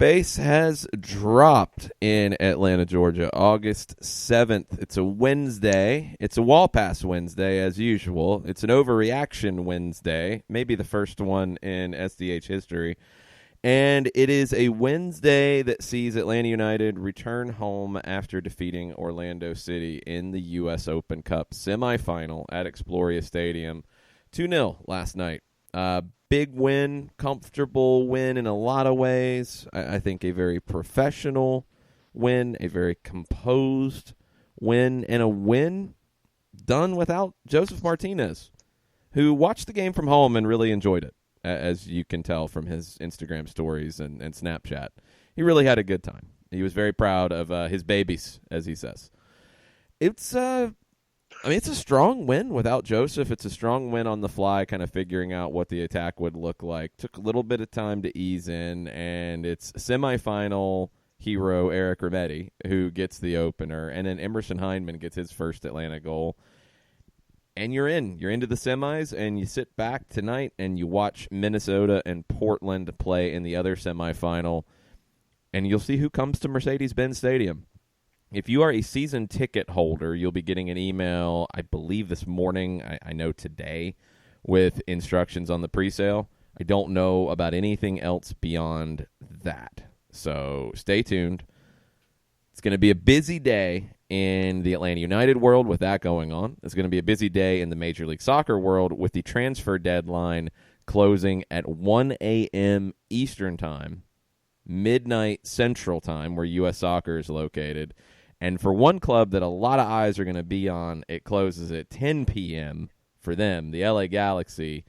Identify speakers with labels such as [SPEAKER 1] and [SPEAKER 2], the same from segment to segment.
[SPEAKER 1] base has dropped in Atlanta, Georgia, August 7th. It's a Wednesday. It's a wall pass Wednesday, as usual. It's an overreaction Wednesday, maybe the first one in SDH history. And it is a Wednesday that sees Atlanta United return home after defeating Orlando City in the U.S. Open Cup semifinal at Exploria Stadium 2-0 last night. Big win, comfortable win in a lot of ways. I think a very professional win, a very composed win, and a win done without Josef Martinez, who watched the game from home and really enjoyed it, as you can tell from his Instagram stories and Snapchat. He really had a good time. He was very proud of his babies, as he says. It's a strong win without Josef. It's a strong win on the fly, kind of figuring out what the attack would look like. Took a little bit of time to ease in, and it's semifinal hero Eric Remedi who gets the opener, and then Emerson Hyndman gets his first Atlanta goal. And you're in. You're into the semis, and you sit back tonight and you watch Minnesota and Portland play in the other semifinal, and you'll see who comes to Mercedes-Benz Stadium. If you are a season ticket holder, you'll be getting an email, I believe this morning, I know today, with instructions on the presale. I don't know about anything else beyond that. So stay tuned. It's going to be a busy day in the Atlanta United world with that going on. It's going to be a busy day in the Major League Soccer world with the transfer deadline closing at 1 a.m. Eastern Time, midnight Central Time, where U.S. Soccer is located. And for one club that a lot of eyes are going to be on, it closes at 10 p.m. for them. The LA Galaxy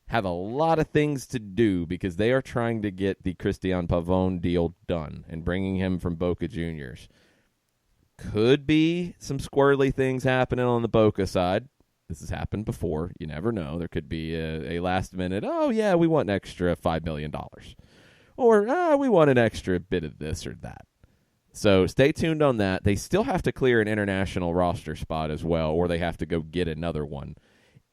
[SPEAKER 1] have a lot of things to do because they are trying to get the Cristian Pavón deal done and bringing him from Boca Juniors. Could be some squirrely things happening on the Boca side. This has happened before. You never know. There could be a last-minute, oh, yeah, we want an extra $5 million. Or, we want an extra bit of this or that. So stay tuned on that. They still have to clear an international roster spot as well, or they have to go get another one.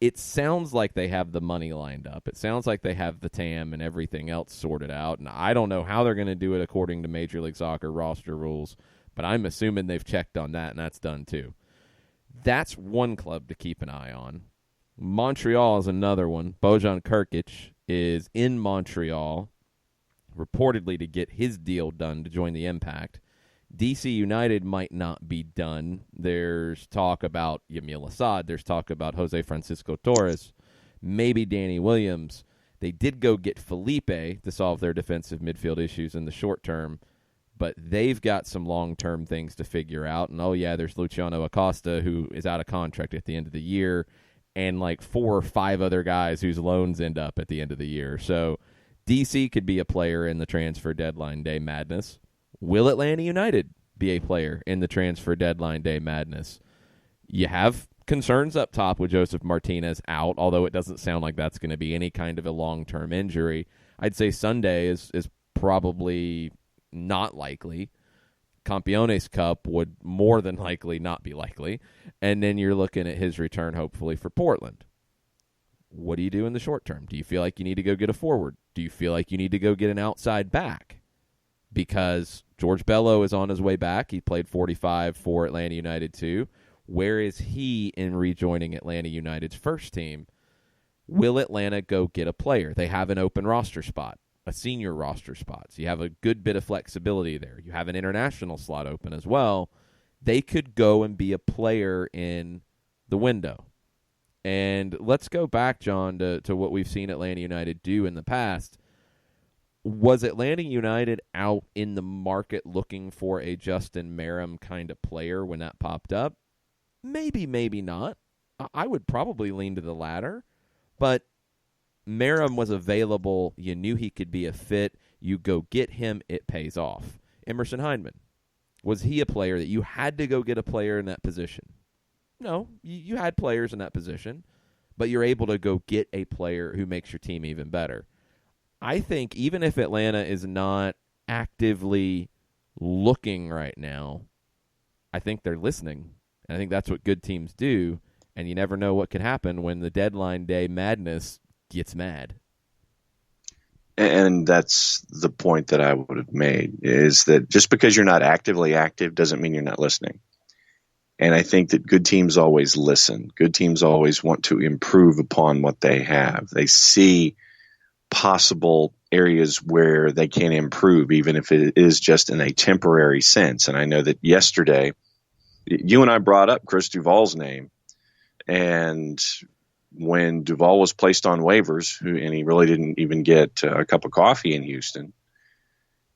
[SPEAKER 1] It sounds like they have the money lined up. It sounds like they have the TAM and everything else sorted out, and I don't know how they're going to do it according to Major League Soccer roster rules, but I'm assuming they've checked on that, and that's done too. That's one club to keep an eye on. Montreal is another one. Bojan Krkic is in Montreal, reportedly to get his deal done to join the Impact. DC United might not be done. There's talk about Yamil Assad. There's talk about Jose Francisco Torres, maybe Danny Williams. They did go get Felipe to solve their defensive midfield issues in the short term, but they've got some long-term things to figure out. And, oh, yeah, there's Luciano Acosta, who is out of contract at the end of the year, and like 4 or 5 other guys whose loans end up at the end of the year. So DC could be a player in the transfer deadline day madness. Will Atlanta United be a player in the transfer deadline day madness? You have concerns up top with Josef Martinez out, although it doesn't sound like that's going to be any kind of a long-term injury. I'd say Sunday is probably not likely. Campeones Cup would more than likely not be likely. And then you're looking at his return, hopefully, for Portland. What do you do in the short term? Do you feel like you need to go get a forward? Do you feel like you need to go get an outside back? Because George Bello is on his way back. He played 45 for Atlanta United too. Where is he in rejoining Atlanta United's first team? Will Atlanta go get a player? They have an open roster spot, a senior roster spot. So you have a good bit of flexibility there. You have an international slot open as well. They could go and be a player in the window. And let's go back, John, to what we've seen Atlanta United do in the past. Was Atlanta United out in the market looking for a Justin Merrim kind of player when that popped up? Maybe, maybe not. I would probably lean to the latter. But Merrim was available. You knew he could be a fit. You go get him, it pays off. Emerson Hyndman, was he a player that you had to go get a player in that position? No, you had players in that position, but you're able to go get a player who makes your team even better. I think even if Atlanta is not actively looking right now, I think they're listening. And I think that's what good teams do. And you never know what can happen when the deadline day madness gets mad.
[SPEAKER 2] And that's the point that I would have made, is that just because you're not actively active doesn't mean you're not listening. And I think that good teams always listen. Good teams always want to improve upon what they have. They see possible areas where they can improve, even if it is just in a temporary sense. And I know that yesterday, you and I brought up Chris Duvall's name. And when Duvall was placed on waivers, and he really didn't even get a cup of coffee in Houston,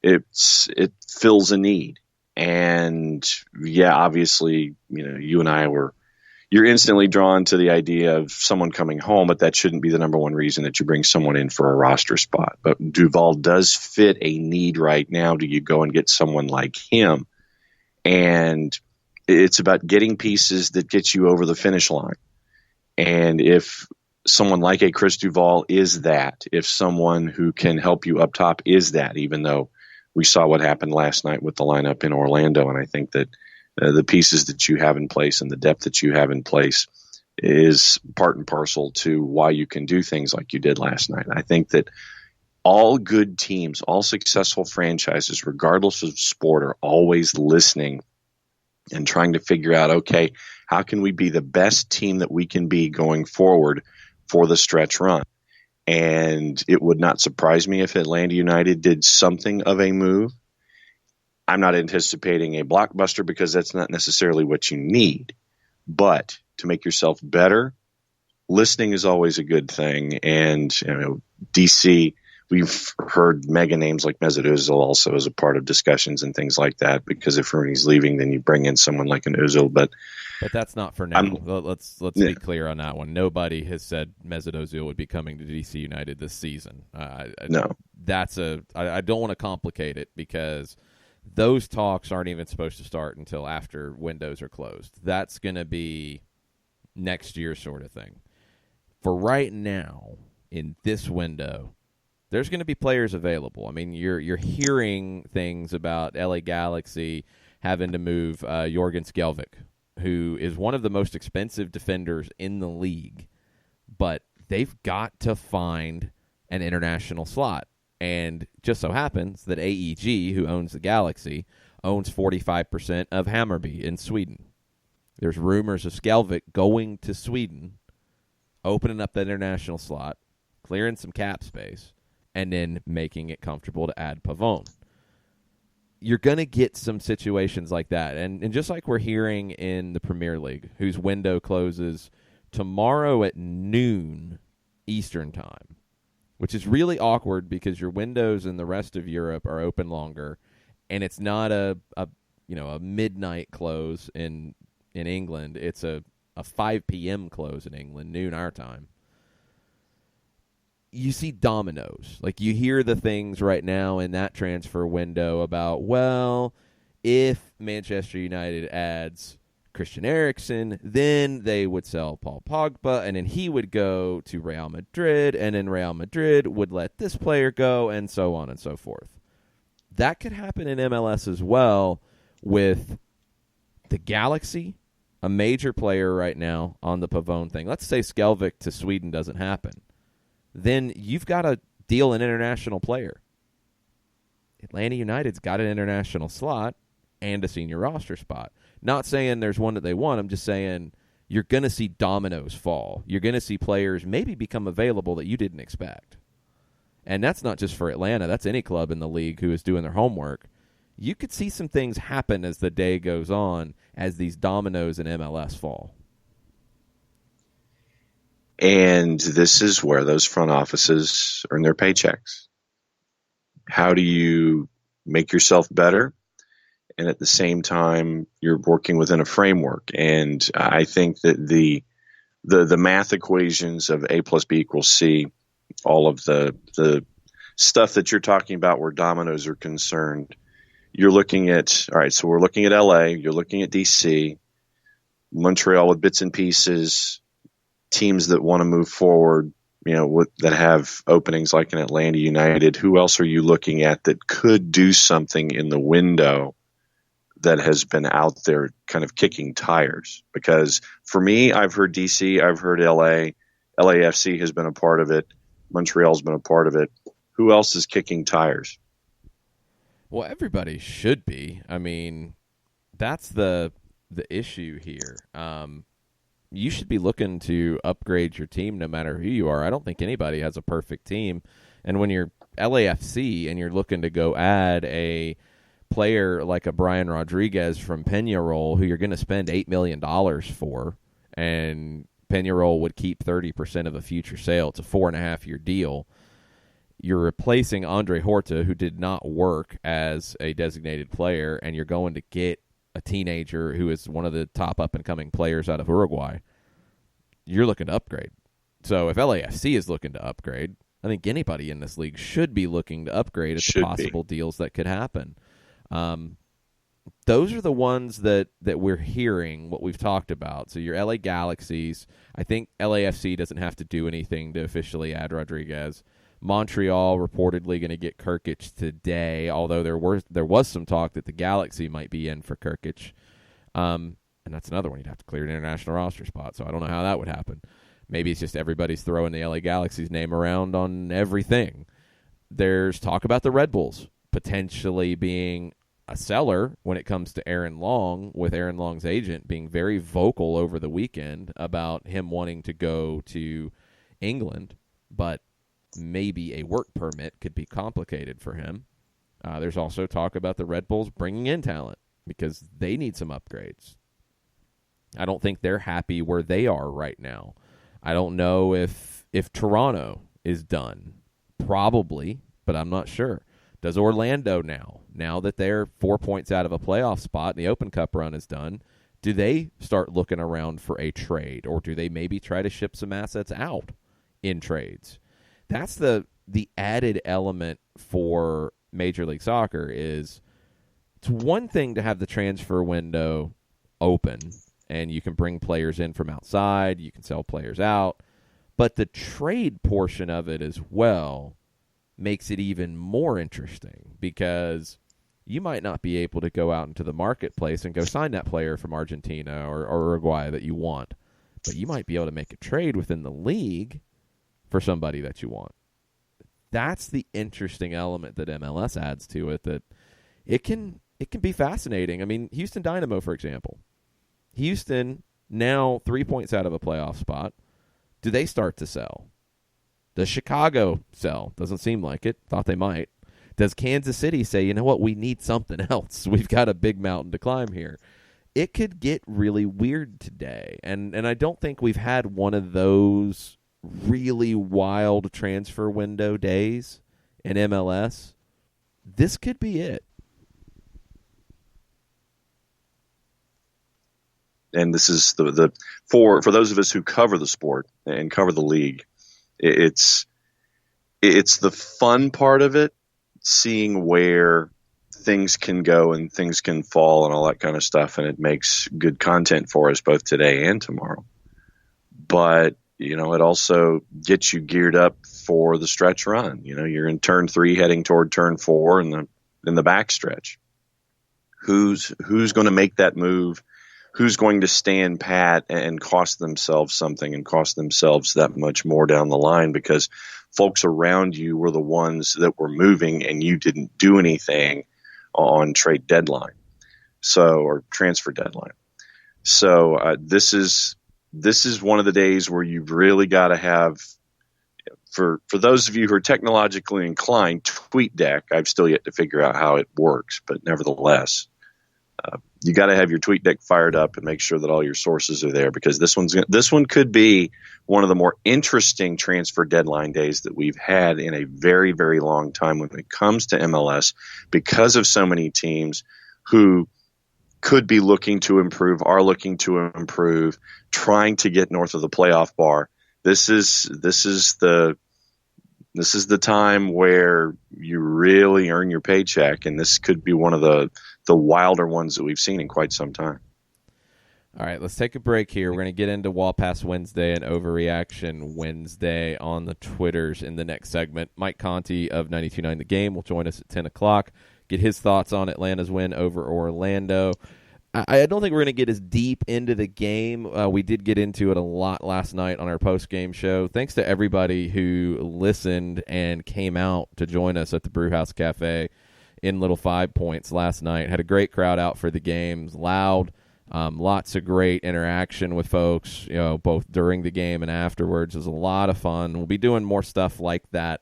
[SPEAKER 2] it fills a need. And yeah, obviously, you and I you're instantly drawn to the idea of someone coming home, but that shouldn't be the number one reason that you bring someone in for a roster spot. But Duvall does fit a need right now. Do you go and get someone like him? And it's about getting pieces that get you over the finish line. And if someone like a Chris Duvall is that, if someone who can help you up top is that, even though we saw what happened last night with the lineup in Orlando, and I think that the pieces that you have in place and the depth that you have in place is part and parcel to why you can do things like you did last night. I think that all good teams, all successful franchises, regardless of sport, are always listening and trying to figure out, okay, how can we be the best team that we can be going forward for the stretch run? And it would not surprise me if Atlanta United did something of a move. I'm not anticipating a blockbuster because that's not necessarily what you need. But to make yourself better, listening is always a good thing. And DC, we've heard mega names like Mesut Ozil also as a part of discussions and things like that, because if Rooney's leaving, then you bring in someone like an Ozil. But
[SPEAKER 1] that's not for now. Let's be clear on that one. Nobody has said Mesut Ozil would be coming to DC United this season.
[SPEAKER 2] No.
[SPEAKER 1] I don't want to complicate it, because those talks aren't even supposed to start until after windows are closed. That's going to be next year sort of thing. For right now, in this window, there's going to be players available. I mean, you're hearing things about LA Galaxy having to move Jorgen Skjelvik, who is one of the most expensive defenders in the league, but they've got to find an international slot. And just so happens that AEG, who owns the Galaxy, owns 45% of Hammarby in Sweden. There's rumors of Skjelvik going to Sweden, opening up that international slot, clearing some cap space, and then making it comfortable to add Pavone. You're going to get some situations like that. And just like we're hearing in the Premier League, whose window closes tomorrow at noon Eastern time, which is really awkward because your windows in the rest of Europe are open longer, and it's not a midnight close in England. It's a 5 p.m. close in England, noon our time. You see dominoes. Like, you hear the things right now in that transfer window about, well, if Manchester United adds Christian Eriksen, then they would sell Paul Pogba, and then he would go to Real Madrid, and then Real Madrid would let this player go, and so on and so forth. That could happen in MLS as well, with the Galaxy, a major player right now on the Pavone thing. Let's say Skjelvik to Sweden doesn't happen. Then you've got to deal an international player. Atlanta United's got an international slot and a senior roster spot. Not saying there's one that they want. I'm just saying you're going to see dominoes fall. You're going to see players maybe become available that you didn't expect. And that's not just for Atlanta. That's any club in the league who is doing their homework. You could see some things happen as the day goes on, as these dominoes in MLS fall.
[SPEAKER 2] And this is where those front offices earn their paychecks. How do you make yourself better? And at the same time, you're working within a framework. And I think that the math equations of A plus B equals C, all of the stuff that you're talking about where dominoes are concerned, you're looking at, all right, so we're looking at LA, you're looking at DC, Montreal with bits and pieces, teams that want to move forward, that have openings like an Atlanta United. Who else are you looking at that could do something in the window that has been out there kind of kicking tires? Because for me, I've heard DC, I've heard LA, LAFC has been a part of it, Montreal's been a part of it. Who else is kicking tires?
[SPEAKER 1] Well, everybody should be. I mean, that's the issue here. You should be looking to upgrade your team no matter who you are. I don't think anybody has a perfect team. And when you're LAFC and you're looking to go add a player like a Brian Rodriguez from Peñarol, who you're going to spend $8 million for, and Peñarol would keep 30% of a future sale. It's a 4.5-year deal. You're replacing Andre Horta, who did not work as a designated player, and you're going to get a teenager who is one of the top up-and-coming players out of Uruguay. You're looking to upgrade. So if LAFC is looking to upgrade, I think anybody in this league should be looking to upgrade at the possible deals that could happen. Those are the ones that we're hearing, what we've talked about. So your LA Galaxies, I think LAFC doesn't have to do anything to officially add Rodriguez. Montreal reportedly going to get Kirkic today, although there was some talk that the Galaxy might be in for Kirkic. And that's another one. You'd have to clear an international roster spot, so I don't know how that would happen. Maybe it's just everybody's throwing the LA Galaxy's name around on everything. There's talk about the Red Bulls potentially being a seller when it comes to Aaron Long, with Aaron Long's agent being very vocal over the weekend about him wanting to go to England, but maybe a work permit could be complicated for him. There's also talk about the Red Bulls bringing in talent because they need some upgrades. I don't think they're happy where they are right now. I don't know if Toronto is done. Probably, but I'm not sure. Does Orlando now that they're 4 points out of a playoff spot and the Open Cup run is done, do they start looking around for a trade, or do they maybe try to ship some assets out in trades? That's the added element for Major League Soccer. Is it's one thing to have the transfer window open and you can bring players in from outside, you can sell players out, but the trade portion of it as well makes it even more interesting because you might not be able to go out into the marketplace and go sign that player from Argentina or Uruguay that you want, but you might be able to make a trade within the league for somebody that you want. That's the interesting element that MLS adds to it, that it can be fascinating. I mean, Houston Dynamo, for example. Houston, now 3 points out of a playoff spot. Do they start to sell? Does Chicago sell? Doesn't seem like it. Thought they might. Does Kansas City say, you know what, we need something else? We've got a big mountain to climb here. It could get really weird today. And I don't think we've had one of those really wild transfer window days in MLS. This could be it.
[SPEAKER 2] And this is the for those of us who cover the sport and cover the league, it's the fun part of it, seeing where things can go and things can fall and all that kind of stuff, and it makes good content for us both today and tomorrow. But it also gets you geared up for the stretch run. You're in turn 3 heading toward turn 4 in the back stretch. Who's going to make that move? Who's going to stand pat and cost themselves something and cost themselves that much more down the line because folks around you were the ones that were moving and you didn't do anything on trade deadline, or transfer deadline. So this is one of the days where you've really got to have, for those of you who are technologically inclined, TweetDeck. I've still yet to figure out how it works, but nevertheless, you got to have your TweetDeck fired up and make sure that all your sources are there, because this one could be one of the more interesting transfer deadline days that we've had in a very, very long time when it comes to MLS, because of so many teams who could be looking to improve, are looking to improve, trying to get north of the playoff bar. This is the time where you really earn your paycheck, and this could be one of the wilder ones that we've seen in quite some time.
[SPEAKER 1] All right, let's take a break here. We're going to get into Wall Pass Wednesday and Overreaction Wednesday on the Twitters in the next segment. Mike Conti of 92.9 The Game will join us at 10 o'clock, get his thoughts on Atlanta's win over Orlando. I don't think we're going to get as deep into the game. We did get into it a lot last night on our post-game show. Thanks to everybody who listened and came out to join us at the Brewhouse Cafe in Little Five Points last night. Had a great crowd out for the games, loud, lots of great interaction with folks, both during the game and afterwards. It was a lot of fun. We'll be doing more stuff like that.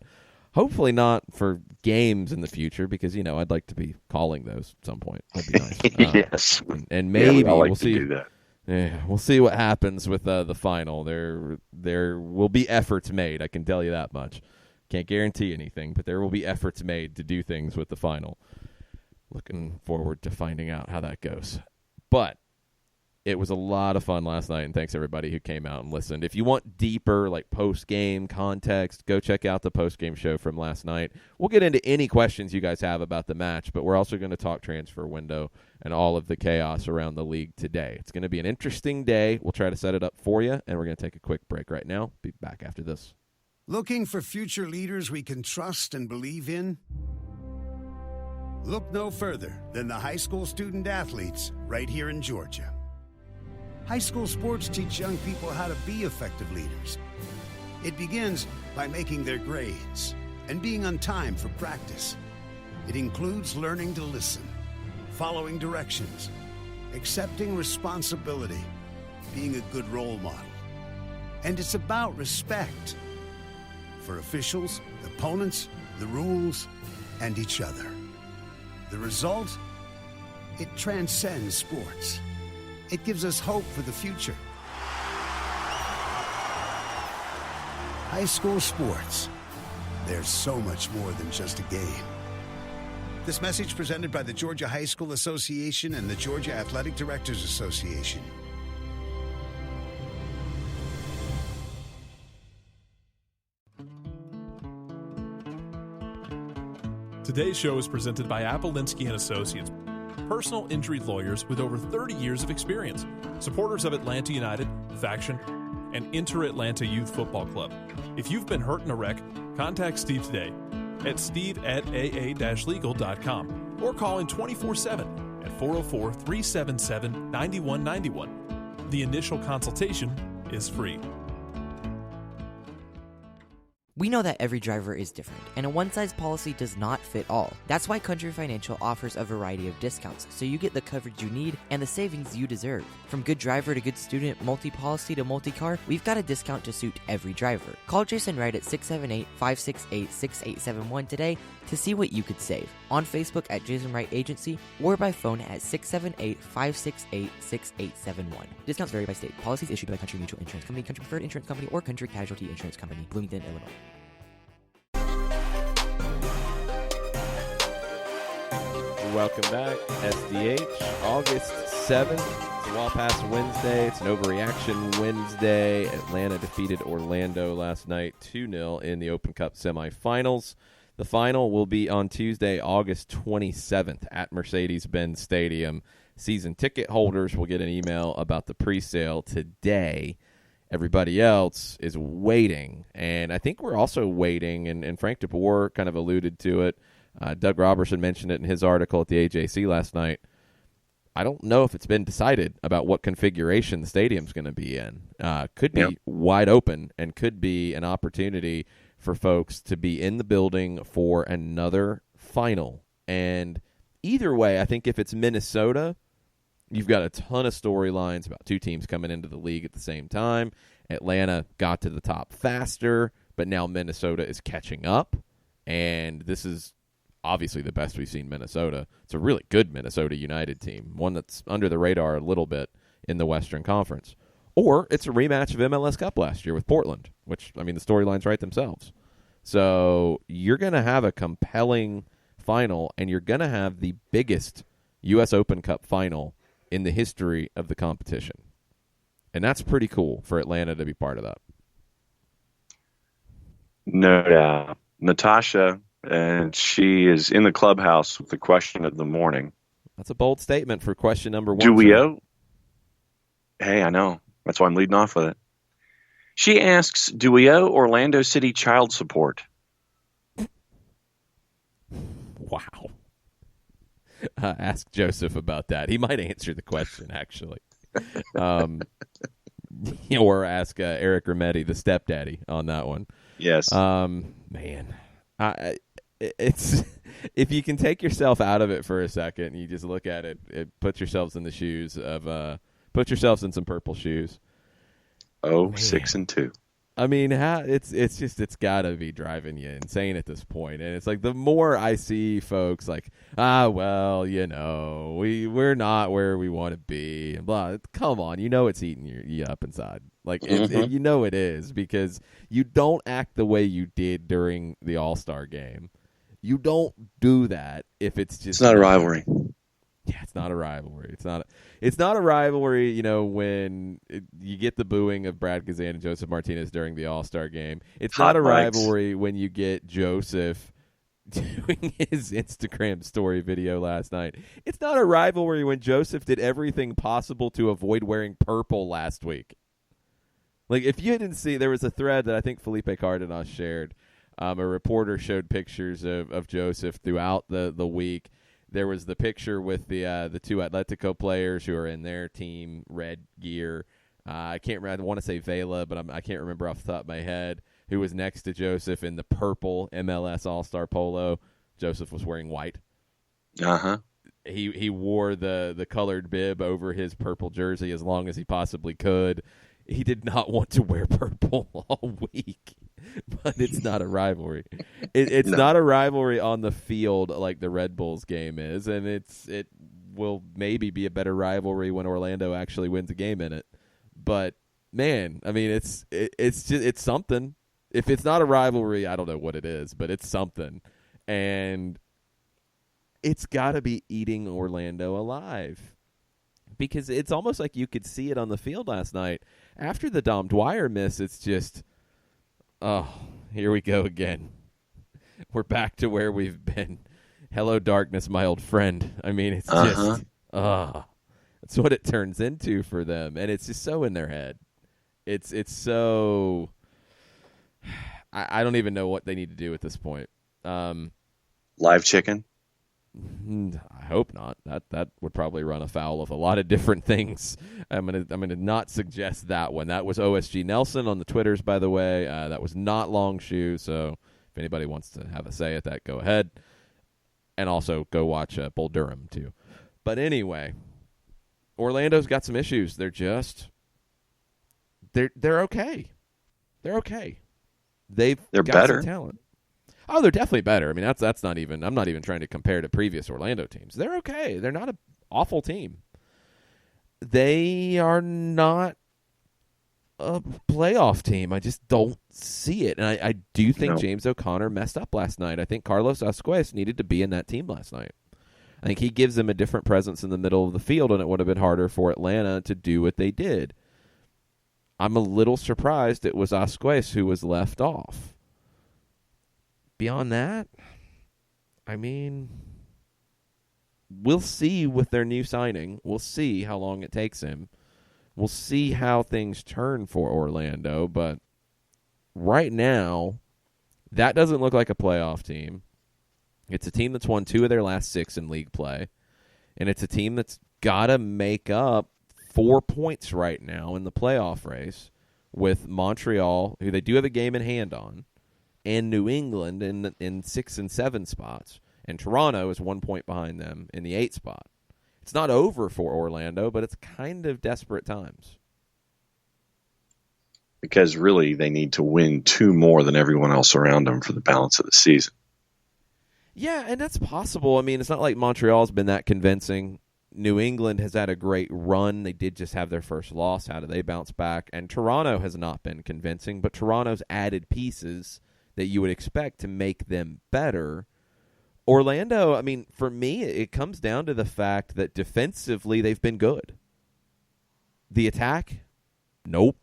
[SPEAKER 1] Hopefully not for games in the future because, I'd like to be calling those at some point. That'd be nice.
[SPEAKER 2] Yes.
[SPEAKER 1] And maybe
[SPEAKER 2] we'll
[SPEAKER 1] see.
[SPEAKER 2] Do that.
[SPEAKER 1] Yeah, we'll see what happens with the final. There will be efforts made. I can tell you that much. Can't guarantee anything, but there will be efforts made to do things with the final. Looking forward to finding out how that goes. But it was a lot of fun last night, and thanks everybody who came out and listened. If you want deeper, post-game context, go check out the post-game show from last night. We'll get into any questions you guys have about the match, but we're also going to talk transfer window and all of the chaos around the league today. It's going to be an interesting day. We'll try to set it up for you, and we're going to take a quick break right now. Be back after this.
[SPEAKER 3] Looking for future leaders we can trust and believe in? Look no further than the high school student athletes right here in Georgia. High school sports teach young people how to be effective leaders. It begins by making their grades and being on time for practice. It includes learning to listen, following directions, accepting responsibility, being a good role model. And it's about respect for officials, opponents, the rules, and each other. The result? It transcends sports. It gives us hope for the future. High school sports. There's so much more than just a game. This message presented by the Georgia High School Association and the Georgia Athletic Directors Association.
[SPEAKER 4] Today's show is presented by Apolinsky & Associates, personal injury lawyers with over 30 years of experience, supporters of Atlanta United, Faction, and Inter-Atlanta Youth Football Club. If you've been hurt in a wreck, contact Steve today at steve@aa-legal.com or call in 24/7 at 404-377-9191. The initial consultation is free.
[SPEAKER 5] We know that every driver is different, and a one-size policy does not fit all. That's why Country Financial offers a variety of discounts, so you get the coverage you need and the savings you deserve. From good driver to good student, multi-policy to multi-car, we've got a discount to suit every driver. Call Jason Wright at 678-568-6871 today to see what you could save. On Facebook at Jason Wright Agency or by phone at 678-568-6871. Discounts vary by state. Policies issued by Country Mutual Insurance Company, Country Preferred Insurance Company, or Country Casualty Insurance Company, Bloomington, Illinois.
[SPEAKER 1] Welcome back. SDH, August 7th. It's a Wall Pass Wednesday. It's an overreaction Wednesday. Atlanta defeated Orlando last night 2-0 in the Open Cup semifinals. The final will be on Tuesday, August 27th at Mercedes-Benz Stadium. Season ticket holders will get an email about the pre-sale today. Everybody else is waiting, and I think we're also waiting, and Frank DeBoer kind of alluded to it. Doug Robertson mentioned it in his article at the AJC last night. I don't know if it's been decided about what configuration the stadium's going to be in. Could be wide open and could be an opportunity for folks to be in the building for another final. And either way, I think if it's Minnesota, you've got a ton of storylines about two teams coming into the league at the same time. Atlanta got to the top faster, but now Minnesota is catching up. And this is obviously the best we've seen Minnesota. It's a really good Minnesota United team, one that's under the radar a little bit in the Western Conference. Or it's a rematch of MLS Cup last year with Portland, which, the storylines write themselves. So you're going to have a compelling final, and you're going to have the biggest U.S. Open Cup final in the history of the competition. And that's pretty cool for Atlanta to be part of that.
[SPEAKER 2] No doubt. Natasha, and she is in the clubhouse with the question of the morning.
[SPEAKER 1] That's a bold statement for question number one.
[SPEAKER 2] Do we owe? Hey, I know. That's why I'm leading off with it. She asks, do we owe Orlando City child support?
[SPEAKER 1] Wow. Ask Joseph about that. He might answer the question, actually. Or ask Eric Remetti, the stepdaddy, on that one.
[SPEAKER 2] Yes.
[SPEAKER 1] Man, it's if you can take yourself out of it for a second, and you just look at it, put yourselves in the shoes of put yourselves in some purple shoes.
[SPEAKER 2] Oh, 6-2.
[SPEAKER 1] I mean, it's got to be driving you insane at this point. And it's like the more I see folks like, well, we're not where we want to be. And blah. Come on, it's eating you up inside. Like, it is, because you don't act the way you did during the All-Star game. You don't do that if it's just...
[SPEAKER 2] It's not a rivalry.
[SPEAKER 1] Yeah, it's not a rivalry. It's not a rivalry, when you get the booing of Brad Gazan and Joseph Martinez during the All-Star game. It's not a rivalry when you get Joseph doing his Instagram story video last night. It's not a rivalry when Joseph did everything possible to avoid wearing purple last week. Like, if you didn't see, there was a thread that I think Felipe Cardenas shared. A reporter showed pictures of Joseph throughout the week. There was the picture with the two Atletico players who are in their team red gear. I can't remember. I want to say Vela, but I can't remember off the top of my head. Who was next to Joseph in the purple MLS All-Star polo? Joseph was wearing white. He wore the colored bib over his purple jersey as long as he possibly could. He did not want to wear purple all week. But it's not a rivalry. It's not a rivalry on the field like the Red Bulls game is, and it will maybe be a better rivalry when Orlando actually wins a game in it. But man, I mean, it's something. If it's not a rivalry, I don't know what it is, but it's something, and it's got to be eating Orlando alive, because it's almost like you could see it on the field last night after the Dom Dwyer miss. It's just, oh, here we go again. We're back to where we've been. Hello, darkness, my old friend. I mean, it's just, that's what it turns into for them, and it's just so in their head. It's so, I don't even know what they need to do at this point.
[SPEAKER 2] Live chicken?
[SPEAKER 1] I hope not. That would probably run afoul of a lot of different things. I'm gonna not suggest that one. That was OSG Nelson on the Twitters, by the way. That was not Long Shoe. So if anybody wants to have a say at that, go ahead. And also go watch Bull Durham too. But anyway, Orlando's got some issues. They're okay. They're okay. They're got
[SPEAKER 2] better.
[SPEAKER 1] some talent. Oh, they're definitely better. I mean, that's not even. I'm not even trying to compare to previous Orlando teams. They're okay. They're not an awful team. They are not a playoff team. I just don't see it, and I do think James O'Connor messed up last night. I think Carlos Asquez needed to be in that team last night. I think he gives them a different presence in the middle of the field, and it would have been harder for Atlanta to do what they did. I'm a little surprised it was Asquez who was left off. Beyond that, I mean, we'll see with their new signing. We'll see how long it takes him. We'll see how things turn for Orlando. But right now, that doesn't look like a playoff team. It's a team that's won 2 of their last 6 in league play. And it's a team that's got to make up 4 points right now in the playoff race with Montreal, who they do have a game in hand on, and New England in 6 and 7 spots. And Toronto is 1 point behind them in the 8th spot. It's not over for Orlando, but it's kind of desperate times.
[SPEAKER 2] Because really they need to win 2 more than everyone else around them for the balance of the season.
[SPEAKER 1] Yeah, and that's possible. I mean, it's not like Montreal's been that convincing. New England has had a great run. They did just have their first loss. How do they bounce back? And Toronto has not been convincing, but Toronto's added pieces that you would expect to make them better. Orlando, I mean, for me, it comes down to the fact that defensively they've been good. The attack, nope.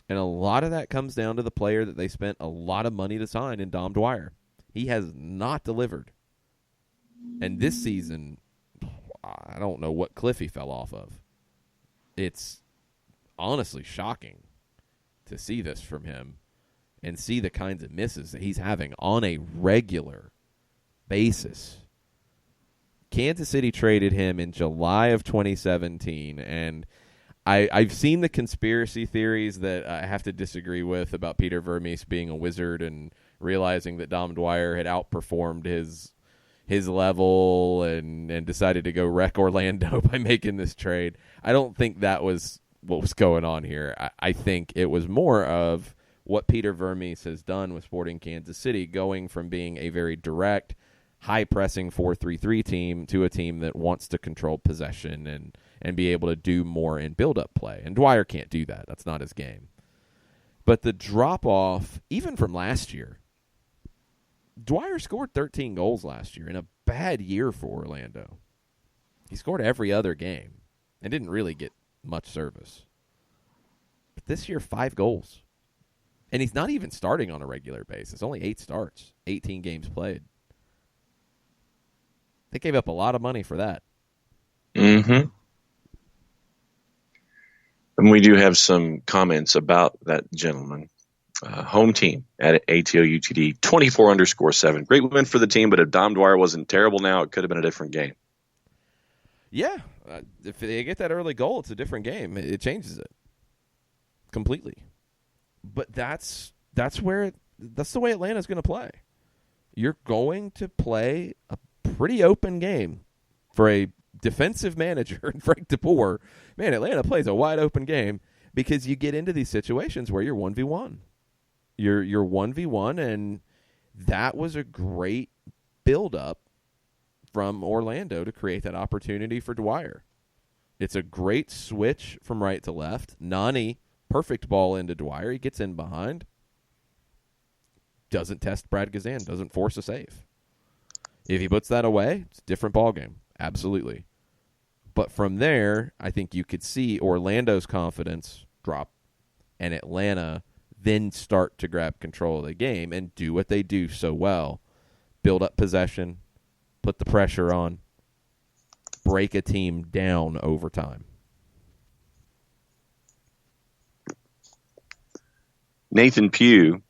[SPEAKER 1] And a lot of that comes down to the player that they spent a lot of money to sign in Dom Dwyer. He has not delivered. And this season, I don't know what cliff he fell off of. It's honestly shocking to see this from him and see the kinds of misses that he's having on a regular basis. Kansas City traded him in July of 2017, and I've seen the conspiracy theories that I have to disagree with about Peter Vermes being a wizard and realizing that Dom Dwyer had outperformed his level and decided to go wreck Orlando by making this trade. I don't think that was what was going on here. I think it was more of what Peter Vermes has done with Sporting Kansas City, going from being a very direct, high-pressing 4-3-3 team to a team that wants to control possession and be able to do more in build-up play. And Dwyer can't do that. That's not his game. But the drop-off, even from last year, Dwyer scored 13 goals last year in a bad year for Orlando. He scored every other game and didn't really get much service. But this year, 5 goals. And he's not even starting on a regular basis. Only 8 starts, 18 games played. They gave up a lot of money for that.
[SPEAKER 2] Mm-hmm. And we do have some comments about that gentleman. Home team at ATOUTD 24_7. Great win for the team, but if Dom Dwyer wasn't terrible now, it could have been a different game.
[SPEAKER 1] Yeah. If they get that early goal, it's a different game. It changes it completely. But that's the way Atlanta's going to play. You're going to play a pretty open game for a defensive manager and Frank DeBoer. Man, Atlanta plays a wide open game because you get into these situations where you're 1v1. You're 1v1, and that was a great build-up from Orlando to create that opportunity for Dwyer. It's a great switch from right to left. Nani, perfect ball into Dwyer. He gets in behind. Doesn't test Brad Gazan. Doesn't force a save. If he puts that away, it's a different ballgame. Absolutely. But from there, I think you could see Orlando's confidence drop and Atlanta then start to grab control of the game and do what they do so well. Build up possession, put the pressure on, break a team down over time.
[SPEAKER 2] Nathan Pugh,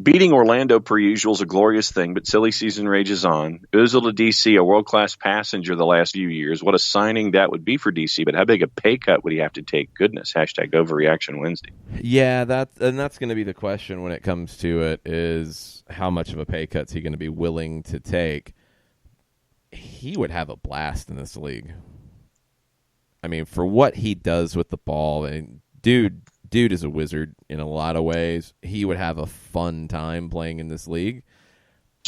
[SPEAKER 2] beating Orlando per usual is a glorious thing, but silly season rages on. Ozil to DC, a world-class passenger the last few years. What a signing that would be for DC, but how big a pay cut would he have to take? Goodness, hashtag Overreaction Wednesday.
[SPEAKER 1] Yeah, that's going to be the question when it comes to it, is how much of a pay cut is he going to be willing to take? He would have a blast in this league. I mean, for what he does with the ball, and dude is a wizard in a lot of ways. He would have a fun time playing in this league.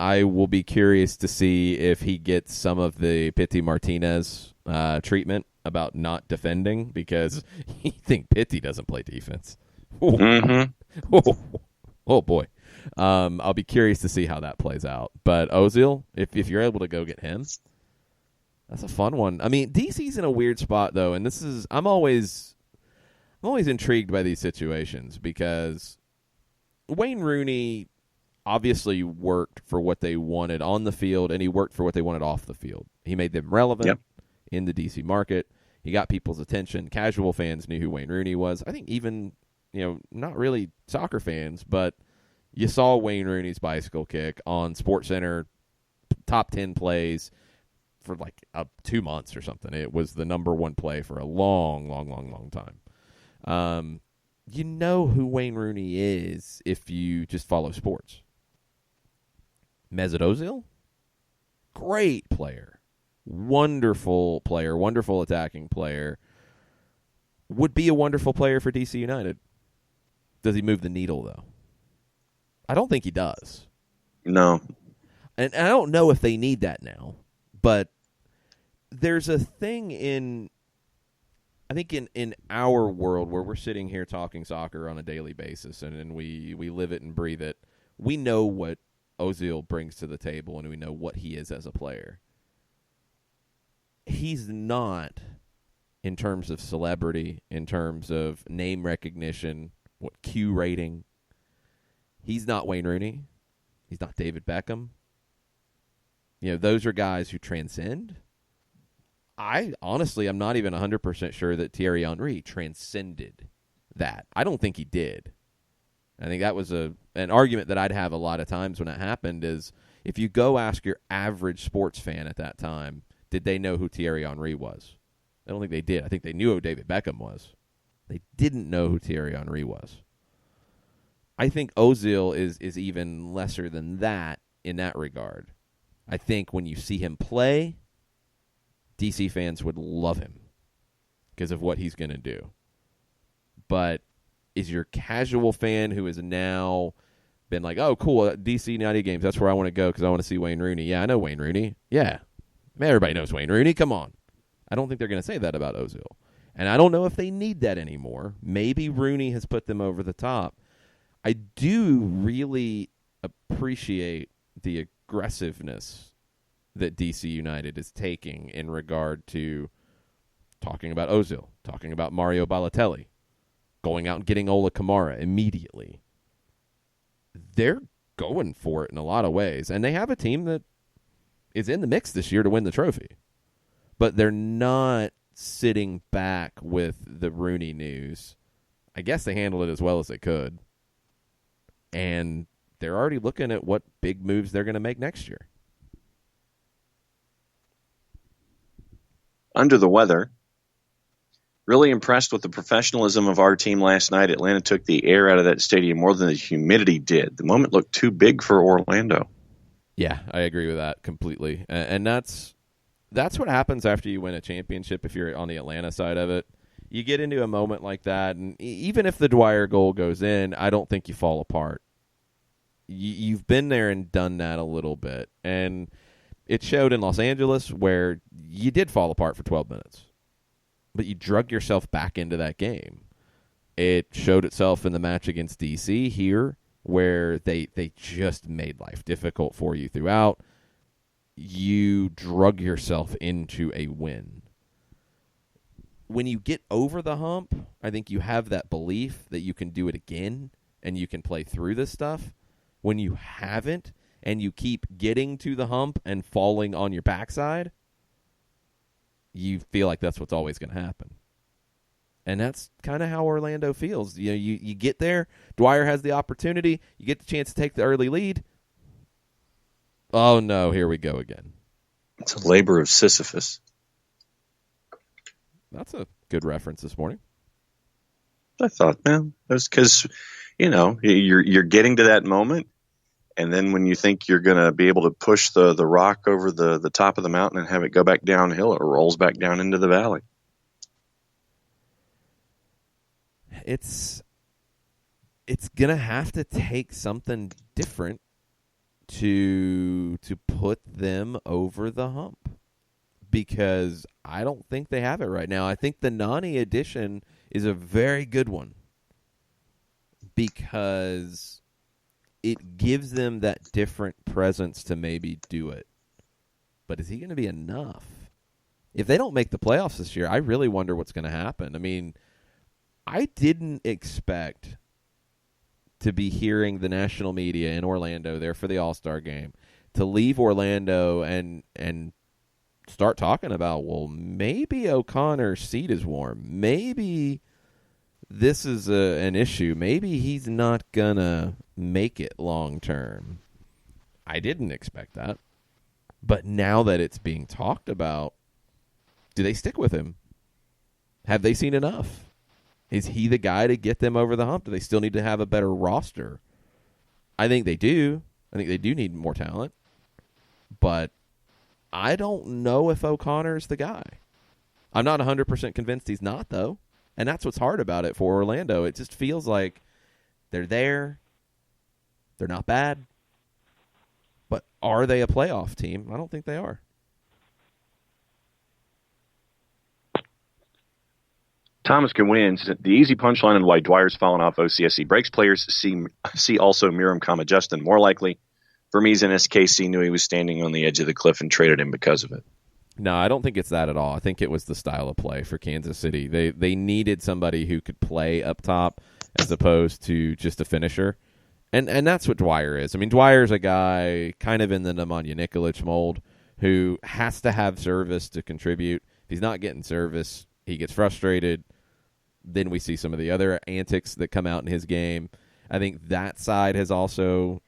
[SPEAKER 1] I will be curious to see if he gets some of the Pity Martinez treatment about not defending, because you think Pity doesn't play defense.
[SPEAKER 2] Mm-hmm.
[SPEAKER 1] Oh, boy. I'll be curious to see how that plays out. But Ozil, if you're able to go get him, that's a fun one. I mean, DC's in a weird spot, though, and I'm always intrigued by these situations because Wayne Rooney obviously worked for what they wanted on the field, and he worked for what they wanted off the field. He made them relevant in the DC market. He got people's attention. Casual fans knew who Wayne Rooney was. I think even, not really soccer fans, but you saw Wayne Rooney's bicycle kick on SportsCenter top 10 plays for like 2 months or something. It was the number one play for a long, long, long, long time. You know who Wayne Rooney is if you just follow sports. Mesut Ozil, great player, wonderful player, wonderful attacking player, would be a wonderful player for DC United. Does he move the needle, though? I don't think he does.
[SPEAKER 2] No.
[SPEAKER 1] And I don't know if they need that now, but there's a thing I think in our world where we're sitting here talking soccer on a daily basis and we live it and breathe it, we know what Ozil brings to the table and we know what he is as a player. He's not, in terms of celebrity, in terms of name recognition, what Q rating, he's not Wayne Rooney. He's not David Beckham. Those are guys who transcend. I'm not even 100% sure that Thierry Henry transcended that. I don't think he did. I think that was an argument that I'd have a lot of times when it happened is if you go ask your average sports fan at that time, did they know who Thierry Henry was? I don't think they did. I think they knew who David Beckham was. They didn't know who Thierry Henry was. I think Ozil is even lesser than that in that regard. I think when you see him play, DC fans would love him because of what he's going to do. But is your casual fan who has now been like, oh, cool, DC United games, that's where I want to go because I want to see Wayne Rooney. Yeah, I know Wayne Rooney. Yeah. Man, everybody knows Wayne Rooney. Come on. I don't think they're going to say that about Ozil. And I don't know if they need that anymore. Maybe Rooney has put them over the top. I do really appreciate the aggressiveness that DC United is taking in regard to talking about Ozil, talking about Mario Balotelli, going out and getting Ola Kamara immediately. They're going for it in a lot of ways. And they have a team that is in the mix this year to win the trophy. But they're not sitting back with the Rooney news. I guess they handled it as well as they could. And they're already looking at what big moves they're going to make next year.
[SPEAKER 2] Under the weather. Really impressed with the professionalism of our team last night. Atlanta took the air out of that stadium more than the humidity did. The moment looked too big for Orlando.
[SPEAKER 1] Yeah, I agree with that completely. And that's what happens after you win a championship if you're on the Atlanta side of it. You get into a moment like that, and even if the Dwyer goal goes in, I don't think you fall apart. You've been there and done that a little bit. And it showed in Los Angeles where you did fall apart for 12 minutes. But you drug yourself back into that game. It showed itself in the match against DC here where they just made life difficult for you throughout. You drug yourself into a win. When you get over the hump, I think you have that belief that you can do it again and you can play through this stuff. When you haven't and you keep getting to the hump and falling on your backside, you feel like that's what's always going to happen. And that's kind of how Orlando feels. You know, you get there, Dwyer has the opportunity, you get the chance to take the early lead. Oh, no, here we go again.
[SPEAKER 2] It's a labor of Sisyphus.
[SPEAKER 1] That's a good reference this morning.
[SPEAKER 2] I thought, man, that's because, you're getting to that moment, and then when you think you're going to be able to push the rock over the top of the mountain and have it go back downhill, it rolls back down into the valley.
[SPEAKER 1] It's going to have to take something different to put them over the hump, because I don't think they have it right now. I think the Nani addition is a very good one because it gives them that different presence to maybe do it. But is he going to be enough? If they don't make the playoffs this year, I really wonder what's going to happen. I mean, I didn't expect to be hearing the national media in Orlando there for the All-Star game, to leave Orlando and start talking about, well, maybe O'Connor's seat is warm. Maybe this is an issue. Maybe he's not going to make it long term. I didn't expect that. But now that it's being talked about, do they stick with him? Have they seen enough? Is he the guy to get them over the hump? Do they still need to have a better roster? I think they do. I think they do need more talent. But I don't know if O'Connor's the guy. I'm not 100% convinced he's not, though. And that's what's hard about it for Orlando. It just feels like they're there. They're not bad. But are they a playoff team? I don't think they are.
[SPEAKER 2] Thomas can win. The easy punchline on why Dwyer's fallen off OCSC breaks players see also Miram, Justin more likely. Vermees and SKC knew he was standing on the edge of the cliff and traded him because of it.
[SPEAKER 1] No, I don't think it's that at all. I think it was the style of play for Kansas City. They needed somebody who could play up top as opposed to just a finisher. And that's what Dwyer is. I mean, Dwyer's a guy kind of in the Nemanja Nikolic mold who has to have service to contribute. If he's not getting service, he gets frustrated. Then we see some of the other antics that come out in his game. I think that side has also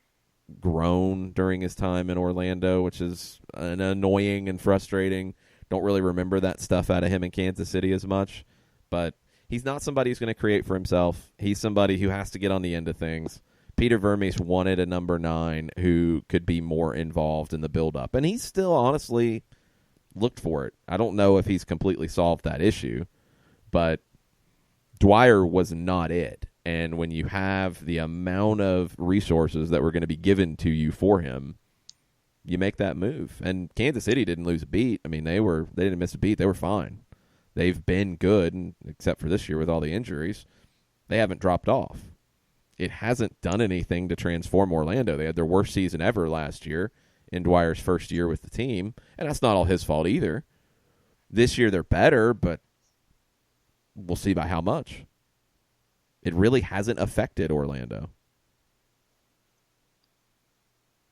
[SPEAKER 1] grown during his time in Orlando, which is an annoying and frustrating Don't really remember that stuff out of him in Kansas City as much. But he's not somebody who's going to create for himself. He's somebody who has to get on the end of things. Peter Vermes wanted a number 9 who could be more involved in the build-up. And he's still honestly looked for it. I don't know if he's completely solved that issue, but Dwyer was not it. And when you have the amount of resources that were going to be given to you for him, you make that move. And Kansas City didn't lose a beat. I mean, they didn't miss a beat. They were fine. They've been good, and except for this year with all the injuries, they haven't dropped off. It hasn't done anything to transform Orlando. They had their worst season ever last year in Dwyer's first year with the team, and that's not all his fault either. This year they're better, but we'll see by how much. It really hasn't affected Orlando.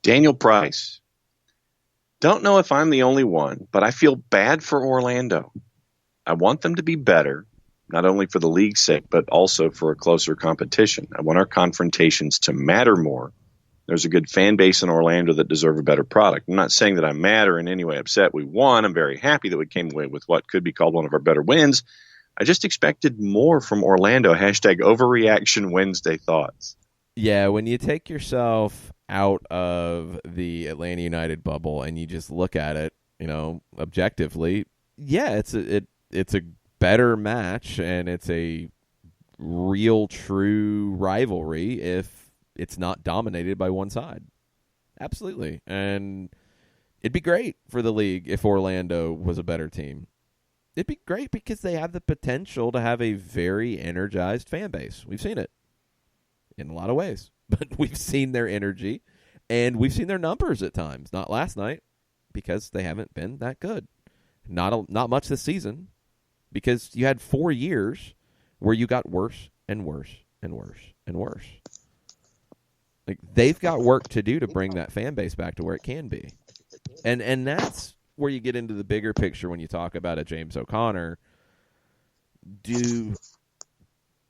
[SPEAKER 2] Daniel Price. Don't know if I'm the only one, but I feel bad for Orlando. I want them to be better, not only for the league's sake, but also for a closer competition. I want our confrontations to matter more. There's a good fan base in Orlando that deserve a better product. I'm not saying that I'm mad or in any way upset. We won. I'm very happy that we came away with what could be called one of our better wins. I just expected more from Orlando. Hashtag overreaction Wednesday thoughts.
[SPEAKER 1] Yeah, when you take yourself out of the Atlanta United bubble and you just look at it, objectively, yeah, it's a better match and it's a real, true rivalry if it's not dominated by one side. Absolutely. And it'd be great for the league if Orlando was a better team. It'd be great because they have the potential to have a very energized fan base. We've seen it in a lot of ways, but we've seen their energy and we've seen their numbers at times. Not last night because they haven't been that good. Not much this season because you had 4 years where you got worse and worse and worse and worse. Like, they've got work to do to bring that fan base back to where it can be. And that's where you get into the bigger picture when you talk about a James O'Connor. Do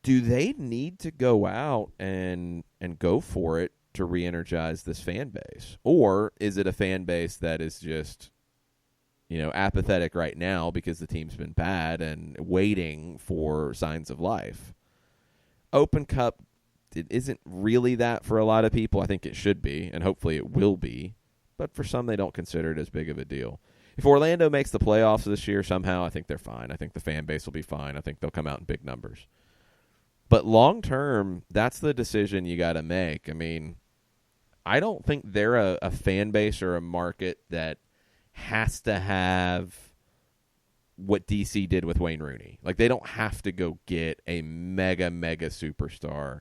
[SPEAKER 1] they need to go out and go for it to re-energize this fan base? Or is it a fan base that is just, apathetic right now because the team's been bad and waiting for signs of life? Open Cup, it isn't really that for a lot of people. I think it should be, and hopefully it will be. But for some, they don't consider it as big of a deal. If Orlando makes the playoffs this year somehow, I think they're fine. I think the fan base will be fine. I think they'll come out in big numbers. But long term, that's the decision you got to make. I mean, I don't think they're a fan base or a market that has to have what DC did with Wayne Rooney. Like, they don't have to go get a mega superstar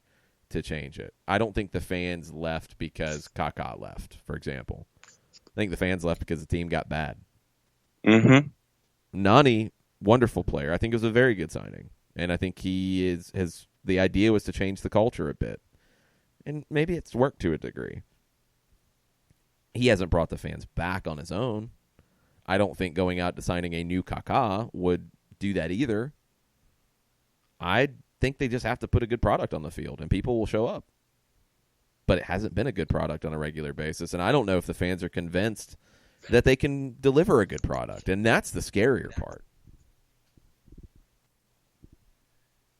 [SPEAKER 1] to change it. I don't think the fans left because Kaká left, for example. I think the fans left because the team got bad.
[SPEAKER 2] Mm-hmm.
[SPEAKER 1] Nani, wonderful player. I think it was a very good signing. And I think the idea was to change the culture a bit. And maybe it's worked to a degree. He hasn't brought the fans back on his own. I don't think going out to signing a new Kaká would do that either. I think they just have to put a good product on the field, and people will show up. But it hasn't been a good product on a regular basis, and I don't know if the fans are convinced that they can deliver a good product, and that's the scarier part.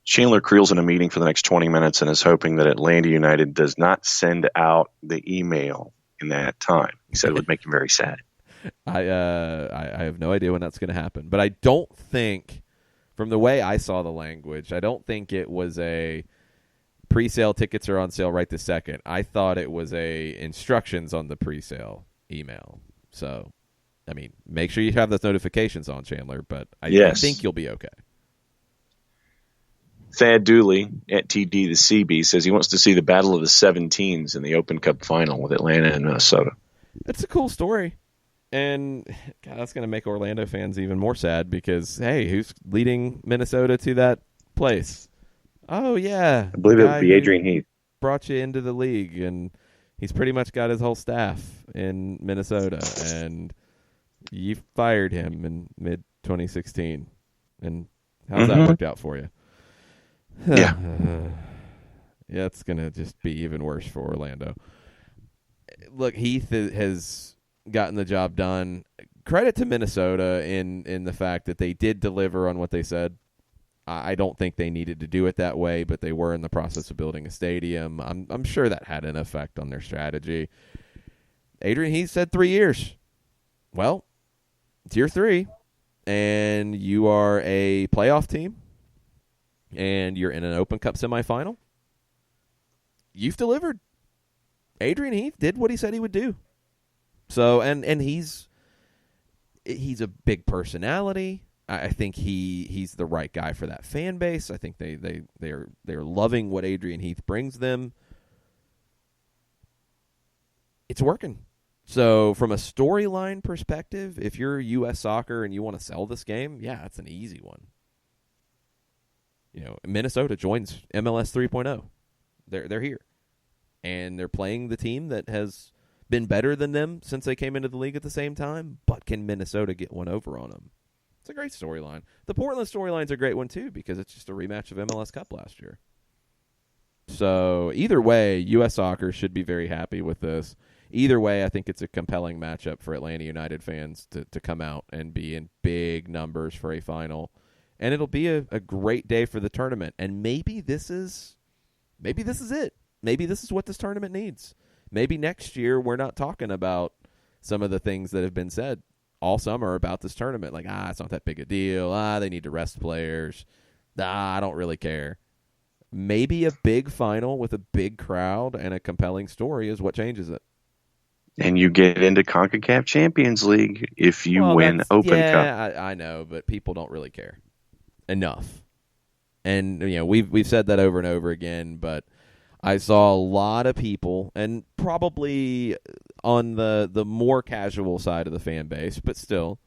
[SPEAKER 2] Chandler Creel's in a meeting for the next 20 minutes and is hoping that Atlanta United does not send out the email in that time. He said it would make him very sad.
[SPEAKER 1] I have no idea when that's going to happen, but I don't think, from the way I saw the language, I don't think it was a pre-sale tickets are on sale right this second. I thought it was a instructions on the pre-sale email. So, I mean, make sure you have those notifications on, Chandler, but I think you'll be okay.
[SPEAKER 2] Thad Dooley at TD the CB says he wants to see the Battle of the 17s in the Open Cup final with Atlanta and Minnesota.
[SPEAKER 1] That's a cool story. And God, that's going to make Orlando fans even more sad because, hey, who's leading Minnesota to that place? Oh, yeah.
[SPEAKER 2] I believe it would be Adrian Heath.
[SPEAKER 1] Brought you into the league, and he's pretty much got his whole staff in Minnesota, and you fired him in mid-2016. And how's that worked out for you?
[SPEAKER 2] Yeah.
[SPEAKER 1] Yeah, it's going to just be even worse for Orlando. Look, Heath has gotten the job done. credit to Minnesota in the fact that they did deliver on what they said. I don't think they needed to do it that way, but they were in the process of building a stadium. I'm sure that had an effect on their strategy. Adrian Heath said 3 years. Well, it's year 3, and you are a playoff team, and you're in an Open Cup semifinal. You've delivered. Adrian Heath did what he said he would do. So, and he's a big personality. I think he's the right guy for that fan base. I think they're loving what Adrian Heath brings them. It's working. So from a storyline perspective, if you're US Soccer and you want to sell this game, yeah, it's an easy one. Minnesota joins MLS 3.0. They're here. And they're playing the team that has been better than them since they came into the league at the same time, but can Minnesota get one over on them? It's a great storyline. The Portland storyline's a great one, too, because it's just a rematch of MLS Cup last year. So either way, U.S. Soccer should be very happy with this. Either way, I think it's a compelling matchup for Atlanta United fans to come out and be in big numbers for a final. And it'll be a great day for the tournament. And maybe this is it. Maybe this is what this tournament needs. Maybe next year we're not talking about some of the things that have been said all summer about this tournament. Like, it's not that big a deal. They need to rest players. I don't really care. Maybe a big final with a big crowd and a compelling story is what changes it.
[SPEAKER 2] And you get into CONCACAF Champions League if you win Open Cup.
[SPEAKER 1] Yeah, I know, but people don't really care enough. And we've said that over and over again, but I saw a lot of people, and probably on the more casual side of the fan base, but still,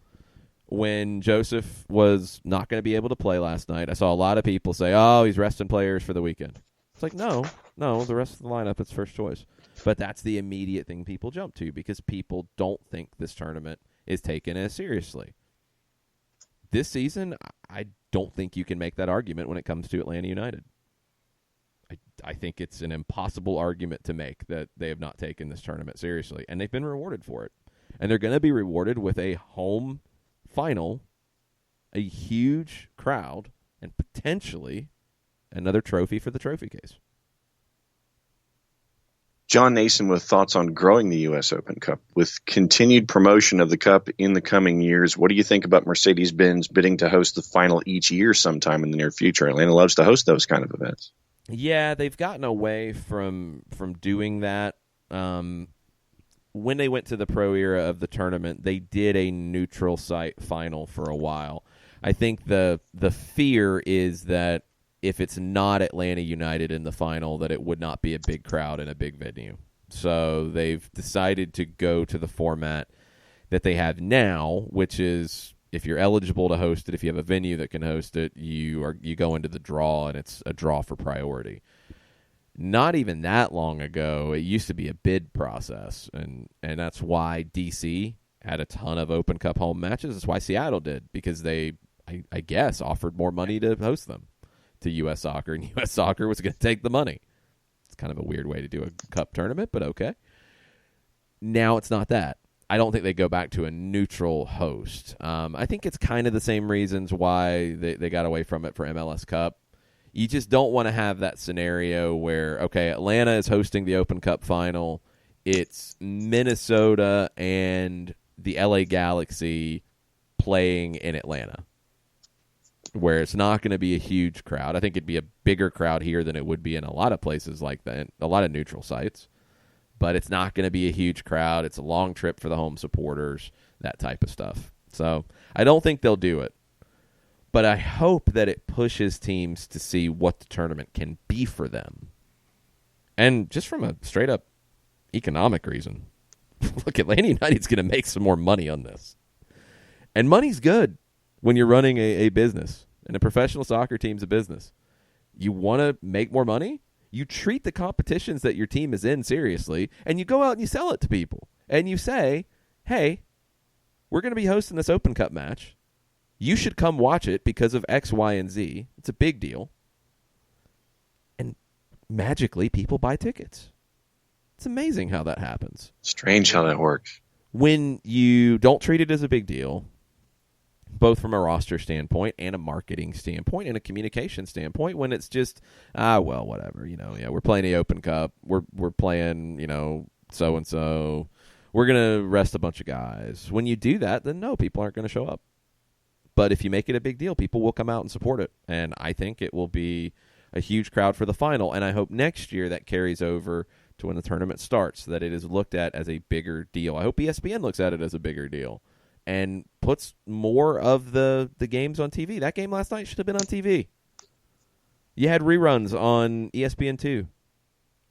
[SPEAKER 1] when Joseph was not going to be able to play last night, I saw a lot of people say, he's resting players for the weekend. It's like, no, the rest of the lineup is first choice. But that's the immediate thing people jump to because people don't think this tournament is taken as seriously. This season, I don't think you can make that argument when it comes to Atlanta United. I think it's an impossible argument to make that they have not taken this tournament seriously, and they've been rewarded for it. And they're going to be rewarded with a home final, a huge crowd, and potentially another trophy for the trophy case.
[SPEAKER 2] John Nason with thoughts on growing the U.S. Open Cup. With continued promotion of the Cup in the coming years, what do you think about Mercedes-Benz bidding to host the final each year sometime in the near future? Atlanta loves to host those kind of events.
[SPEAKER 1] Yeah, they've gotten away from doing that. When they went to the pro era of the tournament, they did a neutral site final for a while. I think the fear is that if it's not Atlanta United in the final, that it would not be a big crowd in a big venue. So they've decided to go to the format that they have now, which is if you're eligible to host it, if you have a venue that can host it, you go into the draw, and it's a draw for priority. Not even that long ago, it used to be a bid process, and that's why D.C. had a ton of Open Cup home matches. That's why Seattle did, because they, I guess, offered more money to host them to U.S. Soccer, and U.S. Soccer was going to take the money. It's kind of a weird way to do a cup tournament, but okay. Now it's not that. I don't think they go back to a neutral host. I think it's kind of the same reasons why they got away from it for MLS Cup. You just don't want to have that scenario where, okay, Atlanta is hosting the Open Cup final. It's Minnesota and the LA Galaxy playing in Atlanta, where it's not going to be a huge crowd. I think it'd be a bigger crowd here than it would be in a lot of places like that, a lot of neutral sites. But it's not going to be a huge crowd. It's a long trip for the home supporters, that type of stuff. So I don't think they'll do it. But I hope that it pushes teams to see what the tournament can be for them. And just from a straight-up economic reason. Look, Atlanta United's going to make some more money on this. And money's good when you're running a business. And a professional soccer team's a business. You want to make more money? You treat the competitions that your team is in seriously, and you go out and you sell it to people. And you say, hey, we're going to be hosting this Open Cup match. You should come watch it because of X, Y, and Z. It's a big deal. And magically, people buy tickets. It's amazing how that happens.
[SPEAKER 2] Strange how that works.
[SPEAKER 1] when you don't treat it as a big deal, both from a roster standpoint and a marketing standpoint and a communication standpoint, when it's just, well, whatever, we're playing the Open Cup, we're playing, so-and-so, we're going to rest a bunch of guys. When you do that, then no, people aren't going to show up. But if you make it a big deal, people will come out and support it. And I think it will be a huge crowd for the final. And I hope next year that carries over to when the tournament starts, that it is looked at as a bigger deal. I hope ESPN looks at it as a bigger deal and puts more of the games on TV. That game last night should have been on TV. You had reruns on ESPN2.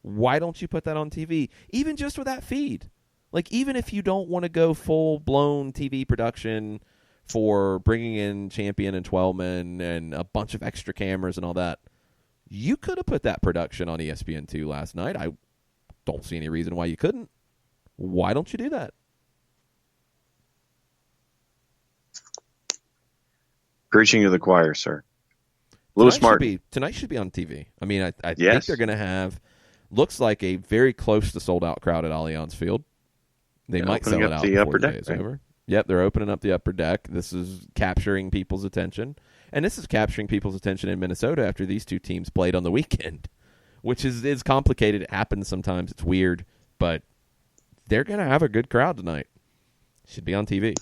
[SPEAKER 1] Why don't you put that on TV? Even just with that feed. Like, even if you don't want to go full-blown TV production for bringing in Champion and Twelman and a bunch of extra cameras and all that, you could have put that production on ESPN2 last night. I don't see any reason why you couldn't. Why don't you do that?
[SPEAKER 2] Preaching to the choir, sir. Lewis Martin.
[SPEAKER 1] Tonight should be on TV. I mean, I
[SPEAKER 2] Yes.
[SPEAKER 1] think they're going to have, looks like a very close to sold-out crowd at Allianz Field. They might sell it out before the day is over. Yep, they're opening up the upper deck. This is capturing people's attention. And this is capturing people's attention in Minnesota after these two teams played on the weekend, which is complicated. It happens sometimes. It's weird. But they're going to have a good crowd tonight. Should be on TV.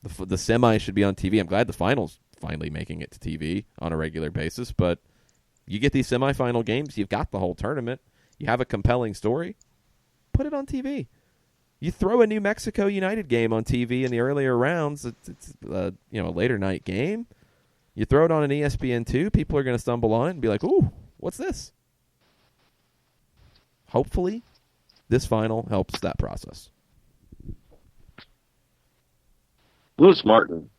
[SPEAKER 1] The semi should be on TV. I'm glad the finals finally making it to TV on a regular basis. But you get these semifinal games, you've got the whole tournament. You have a compelling story. Put it on TV. You throw a New Mexico United game on TV in the earlier rounds. It's a later night game. You throw it on an ESPN2, people are going to stumble on it and be like, ooh, what's this? Hopefully, this final helps that process.
[SPEAKER 2] Lewis Martin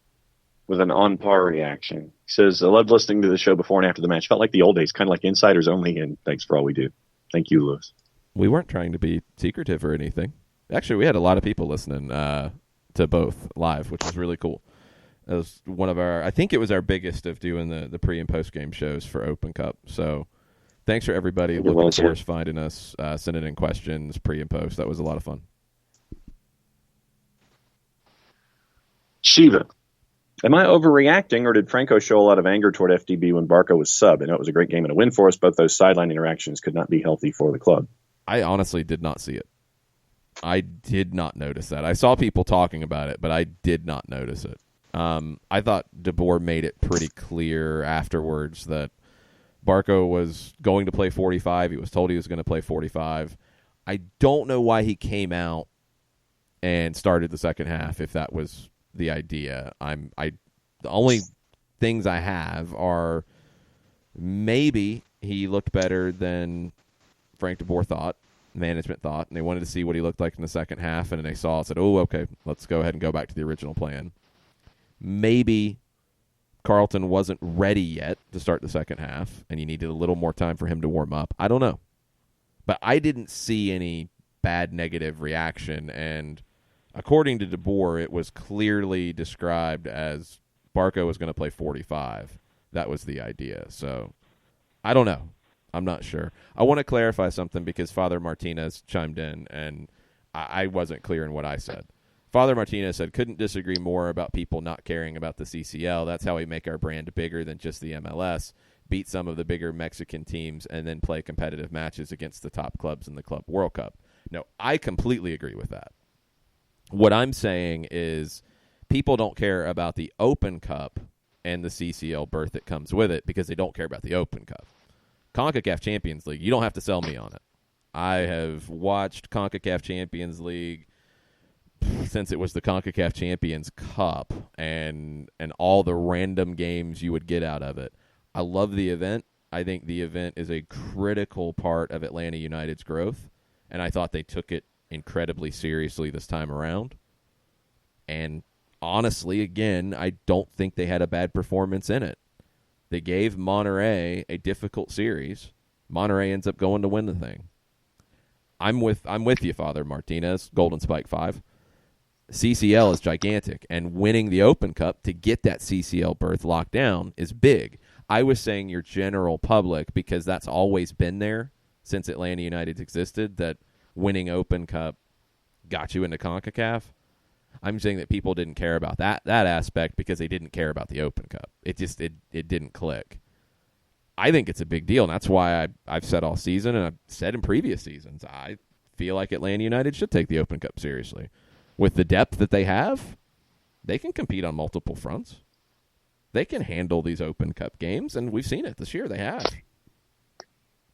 [SPEAKER 2] with an on-par reaction. He says, I loved listening to the show before and after the match. Felt like the old days, kind of like insiders only, and thanks for all we do. Thank you, Lewis.
[SPEAKER 1] We weren't trying to be secretive or anything. Actually, we had a lot of people listening to both live, which was really cool. It was one of I think it was our biggest of doing the pre- and post-game shows for Open Cup. So thanks for everybody looking for us, finding us, sending in questions, pre- and post. That was a lot of fun.
[SPEAKER 2] Shiva, am I overreacting, or did Franco show a lot of anger toward FDB when Barco was sub? I know it was a great game and a win for us. Both those sideline interactions could not be healthy for the club.
[SPEAKER 1] I honestly did not see it. I did not notice that. I saw people talking about it, but I did not notice it. I thought DeBoer made it pretty clear afterwards that Barco was going to play 45. He was told he was going to play 45. I don't know why he came out and started the second half if that was the idea. The only things I have are maybe he looked better than Frank DeBoer thought, management thought, and they wanted to see what he looked like in the second half, and then they saw and said, oh, okay, let's go ahead and go back to the original plan. Maybe Carlton wasn't ready yet to start the second half, and you needed a little more time for him to warm up. I don't know. But I didn't see any bad negative reaction, and according to DeBoer, it was clearly described as Barco was going to play 45. That was the idea. So I don't know. I'm not sure. I want to clarify something because Father Martinez chimed in, and I wasn't clear in what I said. Father Martinez said, couldn't disagree more about people not caring about the CCL. That's how we make our brand bigger than just the MLS, beat some of the bigger Mexican teams, and then play competitive matches against the top clubs in the Club World Cup. No, I completely agree with that. What I'm saying is people don't care about the Open Cup and the CCL berth that comes with it because they don't care about the Open Cup. CONCACAF Champions League, you don't have to sell me on it. I have watched CONCACAF Champions League since it was the CONCACAF Champions Cup and all the random games you would get out of it. I love the event. I think the event is a critical part of Atlanta United's growth, and I thought they took it incredibly seriously this time around. And honestly, again, I don't think they had a bad performance in it. They gave Monterrey a difficult series. Monterrey ends up going to win the thing. I'm with you, Father Martinez, Golden Spike 5. CCL is gigantic, and winning the Open Cup to get that CCL berth locked down is big. I was saying your general public, because that's always been there since Atlanta United existed, that winning Open Cup got you into CONCACAF. I'm saying that people didn't care about that aspect because they didn't care about the Open Cup. It didn't click. I think it's a big deal, and that's why I've said all season, and I've said in previous seasons, I feel like Atlanta United should take the Open Cup seriously. With the depth that they have, they can compete on multiple fronts. They can handle these Open Cup games, and we've seen it this year. They have.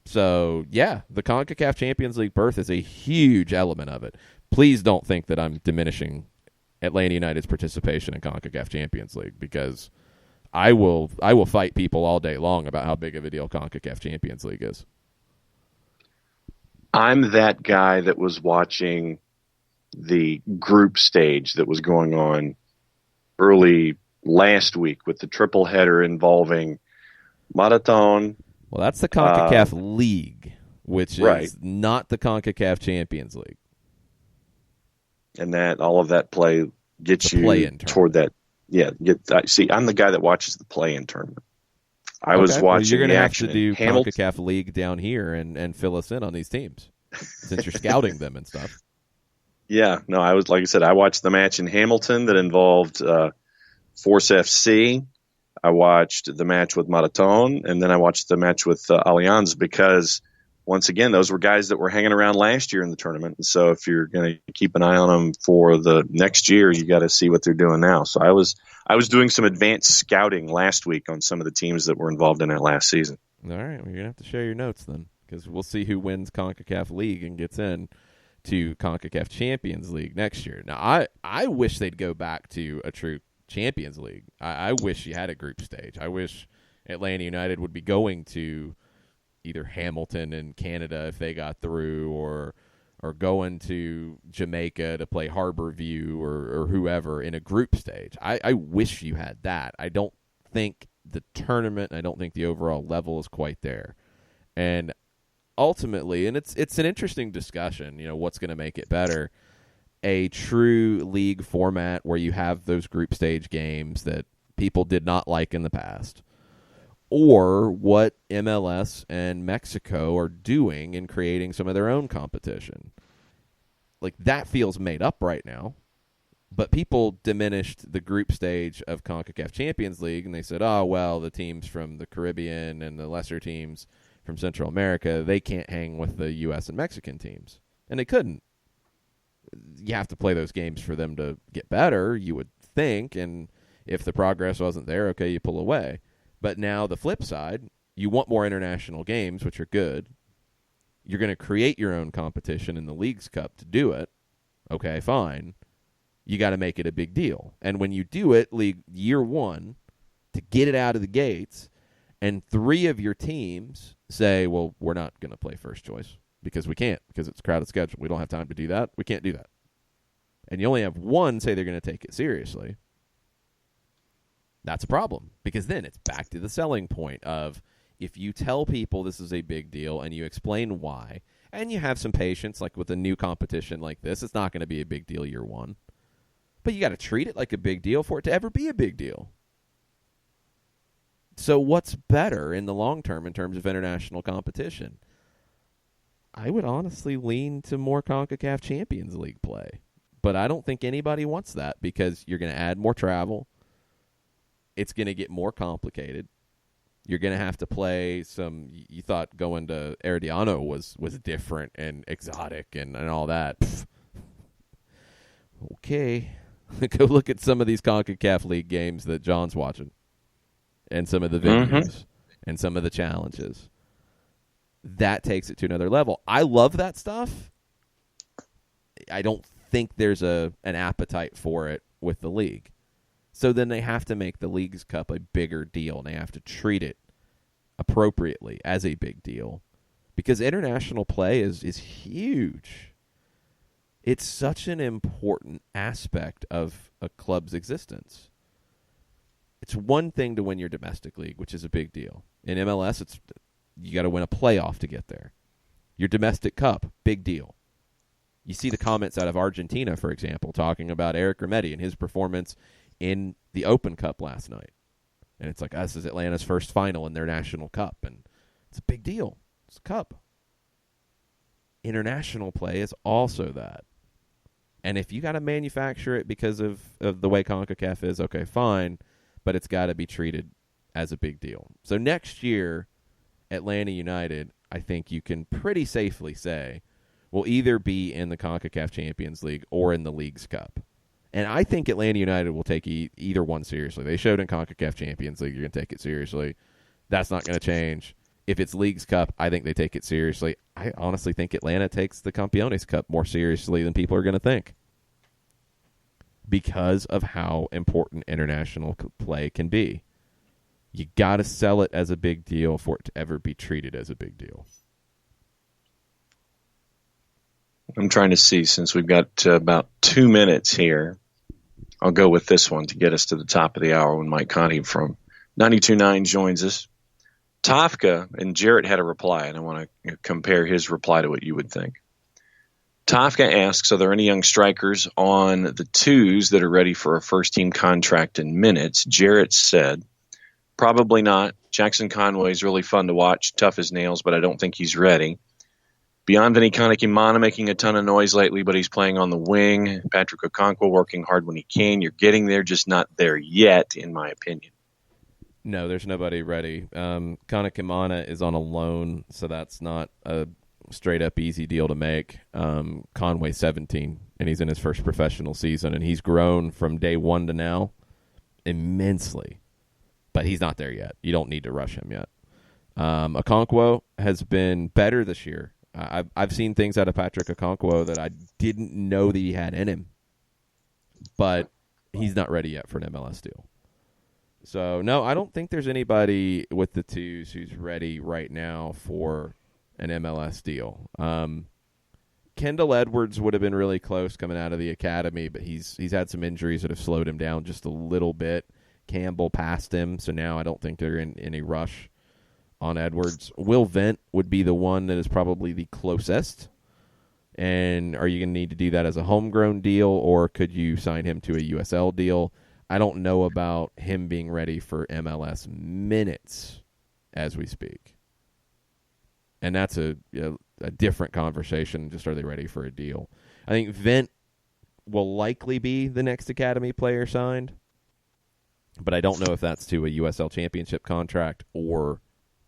[SPEAKER 1] So, yeah, the CONCACAF Champions League berth is a huge element of it. Please don't think that I'm diminishing Atlanta United's participation in CONCACAF Champions League, because I will fight people all day long about how big of a deal CONCACAF Champions League is.
[SPEAKER 2] I'm that guy that was watching the group stage that was going on early last week with the triple header involving Marathon.
[SPEAKER 1] Well, that's the CONCACAF League, which is
[SPEAKER 2] right.
[SPEAKER 1] Not the CONCACAF Champions League.
[SPEAKER 2] And that all of that play gets
[SPEAKER 1] the
[SPEAKER 2] you toward that. Yeah, see, I'm the guy that watches the play-in tournament. I was watching
[SPEAKER 1] you're
[SPEAKER 2] the
[SPEAKER 1] have
[SPEAKER 2] action
[SPEAKER 1] to do
[SPEAKER 2] Hamilton.
[SPEAKER 1] CONCACAF League down here and fill us in on these teams since you're scouting them and stuff.
[SPEAKER 2] Yeah, no, I was, like I said, I watched the match in Hamilton that involved Force FC. I watched the match with Marathon, and then I watched the match with Allianz, because, once again, those were guys that were hanging around last year in the tournament. And so if you're going to keep an eye on them for the next year, you got to see what they're doing now. So I was doing some advanced scouting last week on some of the teams that were involved in that last season.
[SPEAKER 1] All right, well, you're going to have to share your notes then, because we'll see who wins CONCACAF League and gets in to CONCACAF Champions League next year. Now, I wish they'd go back to a true Champions League. I wish you had a group stage. I wish Atlanta United would be going to either Hamilton in Canada if they got through, or going to Jamaica to play Harborview or whoever in a group stage. I wish you had that. I don't think the tournament, I don't think the overall level is quite there. And ultimately, and it's an interesting discussion, what's going to make it better. A true league format where you have those group stage games that people did not like in the past, or what MLS and Mexico are doing in creating some of their own competition. Like, that feels made up right now, but people diminished the group stage of CONCACAF Champions League, and they said, oh, well, the teams from the Caribbean and the lesser teams from Central America, they can't hang with the U.S. and Mexican teams. And they couldn't. You have to play those games for them to get better, you would think, and if the progress wasn't there, okay, you pull away. But now the flip side, you want more international games, which are good. You're going to create your own competition in the Leagues Cup to do it. Okay, fine. You got to make it a big deal. And when you do it, year one, to get it out of the gates, and 3 of your teams say, well, we're not going to play first choice because we can't, because it's a crowded schedule. We don't have time to do that. We can't do that. And you only have 1 say they're going to take it seriously. That's a problem, because then it's back to the selling point of, if you tell people this is a big deal and you explain why, and you have some patience, like with a new competition like this, it's not going to be a big deal year one. But you got to treat it like a big deal for it to ever be a big deal. So what's better in the long term in terms of international competition? I would honestly lean to more CONCACAF Champions League play. But I don't think anybody wants that, because you're going to add more travel. It's going to get more complicated. You're going to have to play some. You thought going to Herediano was different and exotic and all that. Pfft. Okay. Go look at some of these CONCACAF League games that John's watching, and some of the venues and some of the challenges. That takes it to another level. I love that stuff. I don't think there's an appetite for it with the league. So then they have to make the Leagues Cup a bigger deal, and they have to treat it appropriately as a big deal, because international play is huge. It's such an important aspect of a club's existence. It's one thing to win your domestic league, which is a big deal. In MLS, you got to win a playoff to get there. Your domestic cup, big deal. You see the comments out of Argentina, for example, talking about Eric Remedi and his performance in the Open Cup last night. And it's like, this is Atlanta's first final in their national cup, and it's a big deal. It's a cup. International play is also that. And if you got to manufacture it because of the way CONCACAF is, okay, fine, but it's got to be treated as a big deal. So next year, Atlanta United, I think you can pretty safely say, will either be in the CONCACAF Champions League or in the Leagues Cup. And I think Atlanta United will take either one seriously. They showed in CONCACAF Champions League, you're going to take it seriously. That's not going to change. If it's Leagues Cup, I think they take it seriously. I honestly think Atlanta takes the Campeones Cup more seriously than people are going to think, because of how important international play can be. You got to sell it as a big deal for it to ever be treated as a big deal.
[SPEAKER 2] I'm trying to see, since we've got about 2 minutes here, I'll go with this one to get us to the top of the hour when Mike Conti from 92.9 joins us. Tafka, and Jarrett had a reply, and I want to compare his reply to what you would think. Tafka asks, are there any young strikers on the twos that are ready for a first-team contract in minutes? Jarrett said, probably not. Jackson Conway's really fun to watch, tough as nails, but I don't think he's ready. Beyond Vinny Kanekimana making a ton of noise lately, but he's playing on the wing. Patrick Okonkwo working hard when he can. You're getting there, just not there yet, in my opinion.
[SPEAKER 1] No, there's nobody ready. Kanekimana is on a loan, so that's not a straight-up easy deal to make. Conway's 17, and he's in his first professional season, and he's grown from day one to now immensely. But he's not there yet. You don't need to rush him yet. Okonkwo has been better this year. I've seen things out of Patrick Okonkwo that I didn't know that he had in him. But he's not ready yet for an MLS deal. So, no, I don't think there's anybody with the twos who's ready right now for an MLS deal. Kendall Edwards would have been really close coming out of the academy, but he's had some injuries that have slowed him down just a little bit. Campbell passed him, so now I don't think they're in any rush on Edwards. Will Vent would be the one that is probably the closest. And are you going to need to do that as a homegrown deal, or could you sign him to a USL deal? I don't know about him being ready for MLS minutes as we speak. And that's a different conversation. Just are they ready for a deal? I think Vent will likely be the next academy player signed. But I don't know if that's to a USL Championship contract or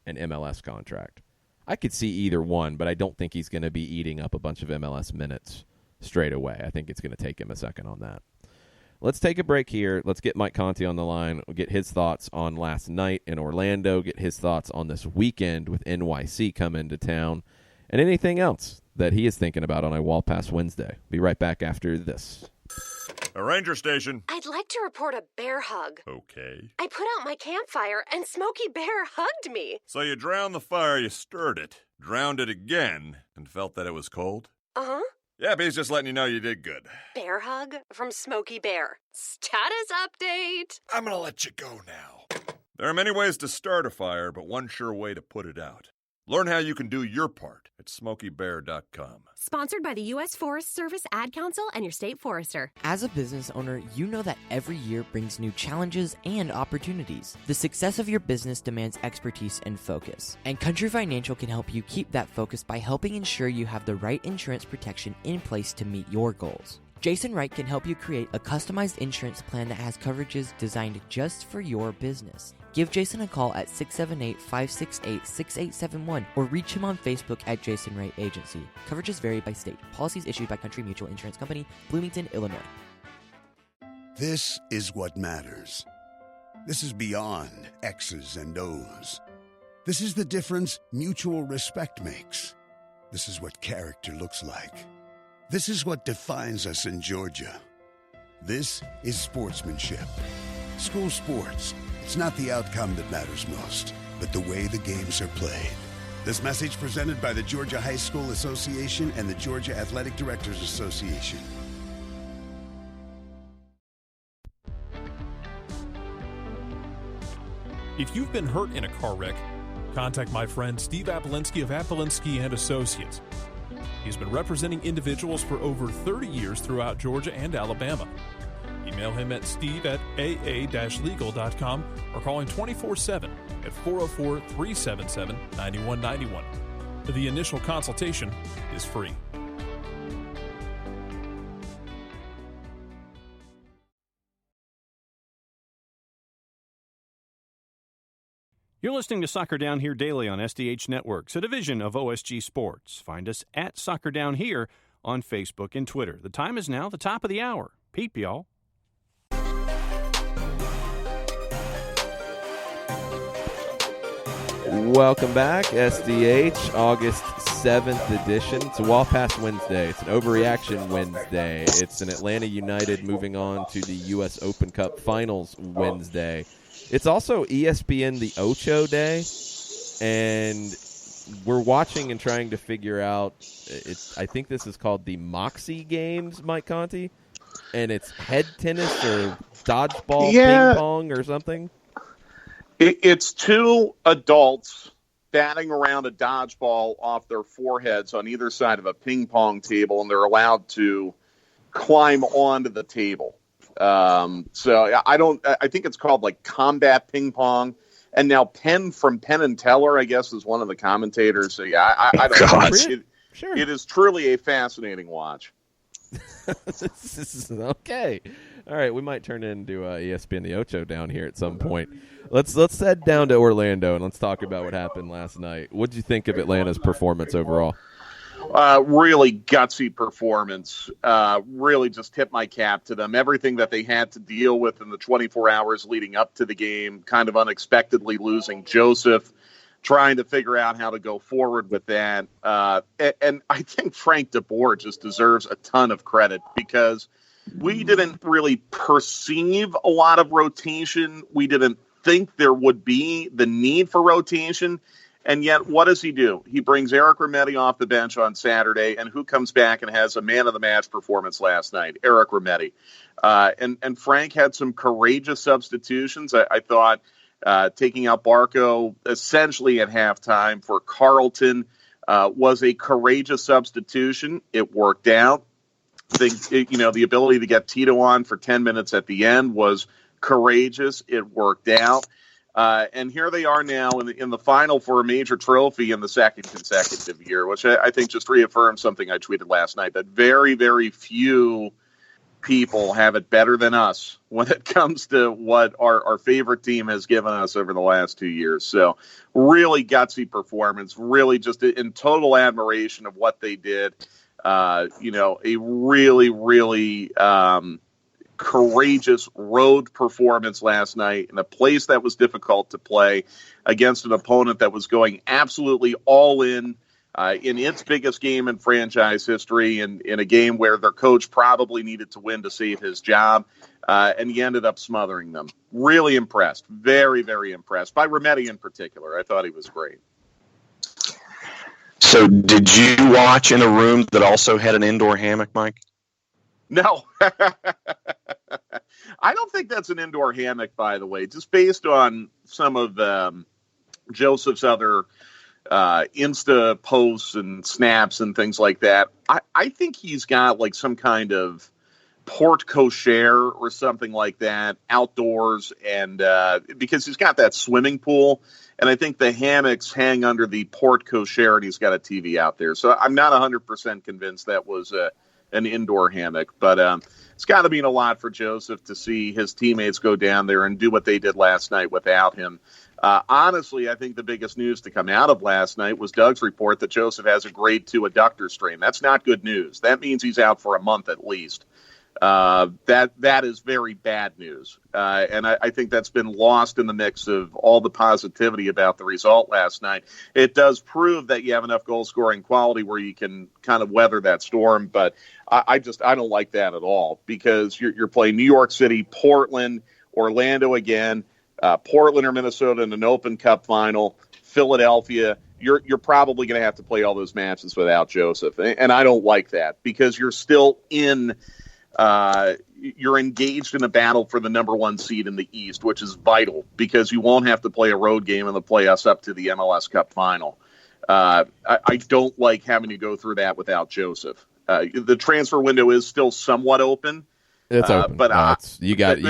[SPEAKER 1] an MLS contract. I could see either one, but I don't think he's going to be eating up a bunch of MLS minutes straight away. I think it's going to take him a second on that. Let's take a break here. Let's get Mike Conti on the line. We'll get his thoughts on last night in Orlando, get his thoughts on this weekend with NYC coming to town, and anything else that he is thinking about on a Wall Pass Wednesday. Be right back after this.
[SPEAKER 6] A ranger station.
[SPEAKER 7] I'd like to report a bear hug.
[SPEAKER 6] Okay.
[SPEAKER 7] I put out my campfire and Smokey Bear hugged me.
[SPEAKER 6] So you drowned the fire, you stirred it, drowned it again, and felt that it was cold?
[SPEAKER 7] Uh-huh.
[SPEAKER 6] Yeah, but he's just letting you know you did good.
[SPEAKER 7] Bear hug from Smokey Bear. Status update.
[SPEAKER 6] I'm gonna let you go now. There are many ways to start a fire, but one sure way to put it out. Learn how you can do your part at SmokeyBear.com.
[SPEAKER 8] Sponsored by the U.S. Forest Service, Ad Council, and your state forester.
[SPEAKER 5] As a business owner, you know that every year brings new challenges and opportunities. The success of your business demands expertise and focus. And Country Financial can help you keep that focus by helping ensure you have the right insurance protection in place to meet your goals. Jason Wright can help you create a customized insurance plan that has coverages designed just for your business. Give Jason a call at 678-568-6871 or reach him on Facebook at Jason Wright Agency. Coverages vary by state. Policies issued by Country Mutual Insurance Company, Bloomington, Illinois.
[SPEAKER 3] This is what matters. This is beyond X's and O's. This is the difference mutual respect makes. This is what character looks like. This is what defines us in Georgia. This is sportsmanship. School sports. It's not the outcome that matters most, but the way the games are played. This message presented by the Georgia High School Association and the Georgia Athletic Directors Association.
[SPEAKER 4] If you've been hurt in a car wreck, contact my friend Steve Apolinsky of Apolinsky & Associates. He's been representing individuals for over 30 years throughout Georgia and Alabama. Email him at steve@aa-legal.com or call him 24/7 at 404-377-9191. The initial consultation is free.
[SPEAKER 9] You're listening to Soccer Down Here daily on SDH Networks, a division of OSG Sports. Find us at Soccer Down Here on Facebook and Twitter. The time is now the top of the hour. Peep, y'all.
[SPEAKER 1] Welcome back, SDH, August 7th edition. It's a Wall Pass Wednesday. It's an Overreaction Wednesday. It's an Atlanta United moving on to the U.S. Open Cup Finals Wednesday. It's also ESPN the Ocho Day, and we're watching and trying to figure out, I think this is called the Moxie Games, Mike Conti, and it's head tennis or dodgeball, ping pong or something.
[SPEAKER 10] It's two adults batting around a dodgeball off their foreheads on either side of a ping pong table, and they're allowed to climb onto the table. So I think it's called like combat ping pong. And now Penn from Penn and Teller, I guess, is one of the commentators. So I don't know.
[SPEAKER 1] Sure.
[SPEAKER 10] It is truly a fascinating watch.
[SPEAKER 1] This is okay. All right, we might turn into ESPN the Ocho down here at some point. Let's head down to Orlando and let's talk about what happened last night. What did you think of Atlanta's performance overall?
[SPEAKER 10] Really gutsy performance. Really just tip my cap to them. Everything that they had to deal with in the 24 hours leading up to the game, kind of unexpectedly losing Joseph, trying to figure out how to go forward with that. And I think Frank DeBoer just deserves a ton of credit because we didn't really perceive a lot of rotation. We didn't think there would be the need for rotation. And yet, what does he do? He brings Eric Remedi off the bench on Saturday, and who comes back and has a man-of-the-match performance last night? Eric Remedi. And Frank had some courageous substitutions. I thought taking out Barco essentially at halftime for Carlton was a courageous substitution. It worked out. The ability to get Tito on for 10 minutes at the end was courageous. It worked out. And here they are now in the final for a major trophy in the second consecutive year, which I think just reaffirms something I tweeted last night, that very, very few people have it better than us when it comes to what our favorite team has given us over the last 2 years. So really gutsy performance, really just in total admiration of what they did. A really, really courageous road performance last night in a place that was difficult to play against an opponent that was going absolutely all in its biggest game in franchise history, and in a game where their coach probably needed to win to save his job, and he ended up smothering them. Really impressed. Very, very impressed. By Remedi in particular. I thought he was great.
[SPEAKER 2] So did you watch in a room that also had an indoor hammock, Mike?
[SPEAKER 10] No. I don't think that's an indoor hammock, by the way. Just based on some of Joseph's other Insta posts and snaps and things like that, I think he's got like some kind of porte cochere or something like that outdoors, and because he's got that swimming pool, and I think the hammocks hang under the porte cochere, and he's got a TV out there. So I'm not 100% convinced that was an indoor hammock, but it's got to mean a lot for Joseph to see his teammates go down there and do what they did last night without him. Honestly, I think the biggest news to come out of last night was Doug's report that Joseph has a grade 2 adductor strain. That's not good news. That means he's out for a month at least. That is very bad news. And I think that's been lost in the mix of all the positivity about the result last night. It does prove that you have enough goal scoring quality where you can kind of weather that storm. But I don't like that at all, because you're playing New York City, Portland, Orlando again, Portland or Minnesota in an Open Cup final, Philadelphia. You're probably going to have to play all those matches without Joseph. And I don't like that, because you're still you're engaged in a battle for the number 1 seed in the East, which is vital, because you won't have to play a road game in the playoffs up to the MLS Cup final. I don't like having to go through that without Joseph. The transfer window is still somewhat open.
[SPEAKER 1] It's open, but you got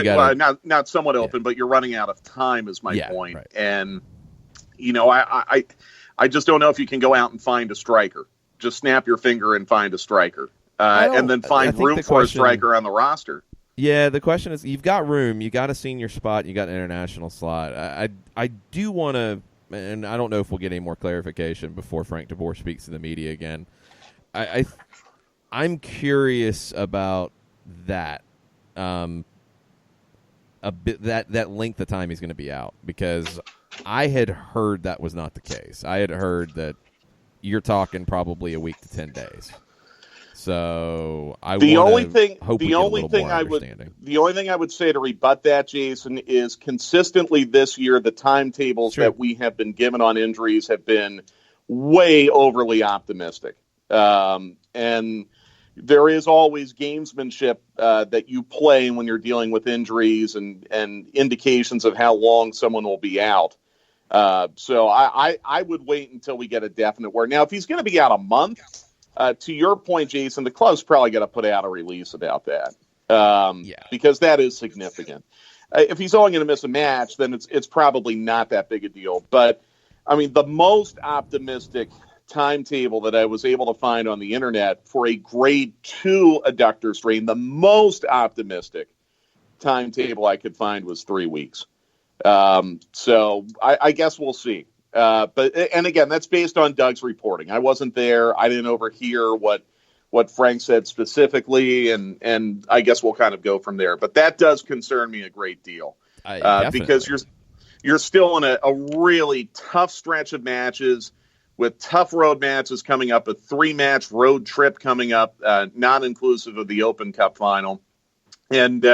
[SPEAKER 10] not somewhat open, but you're running out of time is my point. Right. And I just don't know if you can go out and find a striker. Just snap your finger and find a striker. And then find room for a striker on the roster.
[SPEAKER 1] Yeah, the question is, you've got room, you got a senior spot, you got an international slot. I do want to, and I don't know if we'll get any more clarification before Frank DeBoer speaks to the media again. I'm curious about that, a bit that length of time he's going to be out, because I had heard that was not the case. I had heard that you're talking probably a week to 10 days. So the only thing I
[SPEAKER 10] would say to rebut that, Jason, is consistently this year the timetables that we have been given on injuries have been way overly optimistic, and there is always gamesmanship that you play when you're dealing with injuries and indications of how long someone will be out. So I would wait until we get a definite word. Now, if he's going to be out a month. To your point, Jason, the club's probably got to put out a release about that, because that is significant. If he's only going to miss a match, then it's probably not that big a deal. But, I mean, the most optimistic timetable that I was able to find on the internet for a grade 2 adductor strain, the most optimistic timetable I could find was 3 weeks. So I guess we'll see. But again, that's based on Doug's reporting. I wasn't there. I didn't overhear what Frank said specifically, and I guess we'll kind of go from there. But that does concern me a great deal, because you're still in a really tough stretch of matches with tough road matches coming up, a 3-match road trip coming up, not inclusive of the Open Cup final, and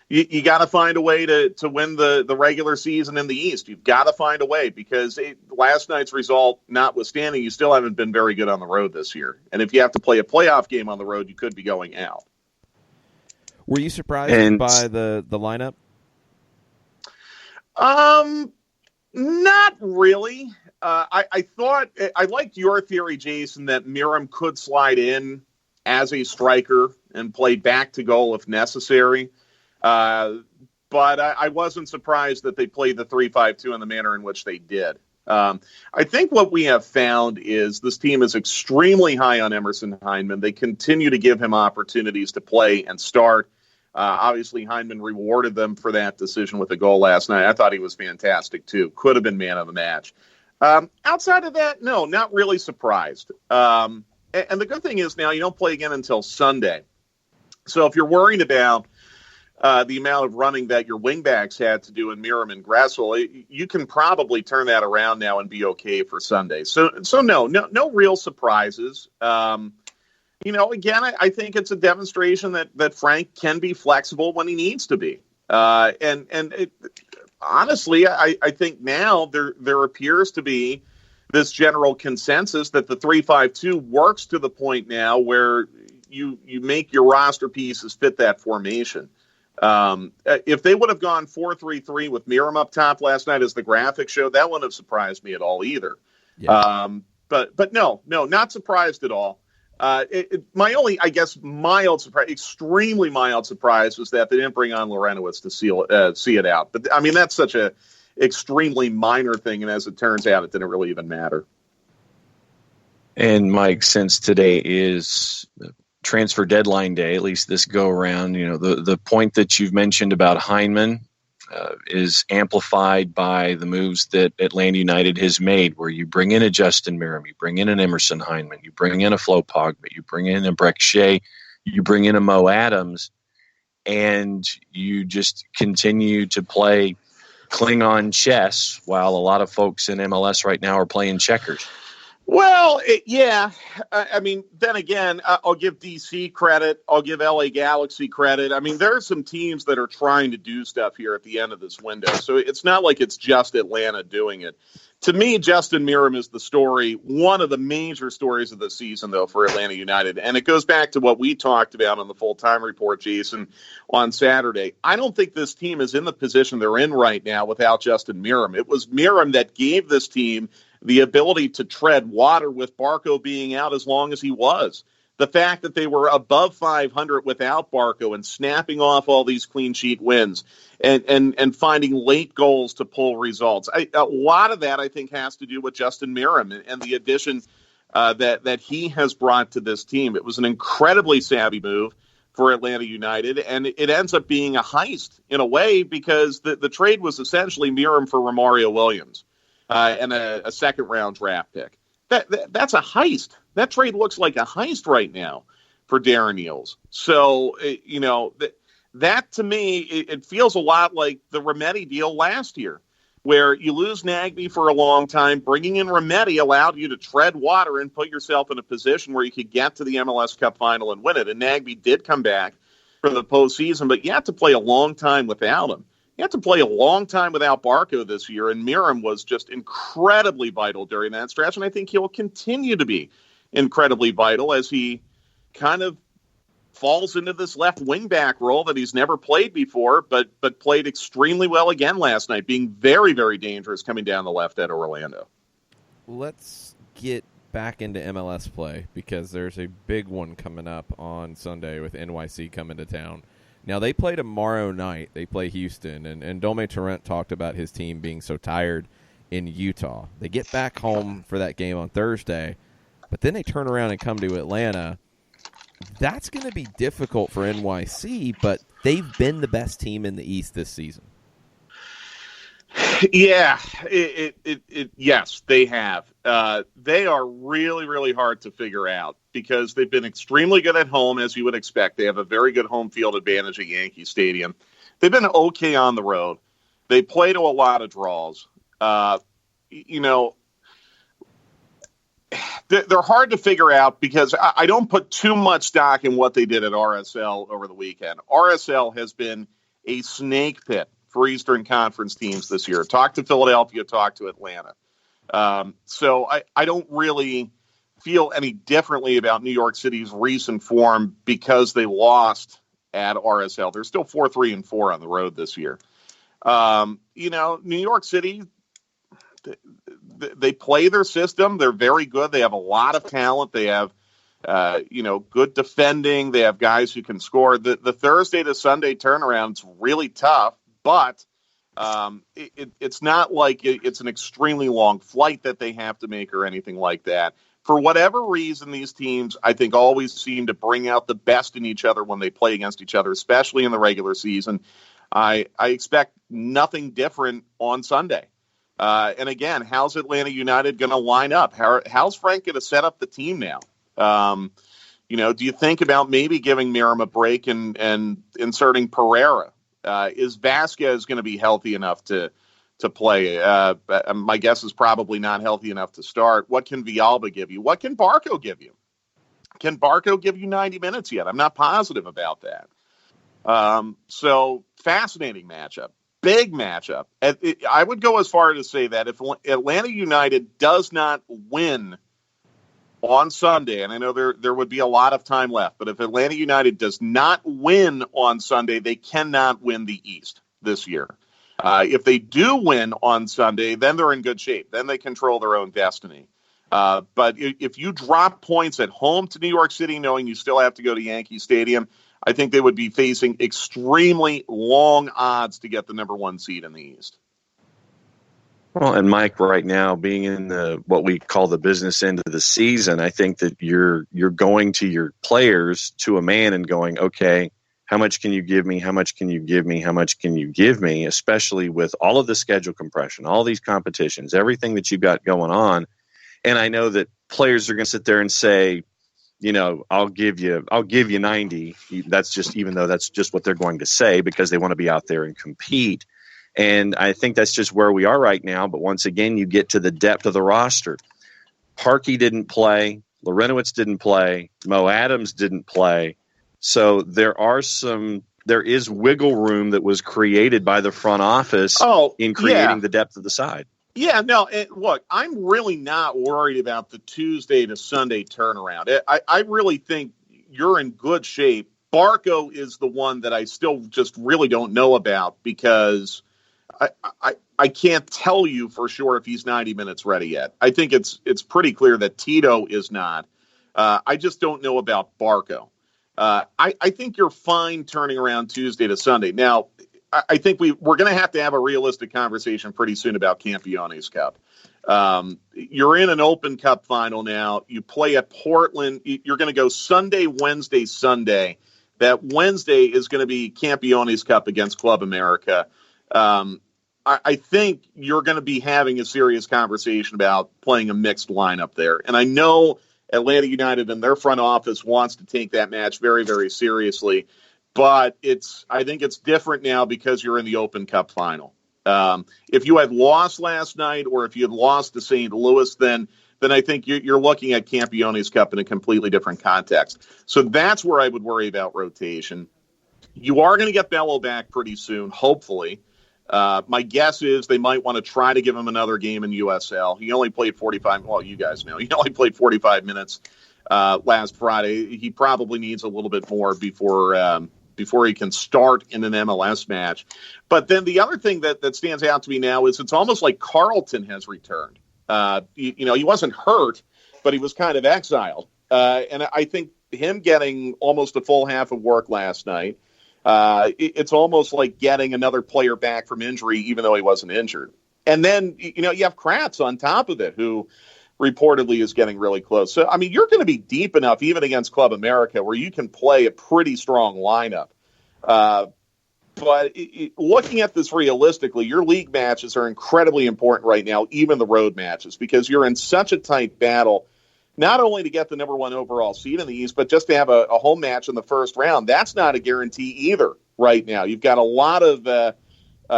[SPEAKER 10] you got to find a way to win the regular season in the East. You've got to find a way, because last night's result notwithstanding, you still haven't been very good on the road this year. And if you have to play a playoff game on the road, you could be going out.
[SPEAKER 1] Were you surprised by the lineup?
[SPEAKER 10] Not really. I thought I liked your theory, Jason, that Miram could slide in as a striker and play back to goal if necessary. But I wasn't surprised that they played the 3-5-2 in the manner in which they did. I think what we have found is this team is extremely high on Emerson Hyndman. They continue to give him opportunities to play and start. Obviously, Hyndman rewarded them for that decision with a goal last night. I thought he was fantastic, too. Could have been man of the match. Outside of that, no, not really surprised. And the good thing is now you don't play again until Sunday. So if you're worried about the amount of running that your wingbacks had to do in Miram and Gressel, you can probably turn that around now and be okay for Sunday. So no real surprises. Again, I think it's a demonstration that Frank can be flexible when he needs to be. Honestly, I think now there appears to be this general consensus that the 3-5-2 works to the point now where you make your roster pieces fit that formation. If they would have gone 4-3-3 with Miram up top last night, as the graphic showed, that wouldn't have surprised me at all either. Yeah. But no, not surprised at all. My only, I guess, extremely mild surprise was that they didn't bring on Lorenowitz to see it out. But I mean, that's such a extremely minor thing, and as it turns out, it didn't really even matter.
[SPEAKER 2] And Mike, since today is transfer deadline day, at least this go around, the point that you've mentioned about Hyndman is amplified by the moves that Atlanta United has made, where you bring in a Justin Miram, you bring in an Emerson Hyndman, you bring in a Flo Pogba, you bring in a Breck Shea, you bring in a Mo Adams, and you just continue to play Klingon chess while a lot of folks in MLS right now are playing checkers.
[SPEAKER 10] Well, yeah. I mean, then again, I'll give DC credit. I'll give LA Galaxy credit. I mean, there are some teams that are trying to do stuff here at the end of this window. So it's not like it's just Atlanta doing it. To me, Justin Miram is the story, one of the major stories of the season, though, for Atlanta United. And it goes back to what we talked about on the full-time report, Jason, on Saturday. I don't think this team is in the position they're in right now without Justin Miram. It was Miram that gave this team the ability to tread water with Barco being out as long as he was. The fact that they were above 500 without Barco and snapping off all these clean sheet wins and finding late goals to pull results. A lot of that, I think, has to do with Justin Miram and the addition that he has brought to this team. It was an incredibly savvy move. for Atlanta United, and it ends up being a heist in a way because the trade was essentially Miram for Romario Williams and a second-round draft pick. That's a heist. That trade looks like a heist right now for Darren Eales. So, that to me, it feels a lot like the Remedi deal last year, where you lose Nagbe for a long time. Bringing in Remedi allowed you to tread water and put yourself in a position where you could get to the MLS Cup final and win it. And Nagbe did come back for the postseason, but you have to play a long time without him. You have to play a long time without Barco this year, and Miram was just incredibly vital during that stretch, and I think he'll continue to be incredibly vital as he kind of falls into this left wing back role that he's never played before, but played extremely well again last night, being very, very dangerous coming down the left at Orlando.
[SPEAKER 1] Let's get back into MLS play because there's a big one coming up on Sunday with NYC coming to town. Now, they play tomorrow night. They play Houston, and Dome Torrent talked about his team being so tired in Utah. They get back home for that game on Thursday, but then they turn around and come to Atlanta. That's going to be difficult for NYC, but they've been the best team in the East this season.
[SPEAKER 10] Yeah, yes, they have. They are really, really hard to figure out because they've been extremely good at home, as you would expect. They have a very good home field advantage at Yankee Stadium. They've been okay on the road. They play to a lot of draws. They're hard to figure out because I don't put too much stock in what they did at RSL over the weekend. RSL has been a snake pit for Eastern Conference teams this year. Talk to Philadelphia, talk to Atlanta. So I don't really feel any differently about New York City's recent form because they lost at RSL. They're still 4-3-4 on the road this year. New York City, they play their system. They're very good. They have a lot of talent. They have, good defending. They have guys who can score. The Thursday to Sunday turnaround's really tough, but it's not like it's an extremely long flight that they have to make or anything like that. For whatever reason, these teams, I think, always seem to bring out the best in each other when they play against each other, especially in the regular season. I expect nothing different on Sunday. And again, how's Atlanta United going to line up? How's Frank going to set up the team now? Do you think about maybe giving Miram a break and inserting Pereira? Is Vasquez going to be healthy enough to play? My guess is probably not healthy enough to start. What can Villalba give you? What can Barco give you? Can Barco give you 90 minutes yet? I'm not positive about that. So fascinating matchup. Big matchup. I would go as far as to say that if Atlanta United does not win on Sunday, and I know there would be a lot of time left, but if Atlanta United does not win on Sunday, they cannot win the East this year. If they do win on Sunday, then they're in good shape. Then they control their own destiny. But if you drop points at home to New York City, knowing you still have to go to Yankee Stadium, I think they would be facing extremely long odds to get the number one seed in the East.
[SPEAKER 2] Well, and Mike, right now, being in what we call the business end of the season, I think that you're going to your players to a man and going, okay, how much can you give me? How much can you give me? How much can you give me? Especially with all of the schedule compression, all these competitions, everything that you've got going on. And I know that players are going to sit there and say, I'll give you 90. That's just, even though that's just what they're going to say because they want to be out there and compete. And I think that's just where we are right now. But once again, you get to the depth of the roster. Parkey didn't play. Lorenowitz didn't play. Mo Adams didn't play. So there is wiggle room that was created by the front office in creating the depth of the side.
[SPEAKER 10] Yeah, no, look, I'm really not worried about the Tuesday to Sunday turnaround. I really think you're in good shape. Barco is the one that I still just really don't know about because I can't tell you for sure if he's 90 minutes ready yet. I think it's pretty clear that Tito is not. I just don't know about Barco. I think you're fine turning around Tuesday to Sunday. Now, I think we're going to have a realistic conversation pretty soon about Campione's Cup. You're in an Open Cup final now. You play at Portland. You're going to go Sunday, Wednesday, Sunday. that Wednesday is going to be Campione's Cup against Club America. I think you're going to be having a serious conversation about playing a mixed lineup there. And I know Atlanta United and their front office wants to take that match very, very seriously. But I think it's different now because you're in the Open Cup final. If you had lost last night or if you had lost to St. Louis, then I think you're looking at Campione's Cup in a completely different context. So that's where I would worry about rotation. You are going to get Bello back pretty soon, hopefully. My guess is they might want to try to give him another game in USL. He only played 45. Well, you guys know he only played 45 minutes last Friday. He probably needs a little bit more before he can start in an MLS match. But then the other thing that stands out to me now is it's almost like Carlton has returned. He wasn't hurt, but he was kind of exiled. And I think him getting almost a full half of work last night, it's almost like getting another player back from injury, even though he wasn't injured. And then, you have Kratz on top of it, who reportedly is getting really close. So, I mean, you're going to be deep enough, even against Club America, where you can play a pretty strong lineup. But looking at this realistically, your league matches are incredibly important right now, even the road matches, because you're in such a tight battle, not only to get the number one overall seed in the East, but just to have a home match in the first round. That's not a guarantee either right now. You've got a lot of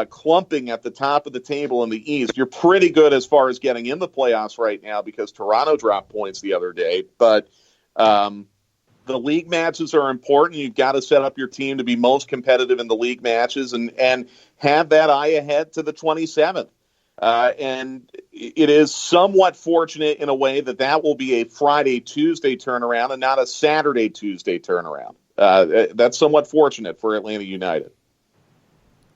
[SPEAKER 10] clumping at the top of the table in the East. You're pretty good as far as getting in the playoffs right now because Toronto dropped points the other day. But the league matches are important. You've got to set up your team to be most competitive in the league matches and have that eye ahead to the 27th. And it is somewhat fortunate in a way that will be a Friday-Tuesday turnaround and not a Saturday-Tuesday turnaround. That's somewhat fortunate for Atlanta United.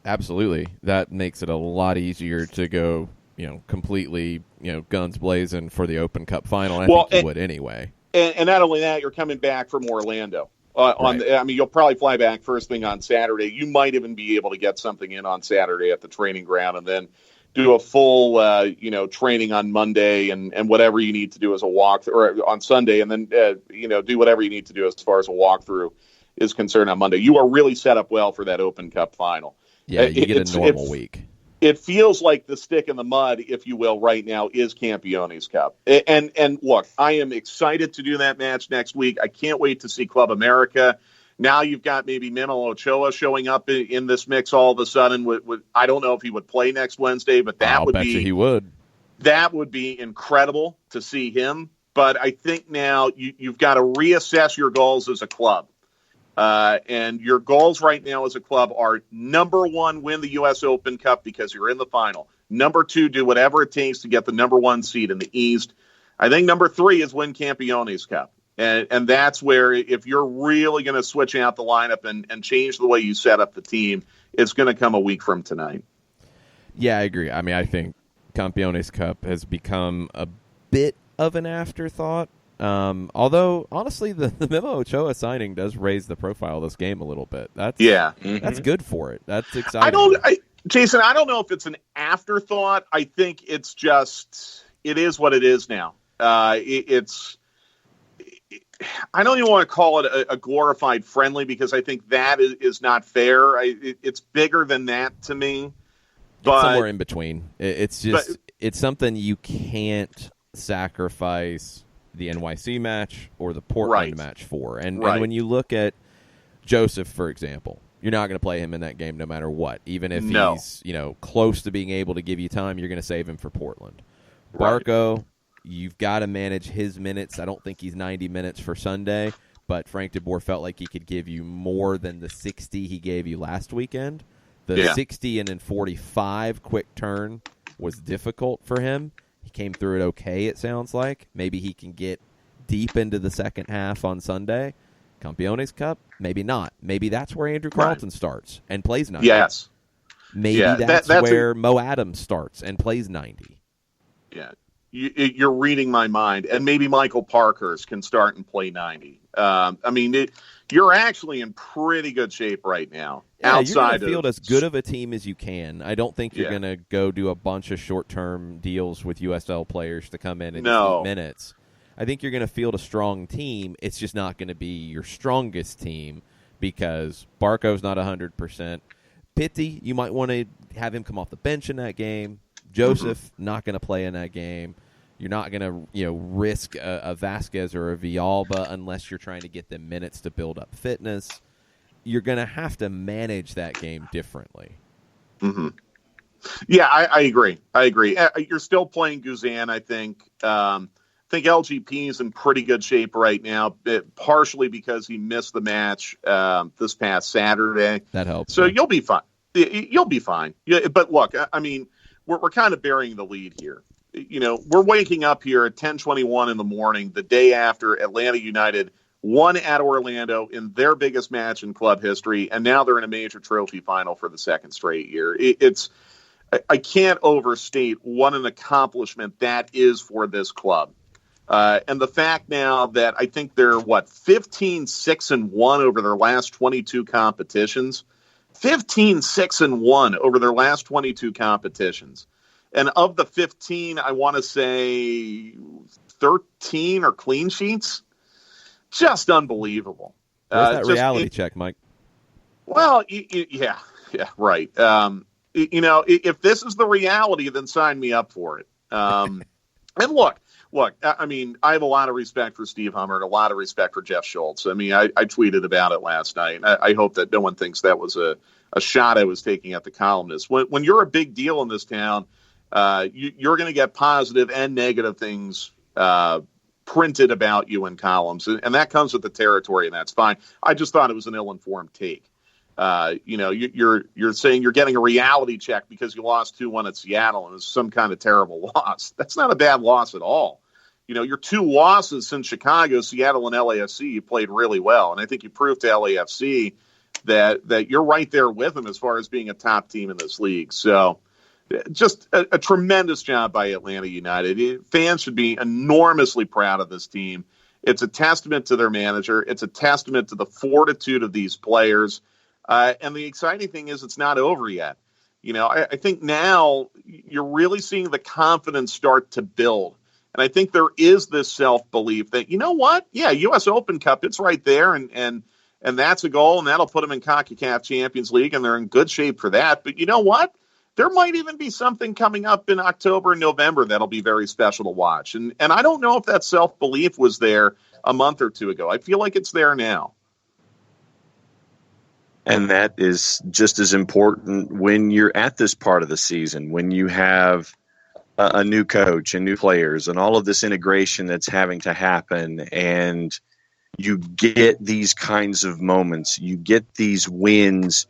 [SPEAKER 1] Absolutely. That makes it a lot easier to go, completely, guns blazing for the Open Cup final. I think you would anyway.
[SPEAKER 10] And not only that, you're coming back from Orlando.
[SPEAKER 1] Right.
[SPEAKER 10] You'll probably fly back first thing on Saturday. You might even be able to get something in on Saturday at the training ground and then do a full, training on Monday and whatever you need to do as a walkthrough, or on Sunday, and then, do whatever you need to do as far as a walkthrough is concerned on Monday. You are really set up well for that Open Cup final.
[SPEAKER 1] Yeah, you get a normal week.
[SPEAKER 10] It feels like the stick in the mud, if you will, right now is Campione's Cup. And look, I am excited to do that match next week. I can't wait to see Club America. Now you've got maybe Memo Ochoa showing up in this mix all of a sudden. I don't know if he would play next Wednesday, but
[SPEAKER 1] I'll bet you he would.
[SPEAKER 10] That would be incredible to see him. But I think now you've got to reassess your goals as a club. And your goals right now as a club are, number one, win the U.S. Open Cup because you're in the final. Number two, do whatever it takes to get the number one seed in the East. I think number three is win Campione's Cup. And that's where, if you're really going to switch out the lineup and change the way you set up the team, it's going to come a week from tonight.
[SPEAKER 1] Yeah, I agree. I mean, I think Campione's Cup has become a bit of an afterthought. Although, honestly, the Memo Ochoa signing does raise the profile of this game a little bit. That's good for it. That's exciting.
[SPEAKER 10] Jason, I don't know if it's an afterthought. I think it's just, it is what it is now. I don't even want to call it a glorified friendly because I think that is not fair. It's bigger than that to me. But
[SPEAKER 1] it's somewhere in between. It's something you can't sacrifice the NYC match or the Portland match for. And when you look at Joseph, for example, you're not going to play him in that game no matter what. Even if he's close to being able to give you time, you're going to save him for Portland. Barco, you've got to manage his minutes. I don't think he's 90 minutes for Sunday, but Frank de Boer felt like he could give you more than the 60 he gave you last weekend. The 60 and then 45 quick turn was difficult for him. He came through it okay, it sounds like. Maybe he can get deep into the second half on Sunday. Campione's Cup, maybe not. Maybe that's where Andrew Carlton starts and plays 90.
[SPEAKER 10] Yes.
[SPEAKER 1] Maybe that's where Mo Adams starts and plays 90.
[SPEAKER 10] Yeah. You're reading my mind. And maybe Michael Parkhurst can start and play 90. You're actually in pretty good shape right now.
[SPEAKER 1] Yeah, you're going to field as good of a team as you can. I don't think you're going to go do a bunch of short-term deals with USL players to come in and eat minutes. I think you're going to field a strong team. It's just not going to be your strongest team because Barco's not 100%. Pitti, you might want to have him come off the bench in that game. Joseph, not going to play in that game. You're not going to, risk a Vasquez or a Villalba unless you're trying to get them minutes to build up fitness. You're going to have to manage that game differently.
[SPEAKER 10] Mm-hmm. Yeah, I agree. You're still playing Guzan, I think. I think LGP is in pretty good shape right now, partially because he missed the match this past Saturday.
[SPEAKER 1] That helps.
[SPEAKER 10] So you'll be fine. You'll be fine. Yeah, but look, I mean, we're kind of burying the lead here. We're waking up here at 10:21 in the morning, the day after Atlanta United won at Orlando in their biggest match in club history, and now they're in a major trophy final for the second straight year. I can't overstate what an accomplishment that is for this club. And the fact now that I think they're 15-6-1 over their last 22 competitions. 15-6-1 over their last 22 competitions. And of the 15, I want to say 13 are clean sheets. Just unbelievable.
[SPEAKER 1] Where's that reality check, Mike?
[SPEAKER 10] Well, yeah, right. If this is the reality, then sign me up for it. And look, I mean, I have a lot of respect for Steve Hummer and a lot of respect for Jeff Schultz. I mean, I tweeted about it last night. I hope that no one thinks that was a shot I was taking at the columnists. When you're a big deal in this town, you're going to get positive and negative things printed about you in columns, and that comes with the territory, and that's fine. I just thought it was an ill-informed take. You're saying you're getting a reality check because you lost 2-1 at Seattle and it's some kind of terrible loss. That's not a bad loss at all. Your two losses since Chicago, Seattle, and LAFC, you played really well, and I think you proved to LAFC that you're right there with them as far as being a top team in this league. So just a tremendous job by Atlanta United. Fans should be enormously proud of this team. It's a testament to their manager. It's a testament to the fortitude of these players. And the exciting thing is it's not over yet. I think now you're really seeing the confidence start to build. And I think there is this self-belief that, U.S. Open Cup, it's right there. And that's a goal, and that'll put them in CONCACAF Champions League, and they're in good shape for that. But you know what? There might even be something coming up in October and November that'll be very special to watch. And I don't know if that self-belief was there a month or two ago. I feel like it's there now.
[SPEAKER 2] And that is just as important when you're at this part of the season, when you have a new coach and new players and all of this integration that's having to happen, and you get these kinds of moments, you get these wins,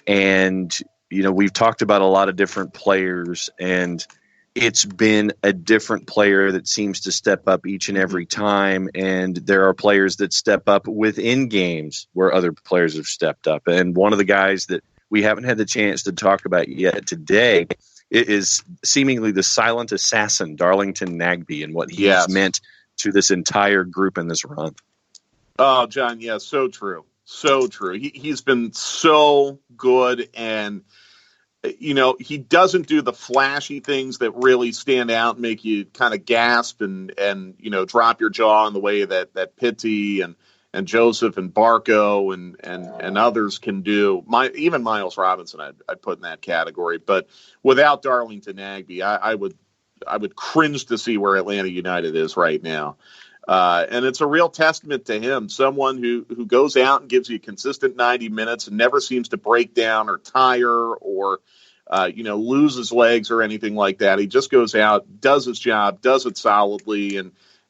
[SPEAKER 2] and we've talked about a lot of different players, and it's been a different player that seems to step up each and every time. And there are players that step up within games where other players have stepped up. And one of the guys that we haven't had the chance to talk about yet today is seemingly the silent assassin, Darlington Nagbe, and what he's meant to this entire group in this run.
[SPEAKER 10] Oh, John, yeah, so true. So true. He's been so good, and he doesn't do the flashy things that really stand out and make you kind of gasp and drop your jaw in the way that Pitti and Joseph and Barco and others can do. Even Miles Robinson I'd put in that category. But without Darlington Nagbe, I would cringe to see where Atlanta United is right now. And it's a real testament to him, someone who goes out and gives you consistent 90 minutes and never seems to break down or tire or, lose his legs or anything like that. He just goes out, does his job, does it solidly.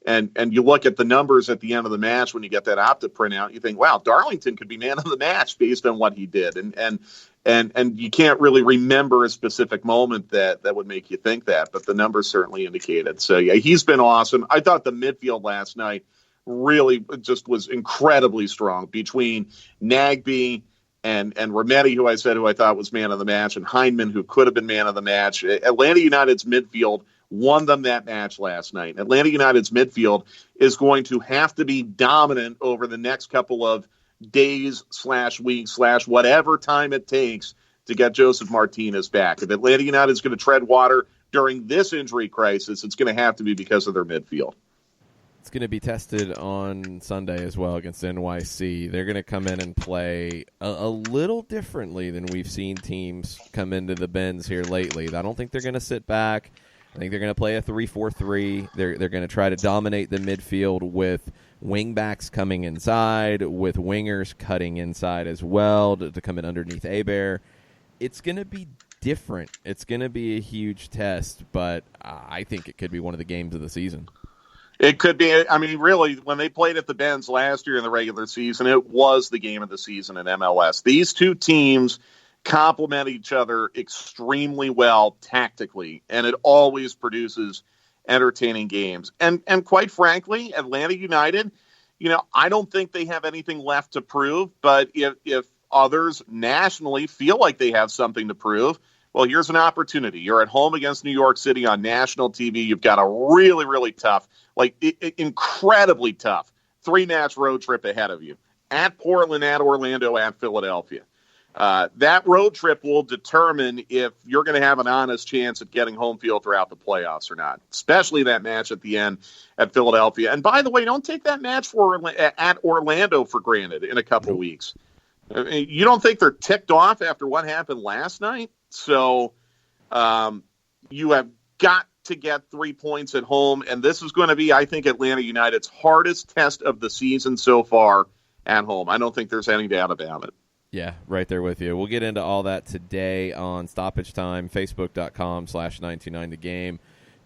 [SPEAKER 10] And you look at the numbers at the end of the match when you get that Opta printout, you think, wow, Darlington could be man of the match based on what he did. And you can't really remember a specific moment that would make you think that, but the numbers certainly indicate it. So, yeah, he's been awesome. I thought the midfield last night really just was incredibly strong between Nagbe and Remedi, who I thought was man of the match, and Heinemann, who could have been man of the match. Atlanta United's midfield won them that match last night. Atlanta United's midfield is going to have to be dominant over the next couple of days / weeks / whatever time it takes to get Joseph Martinez back. If Atlanta United is going to tread water during this injury crisis, it's going to have to be because of their midfield.
[SPEAKER 1] It's going to be tested on Sunday as well against NYC. They're going to come in and play a little differently than we've seen teams come into the Benz here lately. I don't think they're going to sit back. I think they're going to play a 3-4-3. They're going to try to dominate the midfield with wingbacks coming inside, with wingers cutting inside as well to come in underneath Hebert. It's going to be different. It's going to be a huge test, but I think it could be one of the games of the season.
[SPEAKER 10] It could be. I mean, really, when they played at the Benz last year in the regular season, it was the game of the season in MLS. These two teams complement each other extremely well tactically, and it always produces entertaining games. And quite frankly, Atlanta United, I don't think they have anything left to prove, but if others nationally feel like they have something to prove, well, here's an opportunity. You're at home against New York City on national TV. You've got a really, really tough, incredibly tough 3-match road trip ahead of you. At Portland, at Orlando, at Philadelphia. That road trip will determine if you're going to have an honest chance at getting home field throughout the playoffs or not, especially that match at the end at Philadelphia. And by the way, don't take that match at Orlando for granted in a couple of weeks. I mean, you don't think they're ticked off after what happened last night? So you have got to get 3 points at home, and this is going to be, I think, Atlanta United's hardest test of the season so far at home. I don't think there's any doubt about it.
[SPEAKER 1] Yeah, right there with you. We'll get into all that today on Stoppage Time, Facebook.com/929thegame.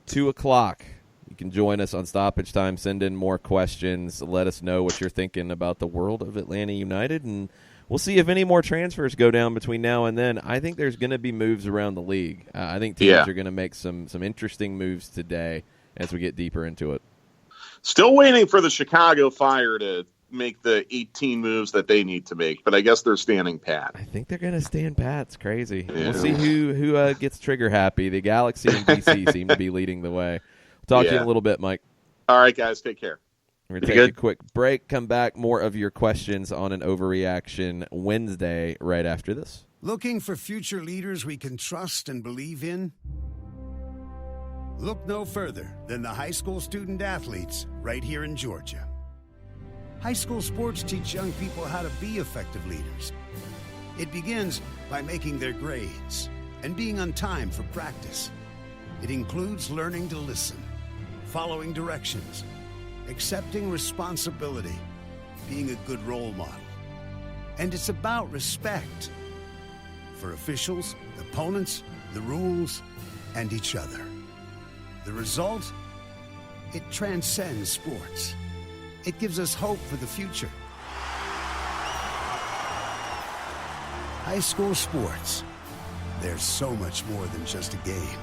[SPEAKER 1] 2 o'clock. You can join us on Stoppage Time. Send in more questions. Let us know what you're thinking about the world of Atlanta United, and we'll see if any more transfers go down between now and then. I think there's going to be moves around the league. I think teams are going to make some interesting moves today as we get deeper into it.
[SPEAKER 10] Still waiting for the Chicago Fire to make the 18 moves that they need to make, but I guess they're standing pat.
[SPEAKER 1] I think they're going to stand pat. It's crazy. Yeah. We'll see who gets trigger happy. The Galaxy and DC seem to be leading the way. We'll talk to you in a little bit, Mike.
[SPEAKER 10] All right, guys. Take care.
[SPEAKER 1] We're going to take a quick break, come back, more of your questions on an Overreaction Wednesday right after this.
[SPEAKER 3] Looking for future leaders we can trust and believe in? Look no further than the high school student athletes right here in Georgia. High school sports teach young people how to be effective leaders. It begins by making their grades and being on time for practice. It includes learning to listen, following directions, accepting responsibility, being a good role model. And it's about respect for officials, opponents, the rules, and each other. The result? It transcends sports. It gives us hope for the future. High school sports. There's so much more than just a game.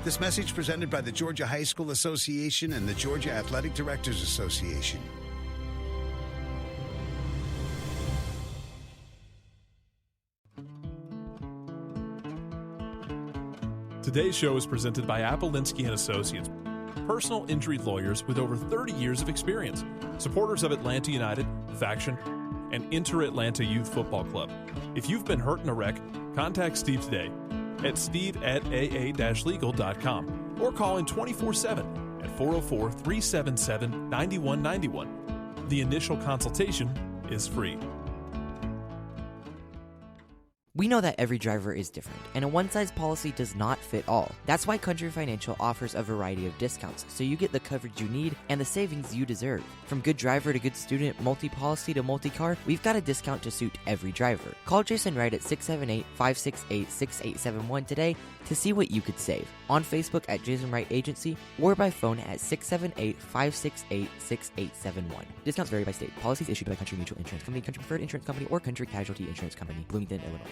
[SPEAKER 3] This message presented by the Georgia High School Association and the Georgia Athletic Directors Association.
[SPEAKER 4] Today's show is presented by Appolinsky & Associates, personal injury lawyers with over 30 years of experience, supporters of Atlanta United, Faction, and Inter-Atlanta Youth Football Club. If you've been hurt in a wreck, contact Steve today at steve@aa-legal.com or call in 24/7 at 404-377-9191. The initial consultation is free.
[SPEAKER 5] We know that every driver is different, and a one-size policy does not fit all. That's why Country Financial offers a variety of discounts, so you get the coverage you need and the savings you deserve. From good driver to good student, multi-policy to multi-car, we've got a discount to suit every driver. Call Jason Wright at 678-568-6871 today to see what you could save. On Facebook at Jason Wright Agency or by phone at 678-568-6871. Discounts vary by state. Policies issued by Country Mutual Insurance Company, Country Preferred Insurance Company, or Country Casualty Insurance Company, Bloomington, Illinois.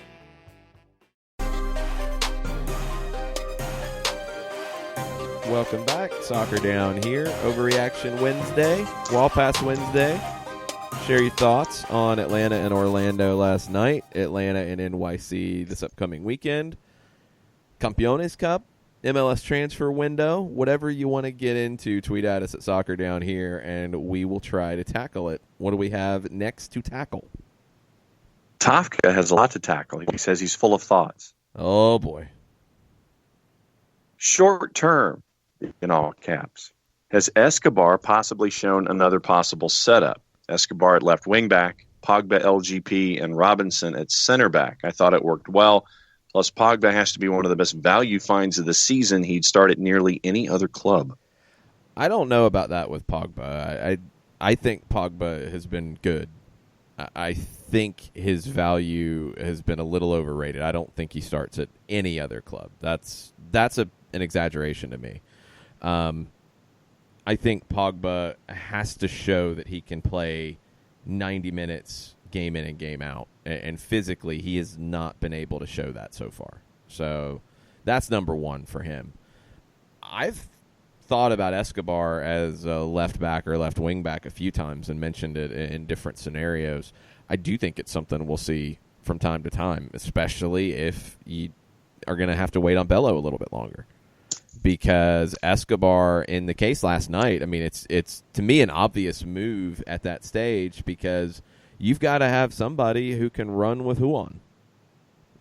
[SPEAKER 1] Welcome back. Soccer Down here. Overreaction Wednesday. Wall Pass Wednesday. Share your thoughts on Atlanta and Orlando last night. Atlanta and NYC this upcoming weekend. Campeones Cup. MLS transfer window. Whatever you want to get into, tweet at us at Soccer Down here, and we will try to tackle it. What do we have next to tackle?
[SPEAKER 2] Tafka has a lot to tackle. He says he's full of thoughts.
[SPEAKER 1] Oh, boy.
[SPEAKER 2] Short term, in all caps, Has Escobar possibly shown another possible setup? Escobar at left wing back, Pogba LGP, and Robinson at center back. I thought it worked well. Plus, Pogba has to be one of the best value finds of the season. He'd start at nearly any other club.
[SPEAKER 1] I don't know about that with Pogba. I think Pogba has been good. I think his value has been a little overrated. I don't think he starts at any other club. That's an exaggeration to me. I think Pogba has to show that he can play 90 minutes game in and game out. And physically, he has not been able to show that so far. So that's number one for him. I've thought about Escobar as a left back or left wing back a few times and mentioned it in different scenarios. I do think it's something we'll see from time to time, especially if you are going to have to wait on Bello a little bit longer. Because Escobar, in the case last night, I mean, it's to me an obvious move at that stage because you've got to have somebody who can run with Huon.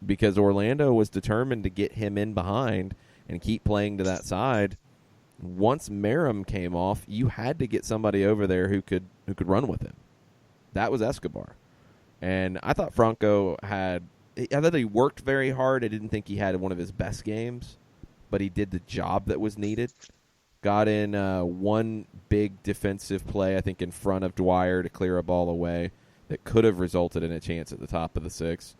[SPEAKER 1] Because Orlando was determined to get him in behind and keep playing to that side. Once Merrim came off, you had to get somebody over there who could run with him. That was Escobar. And I thought Franco I thought he worked very hard. I didn't think he had one of his best games, but he did the job that was needed. Got in one big defensive play, I think, in front of Dwyer to clear a ball away that could have resulted in a chance at the top of the six.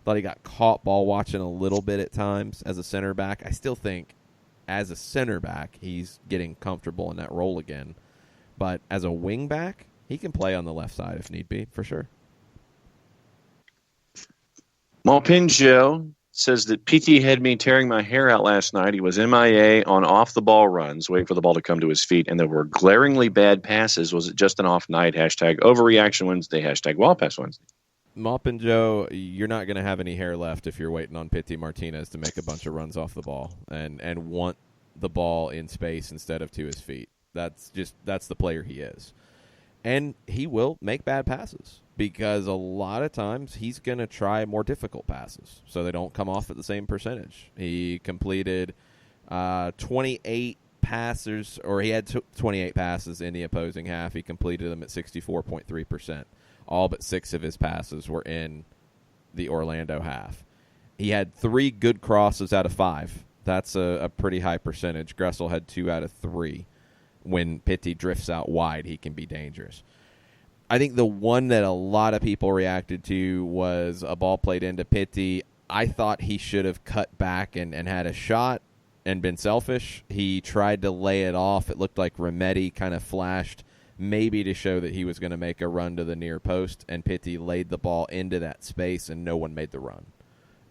[SPEAKER 1] Thought he got caught ball watching a little bit at times as a center back. I still think as a center back, he's getting comfortable in that role again. But as a wing back, he can play on the left side if need be, for sure.
[SPEAKER 2] Malpinjo says that PT had me tearing my hair out last night. He was MIA on off-the-ball runs, waiting for the ball to come to his feet, and there were glaringly bad passes. Was it just an off night? Hashtag overreaction Wednesday. Hashtag wallpass Wednesday.
[SPEAKER 1] Malpinjo, you're not going to have any hair left if you're waiting on Pity Martinez to make a bunch of runs off the ball and want the ball in space instead of to his feet. That's the player he is. And he will make bad passes because a lot of times he's going to try more difficult passes so they don't come off at the same percentage. He completed 28 passes, or he had 28 passes in the opposing half. He completed them at 64.3%. All but 6 of his passes were in the Orlando half. He had 3 good crosses out of 5. That's a pretty high percentage. Gressel had 2 out of 3. When Pitti drifts out wide, he can be dangerous. I think the one that a lot of people reacted to was a ball played into Pitti. I thought he should have cut back and had a shot and been selfish. He tried to lay it off. It looked like Remedi kind of flashed, maybe to show that he was going to make a run to the near post, and Pitti laid the ball into that space, and no one made the run.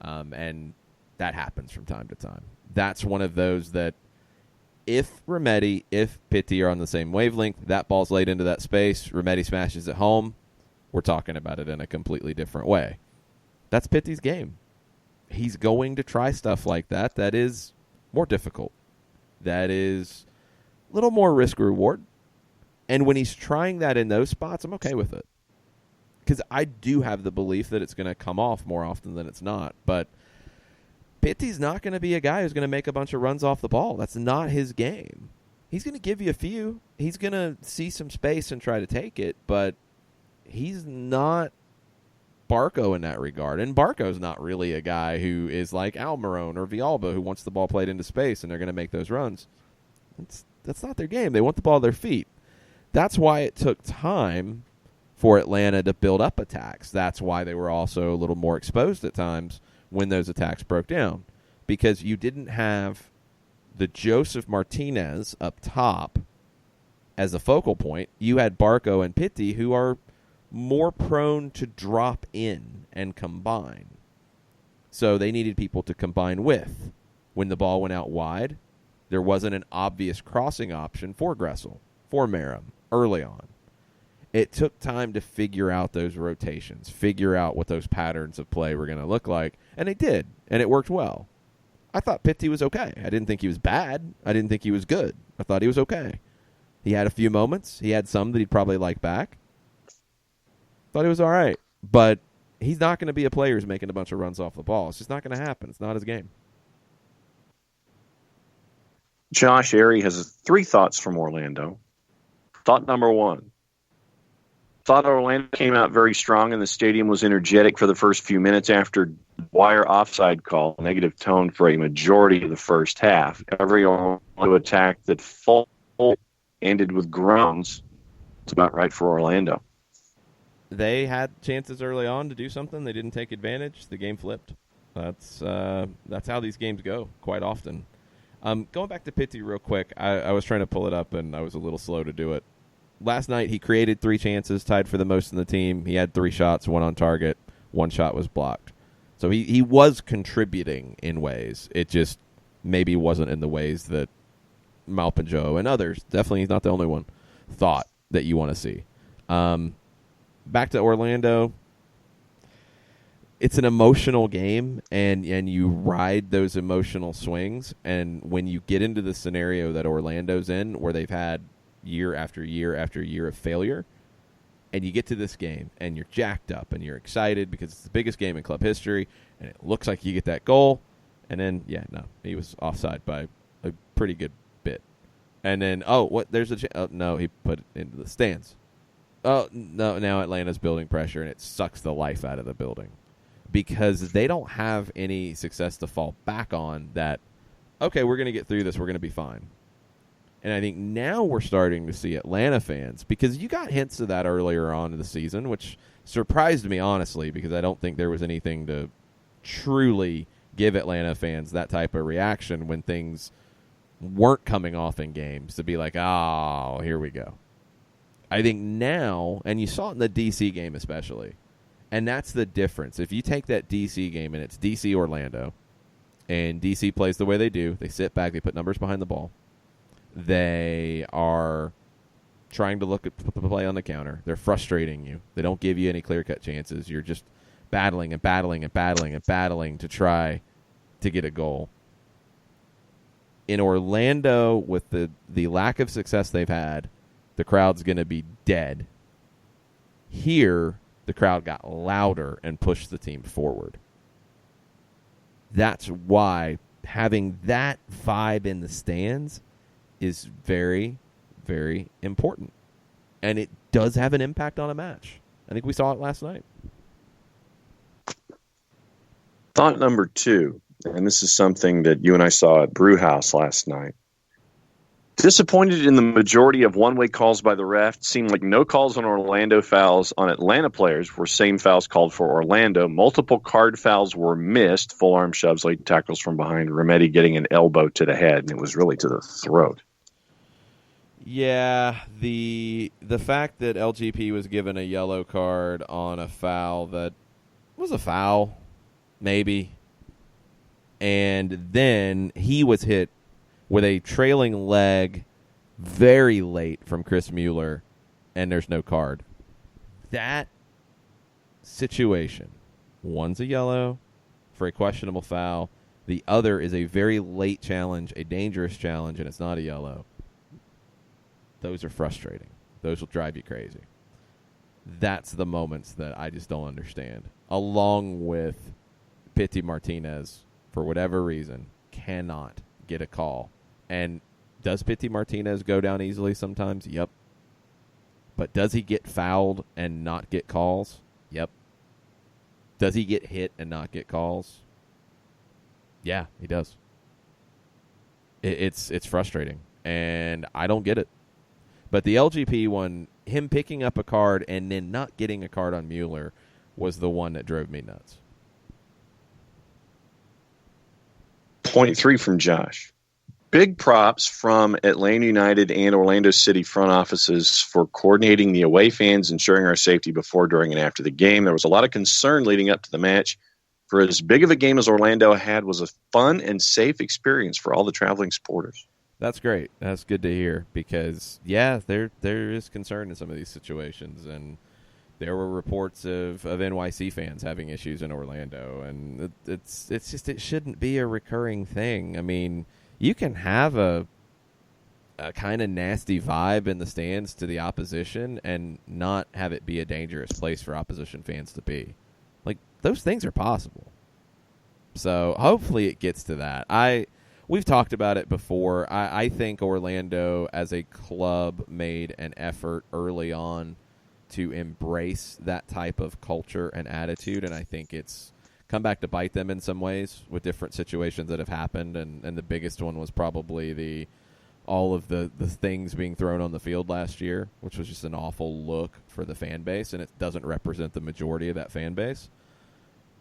[SPEAKER 1] And that happens from time to time. That's one of those that if Pitti are on the same wavelength, that ball's laid into that space, Remedi smashes it home, we're talking about it in a completely different way. That's Pitti's game. He's going to try stuff like that. That is more difficult. That is a little more risk-reward. And when he's trying that in those spots, I'm okay with it. Because I do have the belief that it's going to come off more often than it's not. But Pitti's not going to be a guy who's going to make a bunch of runs off the ball. That's not his game. He's going to give you a few. He's going to see some space and try to take it. But he's not Barco in that regard. And Barco's not really a guy who is like Almiron or Villalba who wants the ball played into space and they're going to make those runs. That's not their game. They want the ball at their feet. That's why it took time for Atlanta to build up attacks. That's why they were also a little more exposed at times when those attacks broke down. Because you didn't have the Joseph Martinez up top as a focal point. You had Barco and Pitti, who are more prone to drop in and combine. So they needed people to combine with. When the ball went out wide, there wasn't an obvious crossing option for Gressel, for Merrim, early on. It took time to figure out those rotations, figure out what those patterns of play were going to look like, and they did, and it worked well. I thought Pitti was okay. I didn't think he was bad. I didn't think he was good. I thought he was okay. He had a few moments. He had some that he'd probably like back. Thought he was all right. But he's not going to be a player who's making a bunch of runs off the ball. It's just not going to happen. It's not his game.
[SPEAKER 2] Josh Airy has 3 thoughts from Orlando. Thought number 1. Thought Orlando came out very strong and the stadium was energetic for the first few minutes after wire offside call, negative tone for a majority of the first half. Every Orlando attack that full ended with groans. It's about right for Orlando.
[SPEAKER 1] They had chances early on to do something. They didn't take advantage. The game flipped. That's how these games go quite often. Going back to Pitty real quick, I was trying to pull it up, and I was a little slow to do it. Last night, he created 3 chances, tied for the most in the team. He had 3 shots, 1 on target. 1 shot was blocked. So he was contributing in ways. It just maybe wasn't in the ways that Malpinjo and others, definitely he's not the only one, thought that you want to see. Back to Orlando. It's an emotional game, and you ride those emotional swings. And when you get into the scenario that Orlando's in, where they've had year after year after year of failure, and you get to this game, and you're jacked up, and you're excited because it's the biggest game in club history, and it looks like you get that goal, and then, he was offside by a pretty good bit. And then, there's a no, he put it into the stands. Oh, no, now Atlanta's building pressure, and it sucks the life out of the building. Because they don't have any success to fall back on that, okay, we're going to get through this, we're going to be fine. And I think now we're starting to see Atlanta fans, because you got hints of that earlier on in the season, which surprised me, honestly, because I don't think there was anything to truly give Atlanta fans that type of reaction when things weren't coming off in games, to be like, oh, here we go. I think now, and you saw it in the D.C. game especially, and that's the difference. If you take that D.C. game and it's D.C. Orlando, and D.C. plays the way they do, they sit back, they put numbers behind the ball. They are trying to look at the play on the counter. They're frustrating you. They don't give you any clear-cut chances. You're just battling and battling and battling and battling to try to get a goal. In Orlando, with the lack of success they've had, the crowd's going to be dead. Here, the crowd got louder and pushed the team forward. That's why having that vibe in the stands is very, very important. And it does have an impact on a match. I think we saw it last night.
[SPEAKER 2] Thought number 2, and this is something that you and I saw at Brewhouse last night. Disappointed in the majority of one-way calls by the ref. Seemed like no calls on Orlando fouls on Atlanta players were same fouls called for Orlando. Multiple card fouls were missed. Full arm shoves, late tackles from behind. Remedi getting an elbow to the head, and it was really to the throat.
[SPEAKER 1] Yeah, the fact that LGP was given a yellow card on a foul that was a foul, maybe, and then he was hit with a trailing leg very late from Chris Mueller, and there's no card. That situation, one's a yellow for a questionable foul. The other is a very late challenge, a dangerous challenge, and it's not a yellow. Those are frustrating. Those will drive you crazy. That's the moments that I just don't understand. Along with Pity Martinez, for whatever reason, cannot get a call. And does Pity Martinez go down easily sometimes? Yep. But does he get fouled and not get calls? Yep. Does he get hit and not get calls? Yeah, he does. It's frustrating, and I don't get it. But the LGP one, him picking up a card and then not getting a card on Mueller, was the one that drove me nuts.
[SPEAKER 2] Point 3 from Josh. Big props from Atlanta United and Orlando City front offices for coordinating the away fans, ensuring our safety before, during, and after the game. There was a lot of concern leading up to the match. For as big of a game as Orlando had, was a fun and safe experience for all the traveling supporters.
[SPEAKER 1] That's great. That's good to hear because, yeah, there is concern in some of these situations, and there were reports of NYC fans having issues in Orlando, and it's just it shouldn't be a recurring thing. I mean, you can have a kind of nasty vibe in the stands to the opposition and not have it be a dangerous place for opposition fans to be. Like, those things are possible. So hopefully it gets to that. we've talked about it before. I think Orlando as a club made an effort early on to embrace that type of culture and attitude, and I think it's come back to bite them in some ways with different situations that have happened, and the biggest one was probably all of the things being thrown on the field last year, which was just an awful look for the fan base, and it doesn't represent the majority of that fan base.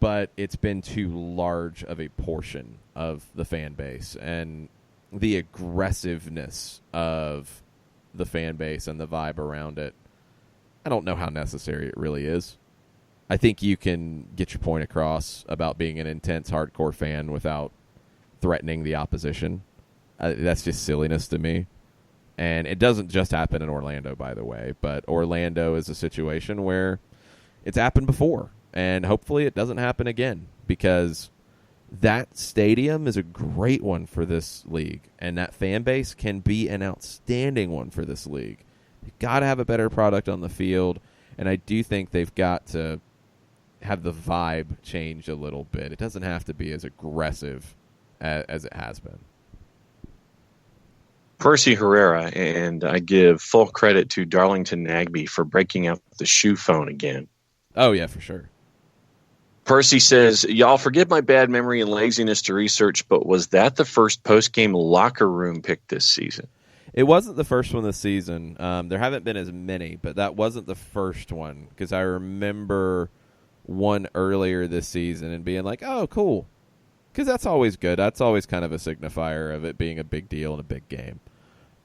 [SPEAKER 1] But it's been too large of a portion of the fan base, and the aggressiveness of the fan base and the vibe around it, I don't know how necessary it really is. I think you can get your point across about being an intense, hardcore fan without threatening the opposition. That's just silliness to me. And it doesn't just happen in Orlando, by the way, but Orlando is a situation where it's happened before, and hopefully it doesn't happen again, because that stadium is a great one for this league, and that fan base can be an outstanding one for this league. You've got to have a better product on the field, and I do think they've got to have the vibe change a little bit. It doesn't have to be as aggressive as it has been.
[SPEAKER 2] Percy Herrera, and I give full credit to Darlington Nagby for breaking out the shoe phone again.
[SPEAKER 1] Oh, yeah, for sure.
[SPEAKER 2] Percy says, y'all forgive my bad memory and laziness to research, but was that the first post-game locker room pick this season?
[SPEAKER 1] It wasn't the first one this season. There haven't been as many, but that wasn't the first one, because I remember one earlier this season and being like, oh, cool. Because that's always good. That's always kind of a signifier of it being a big deal in a big game.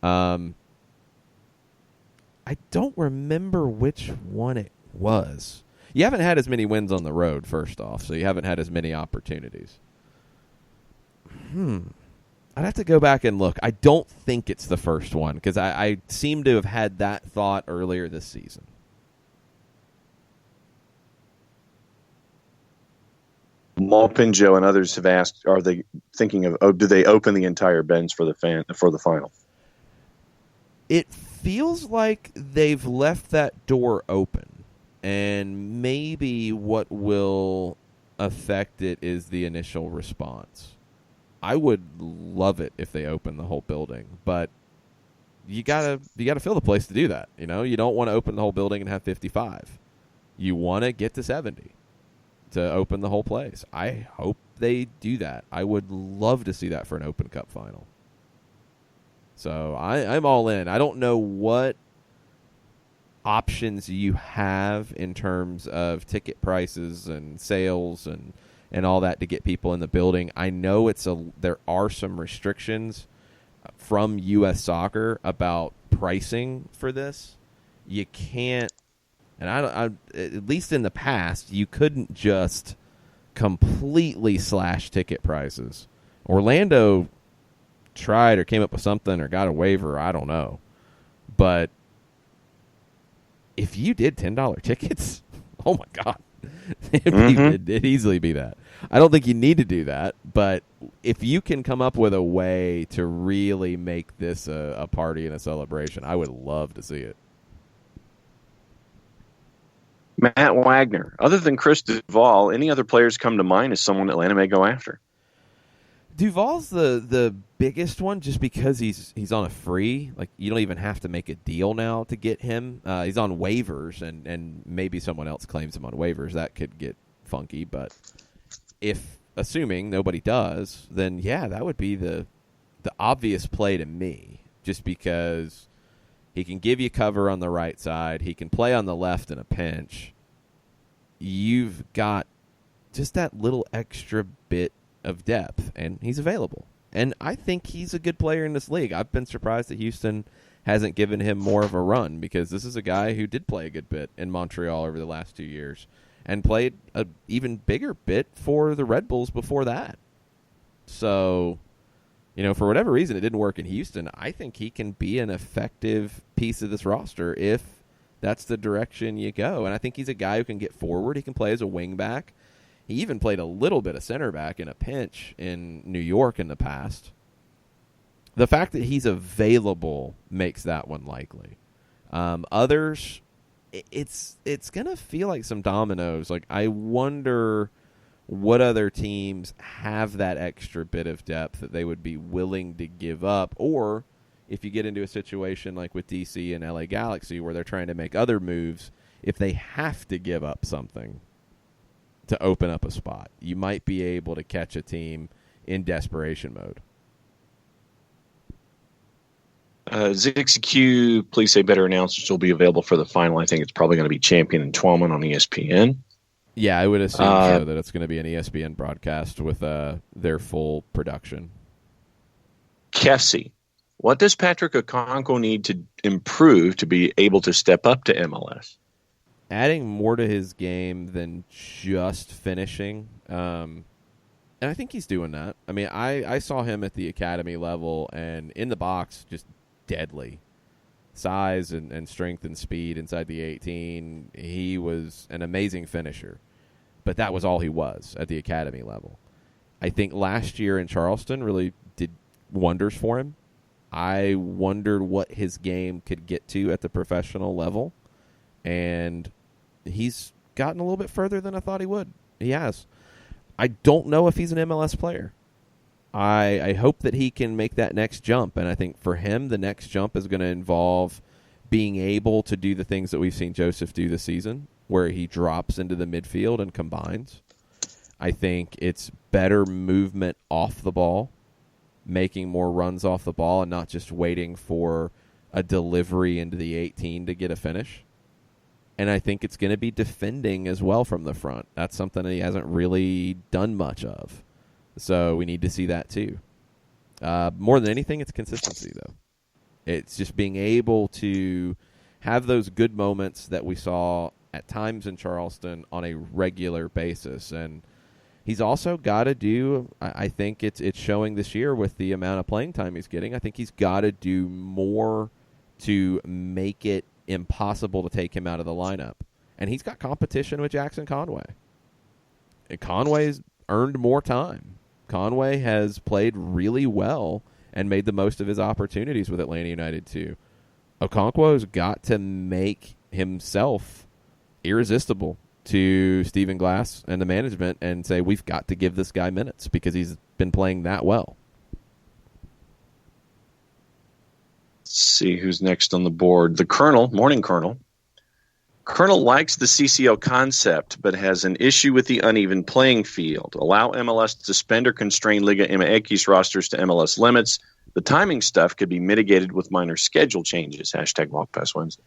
[SPEAKER 1] I don't remember which one it was. You haven't had as many wins on the road, first off, so you haven't had as many opportunities. I'd have to go back and look. I don't think it's the first one, because I seem to have had that thought earlier this season.
[SPEAKER 2] Malpin Joe and others have asked, are they thinking of, do they open the entire Benz for the final?
[SPEAKER 1] It feels like they've left that door open, and maybe what will affect it is the initial response. I would love it if they open the whole building, but you gotta fill the place to do that. You know, you don't want to open the whole building and have 55. You want to get to 70 to open the whole place. I hope they do that. I would love to see that for an Open Cup final. So I'm all in. I don't know what options you have in terms of ticket prices and sales and all that to get people in the building. I know there are some restrictions from U.S. Soccer about pricing for this. You can't, and I at least in the past, you couldn't just completely slash ticket prices. Orlando tried or came up with something or got a waiver, I don't know. But if you did $10 tickets, oh my God, it'd easily be that. I don't think you need to do that, but if you can come up with a way to really make this a party and a celebration, I would love to see it.
[SPEAKER 2] Matt Wagner, other than Chris Duval, any other players come to mind as someone Atlanta may go after?
[SPEAKER 1] Duval's the biggest one, just because he's on a free. Like, you don't even have to make a deal now to get him. He's on waivers, and maybe someone else claims him on waivers. That could get funky, but assuming nobody does, then yeah, that would be the obvious play to me, just because he can give you cover on the right side. He can play on the left in a pinch. You've got just that little extra bit of depth, and he's available. And I think he's a good player in this league. I've been surprised that Houston hasn't given him more of a run, because this is a guy who did play a good bit in Montreal over the last 2 years and played an even bigger bit for the Red Bulls before that. So, for whatever reason it didn't work in Houston, I think he can be an effective piece of this roster if that's the direction you go. And I think he's a guy who can get forward. He can play as a wing back. He even played a little bit of center back in a pinch in New York in the past. The fact that he's available makes that one likely. Others, it's going to feel like some dominoes. Like, I wonder what other teams have that extra bit of depth that they would be willing to give up? Or if you get into a situation like with DC and LA Galaxy where they're trying to make other moves, if they have to give up something to open up a spot, you might be able to catch a team in desperation mode.
[SPEAKER 2] ZXQ, please say better announcers will be available for the final. I think it's probably going to be Champion and Twelman on ESPN.
[SPEAKER 1] Yeah, I would assume so, that it's going to be an ESPN broadcast with their full production.
[SPEAKER 2] Kessie, what does Patrick Okonkwo need to improve to be able to step up to MLS?
[SPEAKER 1] Adding more to his game than just finishing. And I think he's doing that. I mean, I saw him at the academy level and in the box, just deadly. Size and strength and speed inside the 18. He was an amazing finisher. But that was all he was at the academy level. I think last year in Charleston really did wonders for him. I wondered what his game could get to at the professional level. And he's gotten a little bit further than I thought he would. He has. I don't know if he's an MLS player. I hope that he can make that next jump, and I think for him, the next jump is going to involve being able to do the things that we've seen Joseph do this season, where he drops into the midfield and combines. I think it's better movement off the ball, making more runs off the ball, and not just waiting for a delivery into the 18 to get a finish. And I think it's going to be defending as well from the front. That's something that he hasn't really done much of. So we need to see that too. More than anything, it's consistency, though. It's just being able to have those good moments that we saw at times in Charleston on a regular basis. And he's also got to do, I think it's showing this year with the amount of playing time he's getting, I think he's got to do more to make it impossible to take him out of the lineup. And he's got competition with Jackson Conway. And Conway's earned more time. Conway has played really well and made the most of his opportunities with Atlanta United too. Okonkwo's got to make himself irresistible to Stephen Glass and the management and say, we've got to give this guy minutes because he's been playing that well.
[SPEAKER 2] Let's see who's next on the board. The Colonel, Morning Colonel. Colonel likes the CCL concept, but has an issue with the uneven playing field. Allow MLS to suspend or constrain Liga MX rosters to MLS limits. The timing stuff could be mitigated with minor schedule changes. Hashtag Walk Past Wednesday.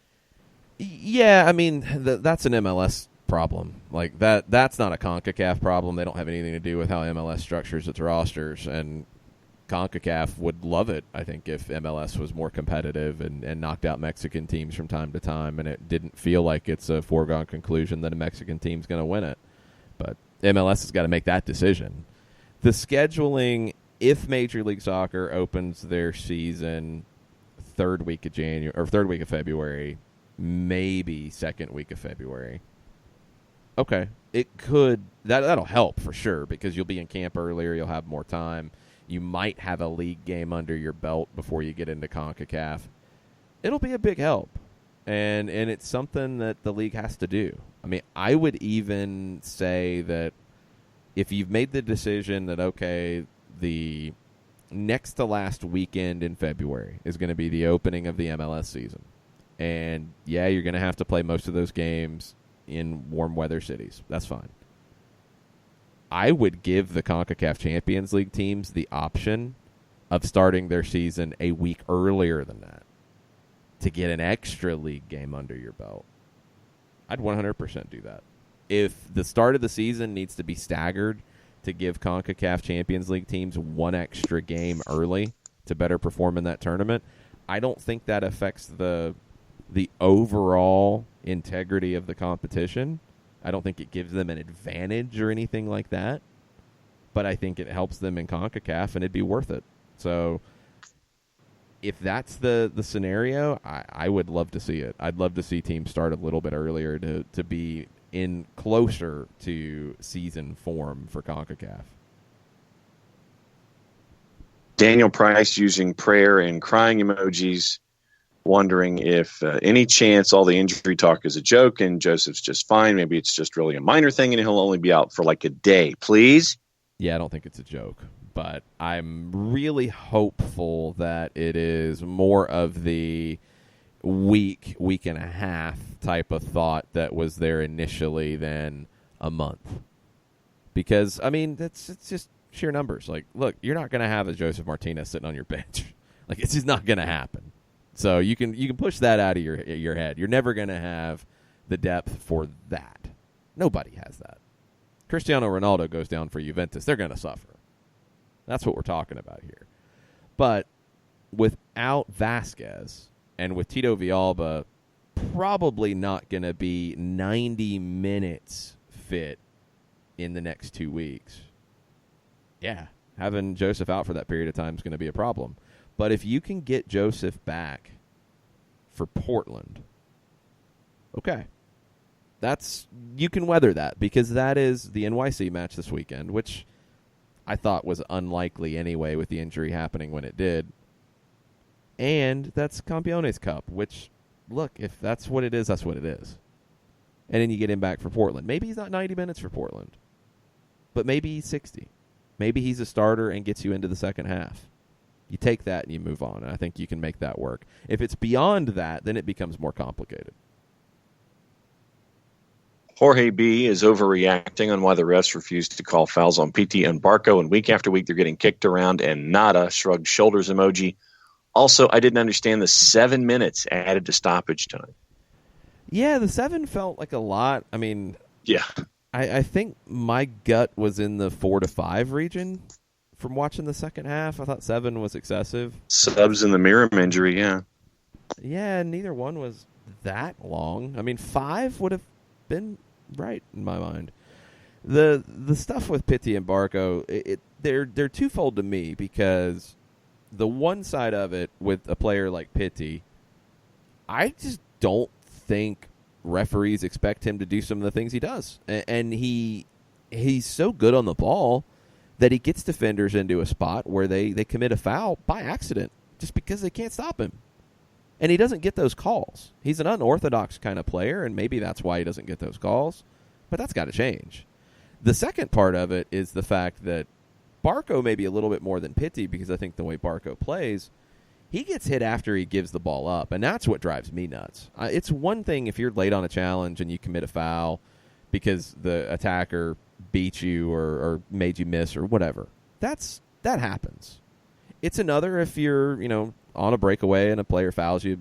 [SPEAKER 1] Yeah, I mean, that's an MLS problem. Like that's not a CONCACAF problem. They don't have anything to do with how MLS structures its rosters, and CONCACAF would love it, I think, if MLS was more competitive and knocked out Mexican teams from time to time, and it didn't feel like it's a foregone conclusion that a Mexican team's going to win it. But MLS has got to make that decision. The scheduling, if Major League Soccer opens their season third week of February, maybe second week of February. Okay, it could that'll help for sure because you'll be in camp earlier, you'll have more time. You might have a league game under your belt before you get into CONCACAF. It'll be a big help, and it's something that the league has to do. I mean, I would even say that if you've made the decision that, okay, the next to last weekend in February is going to be the opening of the MLS season, and, yeah, you're going to have to play most of those games in warm weather cities. That's fine. I would give the CONCACAF Champions League teams the option of starting their season a week earlier than that to get an extra league game under your belt. I'd 100% do that. If the start of the season needs to be staggered to give CONCACAF Champions League teams one extra game early to better perform in that tournament, I don't think that affects the overall integrity of the competition. I don't think it gives them an advantage or anything like that, but I think it helps them in CONCACAF, and it'd be worth it. So if that's the scenario, I would love to see it. I'd love to see teams start a little bit earlier to be in closer to season form for CONCACAF.
[SPEAKER 2] Daniel Price using prayer and crying emojis. wondering if any chance all the injury talk is a joke and Joseph's just fine. Maybe it's just really a minor thing and he'll only be out for like a day. Please?
[SPEAKER 1] Yeah, I don't think it's a joke, but I'm really hopeful that it is more of the week and a half type of thought that was there initially than a month. Because, I mean, it's just sheer numbers. Like, look, you're not going to have a Joseph Martinez sitting on your bench. Like, it's just not going to happen. So you can push that out of your head. You're never going to have the depth for that. Nobody has that. Cristiano Ronaldo goes down for Juventus. They're going to suffer. That's what we're talking about here. But without Vasquez and with Tito Villalba probably not going to be 90 minutes fit in the next 2 weeks, yeah, having Joseph out for that period of time is going to be a problem. But if you can get Joseph back for Portland, okay, you can weather that, because that is the NYC match this weekend, which I thought was unlikely anyway with the injury happening when it did. And that's Campeones Cup, which, look, if that's what it is, that's what it is. And then you get him back for Portland. Maybe he's not 90 minutes for Portland, but maybe he's 60. Maybe he's a starter and gets you into the second half. You take that and you move on, and I think you can make that work. If it's beyond that, then it becomes more complicated.
[SPEAKER 2] Jorge B. is overreacting on why the refs refused to call fouls on PT and Barco, and week after week they're getting kicked around, and nada, shrugged shoulders emoji. Also, I didn't understand the 7 minutes added to stoppage time.
[SPEAKER 1] Yeah, the 7 felt like a lot. I mean,
[SPEAKER 2] yeah,
[SPEAKER 1] I think my gut was in the 4 to 5 region from watching the second half. I thought 7 was excessive.
[SPEAKER 2] Subs in the Miram injury, yeah.
[SPEAKER 1] Yeah, neither one was that long. I mean, 5 would have been right in my mind. The stuff with Pitti and Barco, they're twofold to me, because the one side of it with a player like Pitti, I just don't think referees expect him to do some of the things he does. And he's so good on the ball that he gets defenders into a spot where they commit a foul by accident just because they can't stop him. And he doesn't get those calls. He's an unorthodox kind of player, and maybe that's why he doesn't get those calls. But that's got to change. The second part of it is the fact that Barco may be a little bit more than Pitti, because I think the way Barco plays, he gets hit after he gives the ball up, and that's what drives me nuts. It's one thing if you're late on a challenge and you commit a foul because the attacker beat you or made you miss or whatever. That happens. It's another if you're, on a breakaway and a player fouls you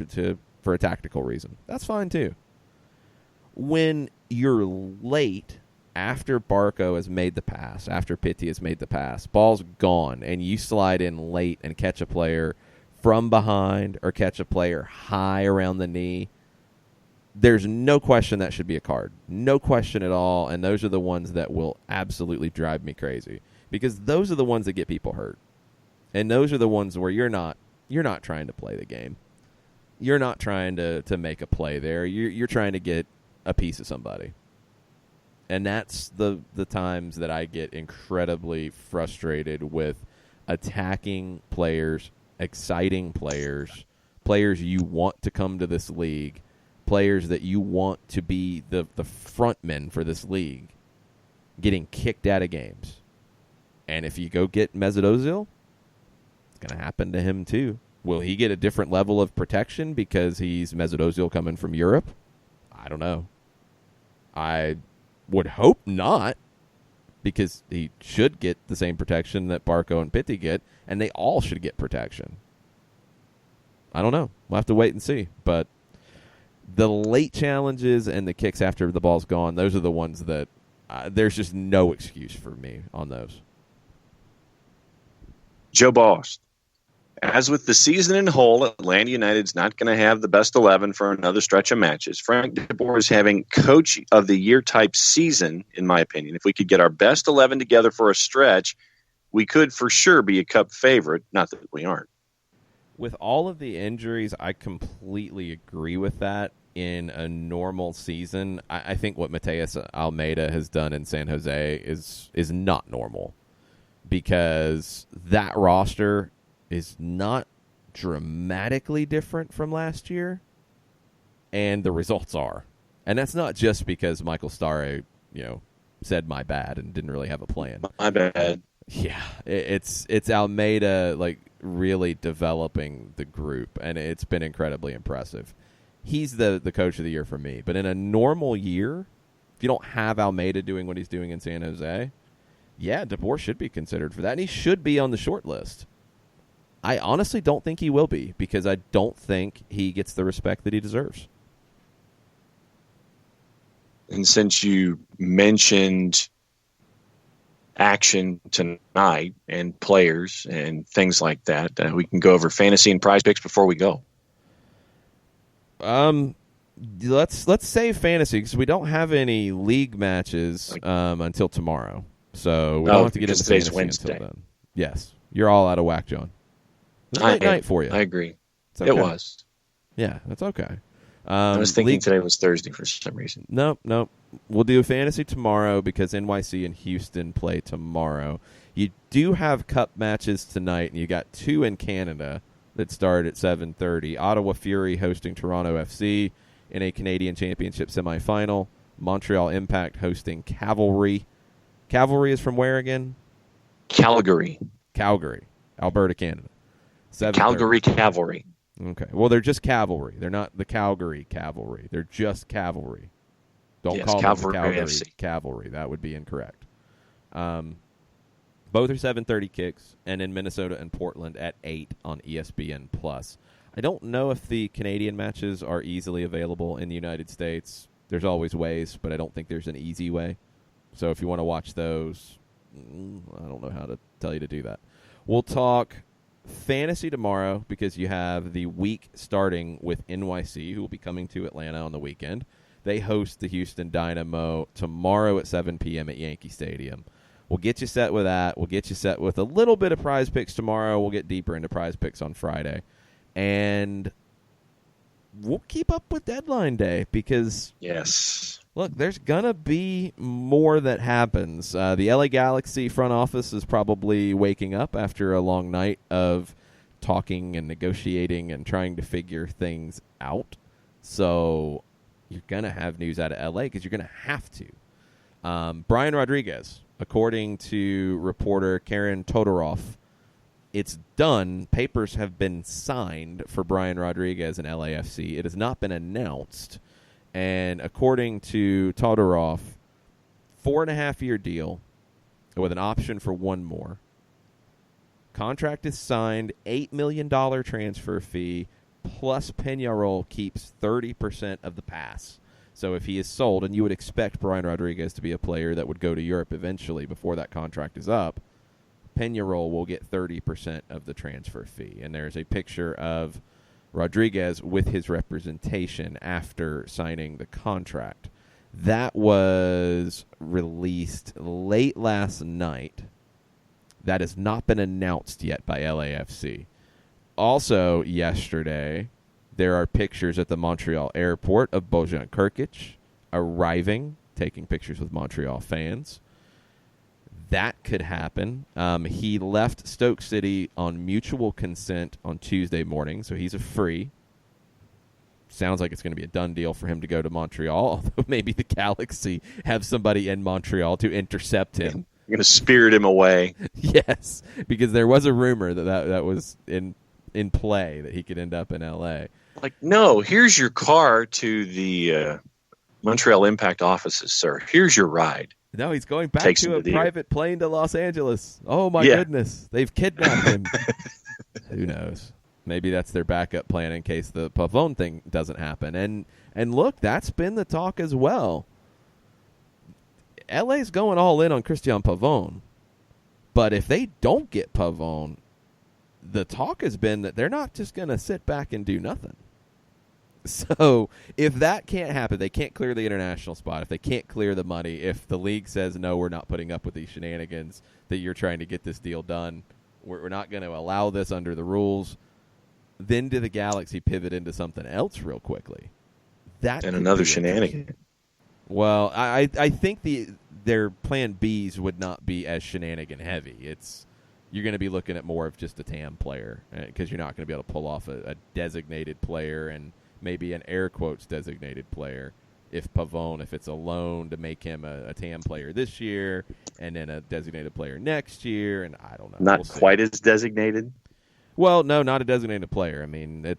[SPEAKER 1] for a tactical reason. That's fine too. When you're late after Barco has made the pass, after Pitti has made the pass, ball's gone, and you slide in late and catch a player from behind or catch a player high around the knee, there's no question that should be a card. No question at all, and those are the ones that will absolutely drive me crazy, because those are the ones that get people hurt. And those are the ones where you're not trying to play the game. You're not trying to make a play there. You're trying to get a piece of somebody. And that's the times that I get incredibly frustrated with attacking players, exciting players, players you want to come to this league, players that you want to be the front men for this league, getting kicked out of games. And if you go get Mesut Ozil, it's going to happen to him too. Will he get a different level of protection because he's Mesut Ozil coming from Europe? I don't know. I would hope not, because he should get the same protection that Barco and Pitti get, and they all should get protection. I don't know. We'll have to wait and see. But the late challenges and the kicks after the ball's gone, those are the ones that there's just no excuse for me on those.
[SPEAKER 2] Joe Boss. As with the season in whole, Atlanta United's not going to have the best 11 for another stretch of matches. Frank DeBoer is having coach of the year type season, in my opinion. If we could get our best 11 together for a stretch, we could for sure be a cup favorite. Not that we aren't.
[SPEAKER 1] With all of the injuries, I completely agree with that. In a normal season, I think what Mateus Almeida has done in San Jose is not normal, because that roster is not dramatically different from last year, and the results are. And that's not just because Michael Stare, said my bad and didn't really have a plan.
[SPEAKER 2] My bad.
[SPEAKER 1] Yeah, it's Almeida really developing the group, and it's been incredibly impressive. He's the coach of the year for me. But in a normal year, if you don't have Almeida doing what he's doing in San Jose, yeah, DeBoer should be considered for that, and he should be on the short list. I honestly don't think he will be, because I don't think he gets the respect that he deserves.
[SPEAKER 2] And since you mentioned action tonight and players and things like that, we can go over fantasy and prize picks before we go.
[SPEAKER 1] Let's save fantasy because we don't have any league matches until tomorrow, so we don't have to get into fantasy
[SPEAKER 2] Wednesday.
[SPEAKER 1] until then. Yes, you're all out of whack, John. It's a late night for you.
[SPEAKER 2] I agree.
[SPEAKER 1] Okay.
[SPEAKER 2] It was.
[SPEAKER 1] Yeah, that's okay.
[SPEAKER 2] I was thinking today was Thursday for some reason.
[SPEAKER 1] Nope. We'll do fantasy tomorrow because NYC and Houston play tomorrow. You do have cup matches tonight, and you got 2 in Canada that start at 7:30. Ottawa Fury hosting Toronto FC in a Canadian Championship semifinal. Montreal Impact hosting Cavalry. Cavalry is from where again?
[SPEAKER 2] Calgary,
[SPEAKER 1] Alberta, Canada.
[SPEAKER 2] Calgary Cavalry.
[SPEAKER 1] Okay. Well, they're just cavalry. They're not the Calgary Cavalry. They're just cavalry. Don't call them the Calgary FC. Cavalry. That would be incorrect. Both are 7:30 kicks, and in Minnesota and Portland at 8 on ESPN+. I don't know if the Canadian matches are easily available in the United States. There's always ways, but I don't think there's an easy way. So if you want to watch those, I don't know how to tell you to do that. We'll talk fantasy tomorrow because you have the week starting with NYC, who will be coming to Atlanta on the weekend. They host the Houston Dynamo tomorrow at 7 p.m. at Yankee Stadium. We'll get you set with that. We'll get you set with a little bit of prize picks tomorrow. We'll get deeper into prize picks on Friday. And we'll keep up with deadline day because,
[SPEAKER 2] yes,
[SPEAKER 1] look, there's going to be more that happens. The LA Galaxy front office is probably waking up after a long night of talking and negotiating and trying to figure things out. So you're going to have news out of LA because you're going to have to. Brian Rodriguez, according to reporter Karen Todorov, it's done. Papers have been signed for Brian Rodriguez and LAFC. It has not been announced. And according to Todorov, 4.5-year deal with an option for 1 more. Contract is signed, $8 million transfer fee, plus Peñarol keeps 30% of the pass. So if he is sold, and you would expect Brian Rodriguez to be a player that would go to Europe eventually before that contract is up, Peñarol will get 30% of the transfer fee. And there's a picture of Rodriguez with his representation after signing the contract. That was released late last night. That has not been announced yet by LAFC. Also yesterday, there are pictures at the Montreal airport of Bojan Krkić arriving, taking pictures with Montreal fans. That could happen. He left Stoke City on mutual consent on Tuesday morning, so he's a free. Sounds like it's going to be a done deal for him to go to Montreal, although maybe the Galaxy have somebody in Montreal to intercept him.
[SPEAKER 2] You're going to spirit him away.
[SPEAKER 1] Yes, because there was a rumor that was in play that he could end up in L.A.
[SPEAKER 2] Like, no, here's your car to the Montreal Impact offices, sir. Here's your ride.
[SPEAKER 1] No, he's going back to a private plane to Los Angeles. Oh, my goodness. They've kidnapped him. Who knows? Maybe that's their backup plan in case the Pavone thing doesn't happen. And look, that's been the talk as well. LA's going all in on Christian Pavone. But if they don't get Pavone, the talk has been that they're not just going to sit back and do nothing. So if that can't happen, they can't clear the international spot, if they can't clear the money, if the league says, no, we're not putting up with these shenanigans that you're trying to get this deal done, we're not going to allow this under the rules, then do the Galaxy pivot into something else real quickly? That
[SPEAKER 2] and another shenanigan.
[SPEAKER 1] Well, I think their plan Bs would not be as shenanigan heavy. It's you're going to be looking at more of just a TAM player because you're not going to be able to pull off a designated player and maybe an air quotes designated player if it's a loan to make him a TAM player this year and then a designated player next year, and I don't know.
[SPEAKER 2] Not quite as designated?
[SPEAKER 1] Well, no, not a designated player. I mean, I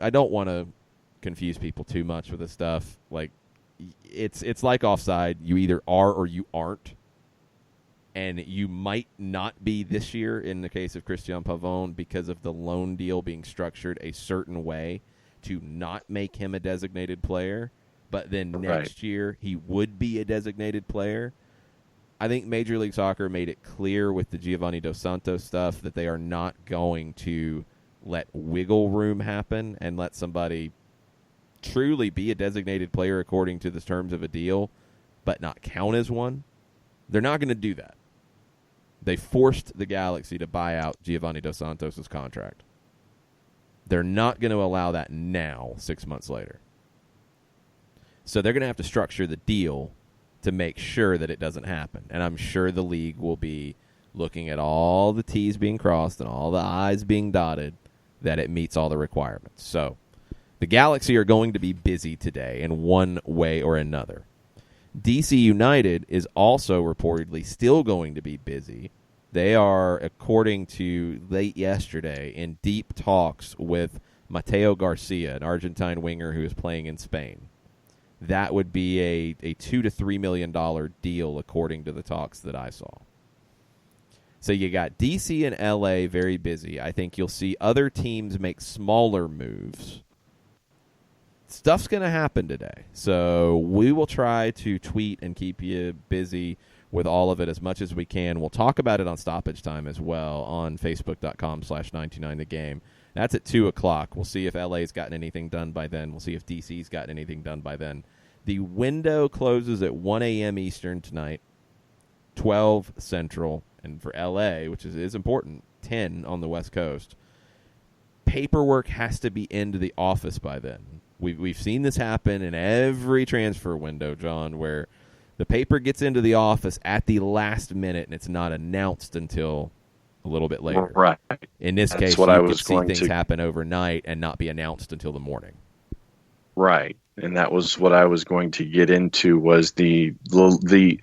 [SPEAKER 1] don't want to confuse people too much with this stuff. Like, it's like offside. You either are or you aren't. And you might not be this year in the case of Christian Pavón because of the loan deal being structured a certain way to not make him a designated player. But then next year he would be a designated player. I think Major League Soccer made it clear with the Giovanni Dos Santos stuff that they are not going to let wiggle room happen and let somebody truly be a designated player according to the terms of a deal but not count as one. They're not going to do that. They forced the Galaxy to buy out Giovanni Dos Santos' contract. They're not going to allow that now, 6 months later. So they're going to have to structure the deal to make sure that it doesn't happen. And I'm sure the league will be looking at all the T's being crossed and all the I's being dotted, that it meets all the requirements. So the Galaxy are going to be busy today in one way or another. DC United is also reportedly still going to be busy. They are, according to late yesterday, in deep talks with Mateo Garcia, an Argentine winger who is playing in Spain. That would be a $2 to $3 million deal, according to the talks that I saw. So you got DC and LA very busy. I think you'll see other teams make smaller moves. Stuff's going to happen today. So we will try to tweet and keep you busy with all of it as much as we can. We'll talk about it on Stoppage Time as well on Facebook.com/929thegame. That's at 2 o'clock. We'll see if LA's gotten anything done by then. We'll see if DC's gotten anything done by then. The window closes at 1 a.m. Eastern tonight, 12 Central. And for LA, which is important, 10 on the West Coast. Paperwork has to be into the office by then. We've seen this happen in every transfer window, John, where the paper gets into the office at the last minute and it's not announced until a little bit later.
[SPEAKER 2] Right.
[SPEAKER 1] In this case, you could see things happen overnight and not be announced until the morning.
[SPEAKER 2] Right. And that was what I was going to get into, was the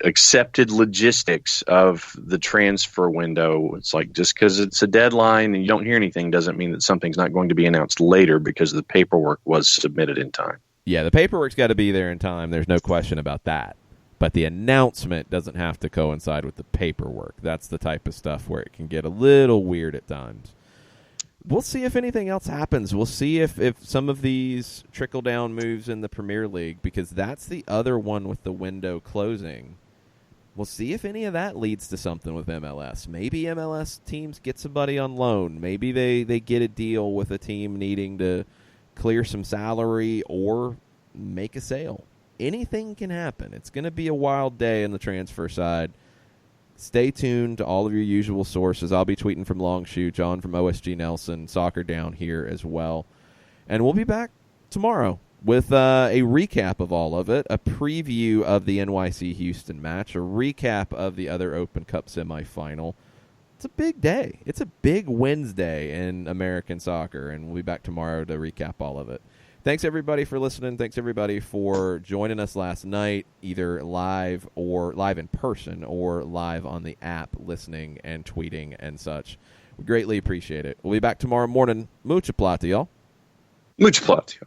[SPEAKER 2] accepted logistics of the transfer window. It's like, just because it's a deadline and you don't hear anything doesn't mean that something's not going to be announced later because the paperwork was submitted in time.
[SPEAKER 1] Yeah, the paperwork's got to be there in time. There's no question about that. But the announcement doesn't have to coincide with the paperwork. That's the type of stuff where it can get a little weird at times. We'll see if anything else happens. We'll see if some of these trickle-down moves in the Premier League, because that's the other one with the window closing. We'll see if any of that leads to something with MLS. Maybe MLS teams get somebody on loan. Maybe they get a deal with a team needing to clear some salary or make a sale. Anything can happen. It's going to be a wild day on the transfer side. Stay tuned to all of your usual sources. I'll be tweeting from Longshoe, John from OSG Nelson, Soccer Down here as well. And we'll be back tomorrow with a recap of all of it, a preview of the NYC Houston match, a recap of the other Open Cup semifinal. It's a big day. It's a big Wednesday in American soccer, and we'll be back tomorrow to recap all of it. Thanks, everybody, for listening. Thanks, everybody, for joining us last night, either live in person or live on the app, listening and tweeting and such. We greatly appreciate it. We'll be back tomorrow morning. Mucha plata, y'all.
[SPEAKER 2] Mucha plata.